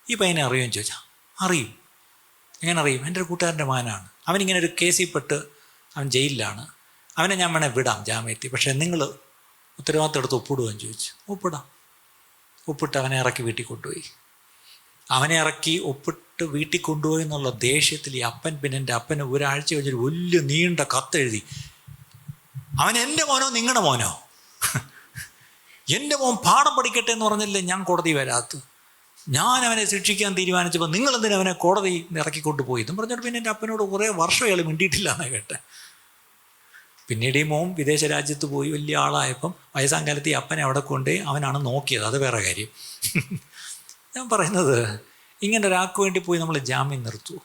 ഈ പയ്യനെ അറിയുമെന്ന് ചോദിച്ചാൽ, അറിയും. എങ്ങനെ അറിയും? എൻ്റെ ഒരു കൂട്ടുകാരൻ്റെ മകനാണ്, അവനിങ്ങനെ ഒരു കേസിൽ പെട്ട് അവൻ ജയിലിലാണ്, അവനെ ഞാൻ വേണേൽ വിടാം ജാമ്യത്തിൽ, പക്ഷേ നിങ്ങൾ ഉത്തരവാദിത്തം എടുത്ത് ഒപ്പിടുകയെന്ന് ചോദിച്ചു. ഒപ്പിടാം. ഒപ്പിട്ട് അവനെ ഇറക്കി വീട്ടിൽ കൊണ്ടുപോയി. അവനെ ഇറക്കി ഒപ്പിട്ട് വീട്ടിൽ കൊണ്ടുപോയി എന്നുള്ള ദേഷ്യത്തിൽ ഈ അപ്പൻ, പിന്നെ എൻ്റെ അപ്പന് ഒരാഴ്ച കഴിഞ്ഞൊരു വലിയ നീണ്ട കത്തെഴുതി, അവൻ എൻ്റെ മോനോ നിങ്ങളുടെ മോനോ? എൻ്റെ മോൻ പാഠം പഠിക്കട്ടെ എന്ന് പറഞ്ഞില്ലേ ഞാൻ കോടതി വരാത്ത, ഞാൻ അവനെ ശിക്ഷിക്കാൻ തീരുമാനിച്ചപ്പോൾ നിങ്ങൾ എന്തിനാ അവനെ കോടതി ഇറക്കിക്കൊണ്ട് പോയി എന്നും പറഞ്ഞിട്ട് പിന്നെ എൻ്റെ അപ്പനോട് കുറേ വർഷം അയാൾ മിണ്ടിയിട്ടില്ല എന്നാണ് കേട്ടെ. പിന്നീട് ഈ മോൻ വിദേശ രാജ്യത്ത് പോയി വലിയ ആളായപ്പം വയസ്സാം കാലത്ത് ഈ അപ്പനെ അവിടെ കൊണ്ടുപോയി അവനാണ് നോക്കിയത്. അത് വേറെ കാര്യം. ഞാൻ പറയുന്നത്, ഇങ്ങനെ ഒരാൾക്ക് വേണ്ടി പോയി നമ്മൾ ജാമ്യം നിർത്തുമോ?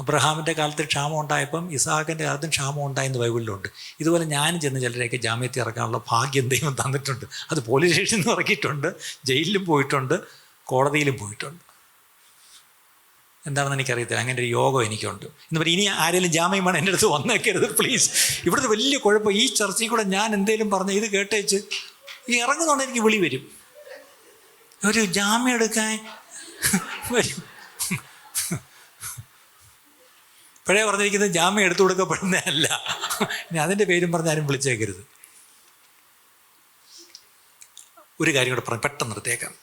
അബ്രഹാമിൻ്റെ കാലത്ത് ക്ഷാമം ഉണ്ടായപ്പം ഇസാഖിൻ്റെ കാലത്തും ക്ഷാമം ഉണ്ടായെന്ന് ബൈബിളിലുണ്ട്. ഇതുപോലെ ഞാനും ചെന്ന് ചിലരെയൊക്കെ ജാമ്യത്തിൽ ഇറക്കാനുള്ള ഭാഗ്യം ദൈവം തന്നിട്ടുണ്ട്. അത് പോലീസ് സ്റ്റേഷനിൽ നിന്ന് ഇറക്കിയിട്ടുണ്ട്, ജയിലിലും പോയിട്ടുണ്ട്, കോടതിയിലും പോയിട്ടുണ്ട്. എന്താണെന്ന് എനിക്കറിയത്തില്ല. അങ്ങനെ ഒരു യോഗം എനിക്കുണ്ട്. എന്ന് പറയും, ഇനി ആരെങ്കിലും ജാമ്യം വേണം എൻ്റെ അടുത്ത് വന്നേക്കരുത് പ്ലീസ്. ഇവിടുത്തെ വലിയ കുഴപ്പം, ഈ ചർച്ചയിൽ കൂടെ ഞാൻ എന്തേലും പറഞ്ഞ് ഇത് കേട്ടേച്ച് ഈ ഇറങ്ങുന്നുണ്ട് എനിക്ക് വിളി വരും. ഒരു ജാമ്യം എടുക്കാൻ വരും. ഇപ്പോഴേ പറഞ്ഞിരിക്കുന്നത് ജാമ്യം എടുത്തു കൊടുക്കപ്പെടുന്നതല്ല. ഇനി അതിൻ്റെ പേരും പറഞ്ഞ് ആരും വിളിച്ചേക്കരുത്. ഒരു കാര്യം കൂടെ പറഞ്ഞ് പെട്ടെന്ന് നിർത്തിയേക്കാം.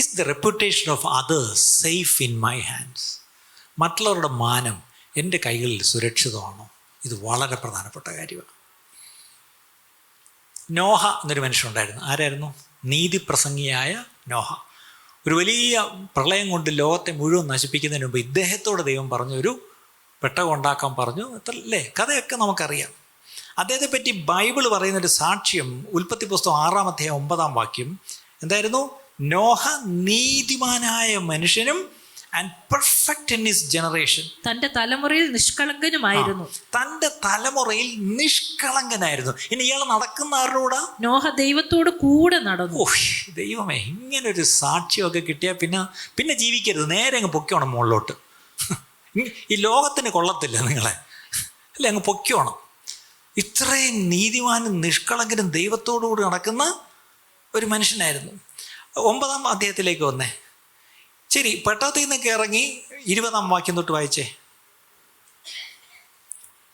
Is the reputation of others safe in my hands? മറ്റുള്ളവരുടെ മാനം എൻ്റെ കൈകളിൽ സുരക്ഷിതമാണോ? ഇത് വളരെ പ്രധാനപ്പെട്ട കാര്യമാണ്. നോഹ എന്നൊരു മനുഷ്യനുണ്ടായിരുന്നു. ആരായിരുന്നു? നീതിപ്രസംഗിയായ നോഹ. ഒരു വലിയ പ്രളയം കൊണ്ട് ലോകത്തെ മുഴുവൻ നശിപ്പിക്കുന്നതിന് മുമ്പ് ഇദ്ദേഹത്തോട് ദൈവം പറഞ്ഞൊരു പെട്ടകം ഉണ്ടാക്കാൻ പറഞ്ഞു. അല്ലേ? കഥയൊക്കെ നമുക്കറിയാം. അദ്ദേഹത്തെ പറ്റി ബൈബിൾ പറയുന്നൊരു സാക്ഷ്യം ഉൽപ്പത്തി പുസ്തകം 6-ാം അധ്യായം 9-ാം വാക്യം എന്തായിരുന്നു? നോഹ നീതിമാനായ മനുഷ്യനും and perfect in his generation. തന്റെ തലമുറയിൽ നിഷ്കളങ്കനുമായിരുന്നു. തൻ്റെ തലമുറയിൽ നിഷ്കളങ്കനായിരുന്നു. ഇനി ഇയാൾ നടക്കുന്ന ആരുടെ? നോഹ ദൈവത്തോട് കൂടെ നടന്നു. ഓ ദൈവമേ, ഇങ്ങനൊരു സാക്ഷ്യമൊക്കെ കിട്ടിയാൽ പിന്നെ ജീവിക്കരുത്, നേരെ അങ്ങ് പൊക്കോണം മുകളിലോട്ട്. ഈ ലോകത്തിന് കൊള്ളത്തില്ല നിങ്ങളെ, അല്ലേ? അങ്ങ് പൊക്കോണം. ഇത്രയും നീതിമാനും നിഷ്കളങ്കനും ദൈവത്തോടുകൂടി നടക്കുന്ന ഒരു മനുഷ്യനായിരുന്നു. 9-ാം അധ്യായത്തിലേക്ക് വന്നേ. ശരി, പെട്ടകത്തിൽ നിന്നൊക്കെ ഇറങ്ങി 20-ാം വാക്യം തൊട്ട് വായിച്ചേ.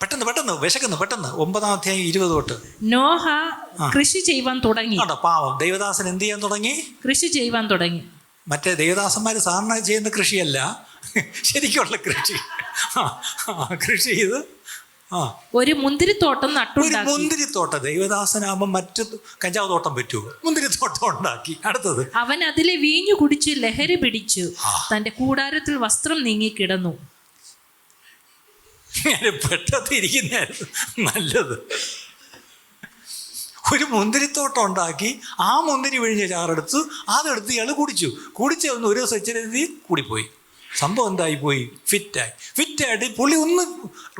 പെട്ടെന്ന് വിശക്കുന്നു. പെട്ടെന്ന് 9-ാം അധ്യായം 20 തൊട്ട്. നോഹ കൃഷി ചെയ്യുവാൻ തുടങ്ങി. പാവം ദൈവദാസൻ എന്ത് ചെയ്യാൻ തുടങ്ങി? കൃഷി ചെയ്യുവാൻ തുടങ്ങി. മറ്റേ ദൈവദാസന്മാർ സാധാരണ ചെയ്യുന്ന കൃഷിയല്ല, ശരിക്കുള്ള കൃഷി. കൃഷി ചെയ്ത് ഒരു മുന്തിരിത്തോട്ടം നട്ടുണ്ടാക്കി. മുന്തിരിത്തോട്ടം ദൈവദാസനാകുമ്പോൾ മറ്റു കഞ്ചാവ് തോട്ടം പറ്റുമോ? മുന്തിരിത്തോട്ടം ഉണ്ടാക്കി. അടുത്തത്, അവൻ അതിലെ വീഞ്ഞു കുടിച്ച് ലഹരി പിടിച്ചു, തന്റെ കൂടാരത്തിൽ വസ്ത്രം നീങ്ങി കിടന്നു. പെട്ടതിരിക്കുന്നതായിരുന്നു നല്ലത്. ഒരു മുന്തിരിത്തോട്ടം ഉണ്ടാക്കി, ആ മുന്തിരി വിഴിഞ്ഞ ചാറെടുത്ത് അതെടുത്ത് ഇയാൾ കുടിച്ച് ഒന്ന് ഒരു ദിവസം വെച്ചിരുത്തി കൂടിപ്പോയി. സംഭവം എന്തായിപ്പോയി? ഫിറ്റായിട്ട് പുള്ളി ഒന്ന്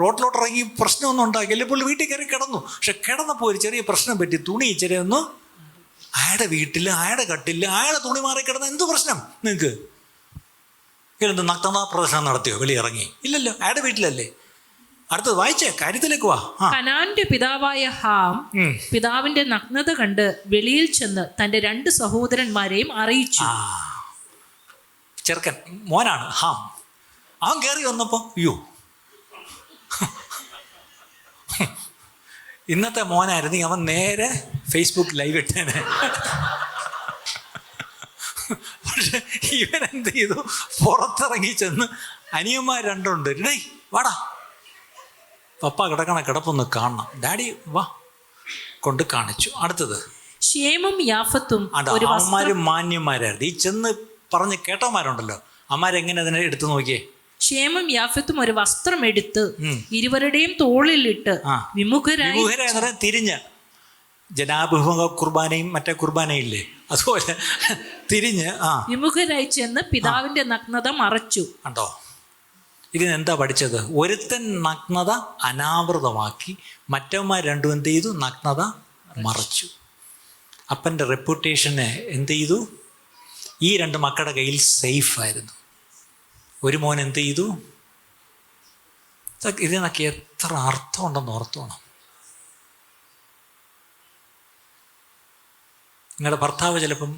റോട്ടിലോട്ട് ഇറങ്ങി പ്രശ്നമൊന്നും ഉണ്ടാക്കിയില്ല. പുള്ളി വീട്ടിൽ കയറി കിടന്നു. പക്ഷെ കിടന്നപ്പോൾ ഒരു ചെറിയ പ്രശ്നം പറ്റി. തുണി ഇച്ചിരി ഒന്ന് അയാളുടെ വീട്ടിൽ, അയാളുടെ കട്ടില്ല, അയാളെ തുണി മാറി കിടന്ന എന്ത് പ്രശ്നം നിങ്ങൾക്ക്? എന്ത് നഗ്നതാ പ്രദർശനം നടത്തിയോ? വെളിയിറങ്ങി? ഇല്ലല്ലോ, അയാളുടെ വീട്ടിലല്ലേ. അടുത്തത് വായിച്ചേ, കാര്യത്തിലേക്ക് വാ. കനാന്റെ പിതാവായ ഹാം പിതാവിന്റെ നഗ്നത കണ്ട് വെളിയിൽ ചെന്ന് തന്റെ 2 സഹോദരന്മാരെയും അറിയിച്ചു. ചെറുക്കൻ മോനാണ് ഹാം. അവൻ കയറി വന്നപ്പോൾ അയ്യോ, ഇന്നത്തെ മോനായിരുന്നെങ്കിൽ അവൻ നേരെ ഫേസ്ബുക്ക് ലൈവ് ഇട്ടേനെ. പക്ഷെ ഇവൻ എന്ത് ചെയ്തു? പുറത്തിറങ്ങി ചെന്ന് അനിയന്മാർ 2 ഉണ്ട്. ഡേയ് വാടാ, പപ്പ കിടക്കണ കിടപ്പൊന്ന് കാണണം, ഡാഡി വാ, കൊണ്ട് കാണിച്ചു. അടുത്തത്, ശേമും യാഫത്തും അവന്മാര് മാന്യന്മാരായിരുന്നു. ഈ ചെന്ന് പറഞ്ഞ് കേട്ടവന്മാരുണ്ടല്ലോ, അമ്മാരെങ്ങനെ അതിനെ എടുത്തു നോക്കിയേ. ശേമും യാഫത്തും ഒരു വസ്ത്രം എടുത്ത് ഇരുവരുടെയും തോളിലിട്ട് വിമുഖരായി തിരിഞ്ഞ്, ജനാഭിമുഖ കുർബാനയും മറ്റേ കുർബാനയില്ലേ, അതുപോലെ തിരിഞ്ഞ് വിമുഖരായി ചെന്ന് പിതാവിന്റെ നഗ്നത മറച്ചു. കണ്ടോ? ഇതിനെന്താ പഠിച്ചത്? ഒരുത്തൻ നഗ്നത അനാവൃതമാക്കി, മറ്റവന്മാർ 2 എന്ത് ചെയ്തു? നഗ്നത മറച്ചു. അപ്പൻ്റെ റെപ്യൂട്ടേഷന് എന്ത് ചെയ്തു? ഈ 2 മക്കളുടെ കയ്യിൽ സേഫായിരുന്നു. ഒരു മോൻ എന്ത് ചെയ്തു? ഇതിനൊക്കെ എത്ര അർത്ഥമുണ്ടെന്ന് ഓർത്തോണം. നിങ്ങളുടെ ഭർത്താവ് ചിലപ്പം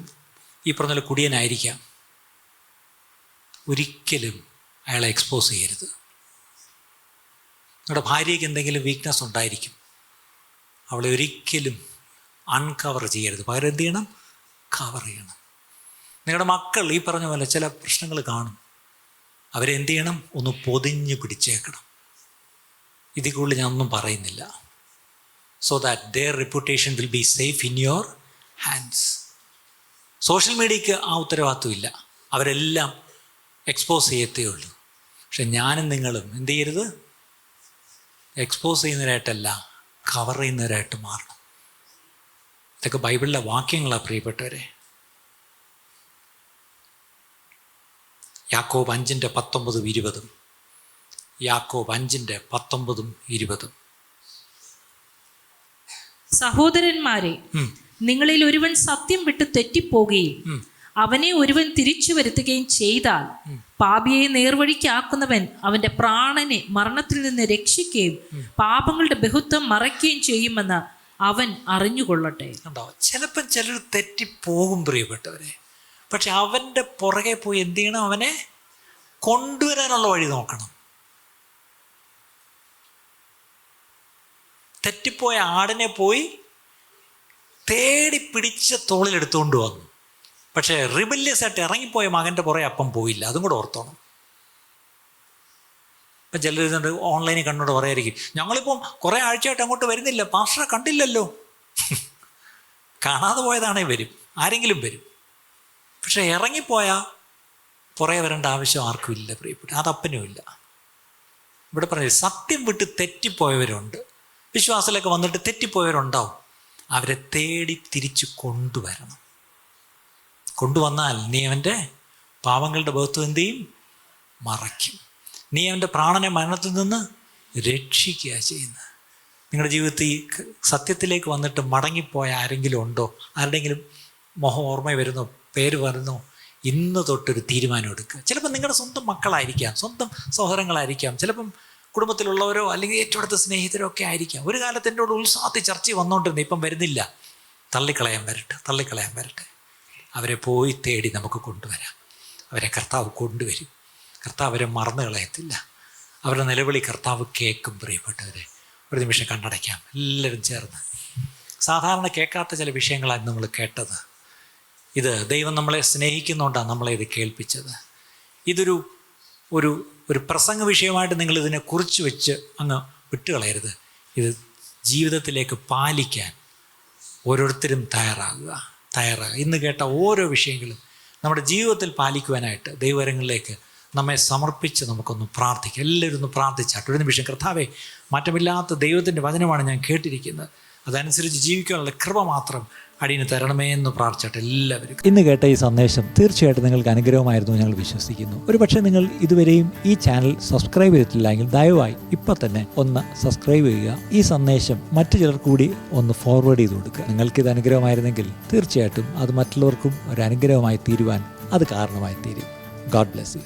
ഈ പറഞ്ഞ കുടിയനായിരിക്കാം. ഒരിക്കലും അയാളെ എക്സ്പോസ് ചെയ്യരുത്. നിങ്ങളുടെ ഭാര്യയ്ക്ക് എന്തെങ്കിലും വീക്ക്നെസ് ഉണ്ടായിരിക്കും, അവളെ ഒരിക്കലും അൺകവർ ചെയ്യരുത്. പകരം എന്ത് ചെയ്യണം? കവർ ചെയ്യണം. നിങ്ങളുടെ മക്കൾ ഈ പറഞ്ഞ പോലെ ചില പ്രശ്നങ്ങൾ കാണും, അവരെന്ത് ചെയ്യണം? ഒന്ന് പൊതിഞ്ഞ് പിടിച്ചേക്കണം. ഇതിൽ കൂടുതൽ ഞാൻ ഒന്നും പറയുന്നില്ല. So that their reputation will be safe in your hands. Social മീഡിയയ്ക്ക് ആ ഉത്തരവാദിത്വം ഇല്ല, അവരെല്ലാം എക്സ്പോസ് ചെയ്യത്തേ ഉള്ളൂ. പക്ഷെ ഞാനും നിങ്ങളും എന്ത് ചെയ്യരുത്? എക്സ്പോസ് ചെയ്യുന്നവരായിട്ടല്ല, കവർ ചെയ്യുന്നവരായിട്ട് മാറണം. ഇതൊക്കെ ബൈബിളിലെ വാക്യങ്ങളാണ് പ്രിയപ്പെട്ടവരെ. യാക്കോബ് 5:19-20. യാക്കോബ് 5:19-20. സഹോദരന്മാരെ, നിങ്ങളിൽ ഒരുവൻ സത്യം വിട്ട് തെറ്റിപ്പോകുകയും അവനെ ഒരുവൻ തിരിച്ചു വരുത്തുകയും ചെയ്താൽ പാപിയെ നേർവഴിക്കാക്കുന്നവൻ അവന്റെ പ്രാണനെ മരണത്തിൽ നിന്ന് രക്ഷിക്കുകയും പാപങ്ങളുടെ ബഹുത്വം മറയ്ക്കുകയും ചെയ്യുമെന്ന് അവൻ അറിഞ്ഞുകൊള്ളട്ടെ. ചിലപ്പം ചിലർ തെറ്റിപ്പോകും പ്രിയപ്പെട്ടവരെ. പക്ഷെ അവൻ്റെ പുറകെ പോയി എന്ത് ചെയ്യണം? അവനെ കൊണ്ടുവരാനുള്ള വഴി നോക്കണം. തെറ്റിപ്പോയ ആടിനെ പോയി തേടി പിടിച്ച് തോളിലെടുത്തുകൊണ്ട് വന്നു. പക്ഷേ റിബല്യസ് ആയിട്ട് ഇറങ്ങിപ്പോയ മകൻ്റെ പുറകെ അപ്പം പോയില്ല. അതും കൂടെ ഓർത്തോണം. ഇപ്പം ചിലർ ഓൺലൈനിൽ കണ്ടോണ്ട് പറയായിരിക്കും, ഞങ്ങളിപ്പം കുറേ ആഴ്ചയായിട്ട് അങ്ങോട്ട് വരുന്നില്ല, പാസ്റ്ററെ കണ്ടില്ലല്ലോ. കാണാതെ പോയതാണേ വരും, ആരെങ്കിലും വരും. പക്ഷെ ഇറങ്ങിപ്പോയാൽ പുറകെ വരേണ്ട ആവശ്യം ആർക്കും ഇല്ല പ്രിയപ്പെട്ട, അതപ്പനും ഇല്ല. ഇവിടെ പറഞ്ഞ സത്യം വിട്ട് തെറ്റിപ്പോയവരുണ്ട്, വിശ്വാസത്തിലേക്ക് വന്നിട്ട് തെറ്റിപ്പോയവരുണ്ടാവും. അവരെ തേടി തിരിച്ച് കൊണ്ടുവരണം. കൊണ്ടുവന്നാൽ നീ അവൻ്റെ പാവങ്ങളുടെ ബഹുത്വം എന്ത് ചെയ്യും? മറയ്ക്കും. നീ അവൻ്റെ പ്രാണനെ മരണത്തിൽ നിന്ന് രക്ഷിക്കുക ചെയ്യുന്നത്. നിങ്ങളുടെ ജീവിതത്തിൽ ഈ സത്യത്തിലേക്ക് വന്നിട്ട് മടങ്ങിപ്പോയ ആരെങ്കിലും ഉണ്ടോ? ആരുടെയെങ്കിലും മുഖം ഓർമ്മ വരുന്നോ, പേര് വരുന്നോ? ഇന്ന് തൊട്ടൊരു തീരുമാനം എടുക്കുക. ചിലപ്പോൾ നിങ്ങളുടെ സ്വന്തം മക്കളായിരിക്കാം, സ്വന്തം സഹോദരങ്ങളായിരിക്കാം, ചിലപ്പം കുടുംബത്തിലുള്ളവരോ അല്ലെങ്കിൽ ഏറ്റവും അടുത്ത സ്നേഹിതരോ ഒക്കെ ആയിരിക്കാം. ഒരു കാലത്ത് എൻ്റെ കൂടെ ഉത്സാഹത്തിൽ ചർച്ച വന്നുകൊണ്ടിരുന്നത്, ഇപ്പം വരുന്നില്ല. തള്ളിക്കളയാൻ വരട്ടെ. അവരെ പോയി തേടി നമുക്ക് കൊണ്ടുവരാം. അവരെ കർത്താവ് കൊണ്ടുവരും. കർത്താവ് അവരെ മറന്നു കളയത്തില്ല. അവരുടെ നിലവിളി കർത്താവ് കേൾക്കും. പ്രിയപ്പെട്ടവരെ, ഒരു നിമിഷം കണ്ണടയ്ക്കാം എല്ലാവരും ചേർന്ന്. സാധാരണ കേൾക്കാത്ത ചില വിഷയങ്ങളാണ് നമ്മൾ കേട്ടത്. ഇത് ദൈവം നമ്മളെ സ്നേഹിക്കുന്നുകൊണ്ടാണ് നമ്മളെ ഇത് കേൾപ്പിച്ചത്. ഇതൊരു ഒരു ഒരു പ്രസംഗ വിഷയമായിട്ട് നിങ്ങളിതിനെ കുറിച്ച് വെച്ച് അങ്ങ് വിട്ടുകളയരുത്. ഇത് ജീവിതത്തിലേക്ക് പാലിക്കാൻ ഓരോരുത്തരും തയ്യാറാകുക. ഇന്ന് കേട്ട ഓരോ വിഷയങ്ങളും നമ്മുടെ ജീവിതത്തിൽ പാലിക്കുവാനായിട്ട് ദൈവകരങ്ങളിലേക്ക് നമ്മെ സമർപ്പിച്ച് നമുക്കൊന്ന് പ്രാർത്ഥിക്കാം. എല്ലാവരും ഒന്ന് പ്രാർത്ഥിച്ചാട്ട് ഒരു നിമിഷം. കർത്താവേ, മാറ്റമില്ലാത്ത ദൈവത്തിൻ്റെ വചനമാണ് ഞാൻ കേട്ടിരിക്കുന്നത്, അതനുസരിച്ച് ജീവിക്കാനുള്ള കൃപ മാത്രം അടിയന് തരണമേ എന്ന് പ്രാർത്ഥിച്ചാട്ട് എല്ലാവരും. ഇന്ന് കേട്ട ഈ സന്ദേശം തീർച്ചയായിട്ടും നിങ്ങൾക്ക് അനുഗ്രഹമായിരുന്നു ഞങ്ങൾ വിശ്വസിക്കുന്നു. ഒരു പക്ഷേ നിങ്ങൾ ഇതുവരെയും ഈ ചാനൽ സബ്സ്ക്രൈബ് ചെയ്തിട്ടില്ല എങ്കിൽ ദയവായി ഇപ്പം തന്നെ ഒന്ന് സബ്സ്ക്രൈബ് ചെയ്യുക. ഈ സന്ദേശം മറ്റു ചിലർ കൂടി ഒന്ന് ഫോർവേഡ് ചെയ്ത് കൊടുക്കുക. നിങ്ങൾക്കിത് അനുഗ്രഹമായിരുന്നെങ്കിൽ തീർച്ചയായിട്ടും അത് മറ്റുള്ളവർക്കും ഒരു അനുഗ്രഹമായി തീരുവാൻ അത് കാരണമായി തീരും. God bless you.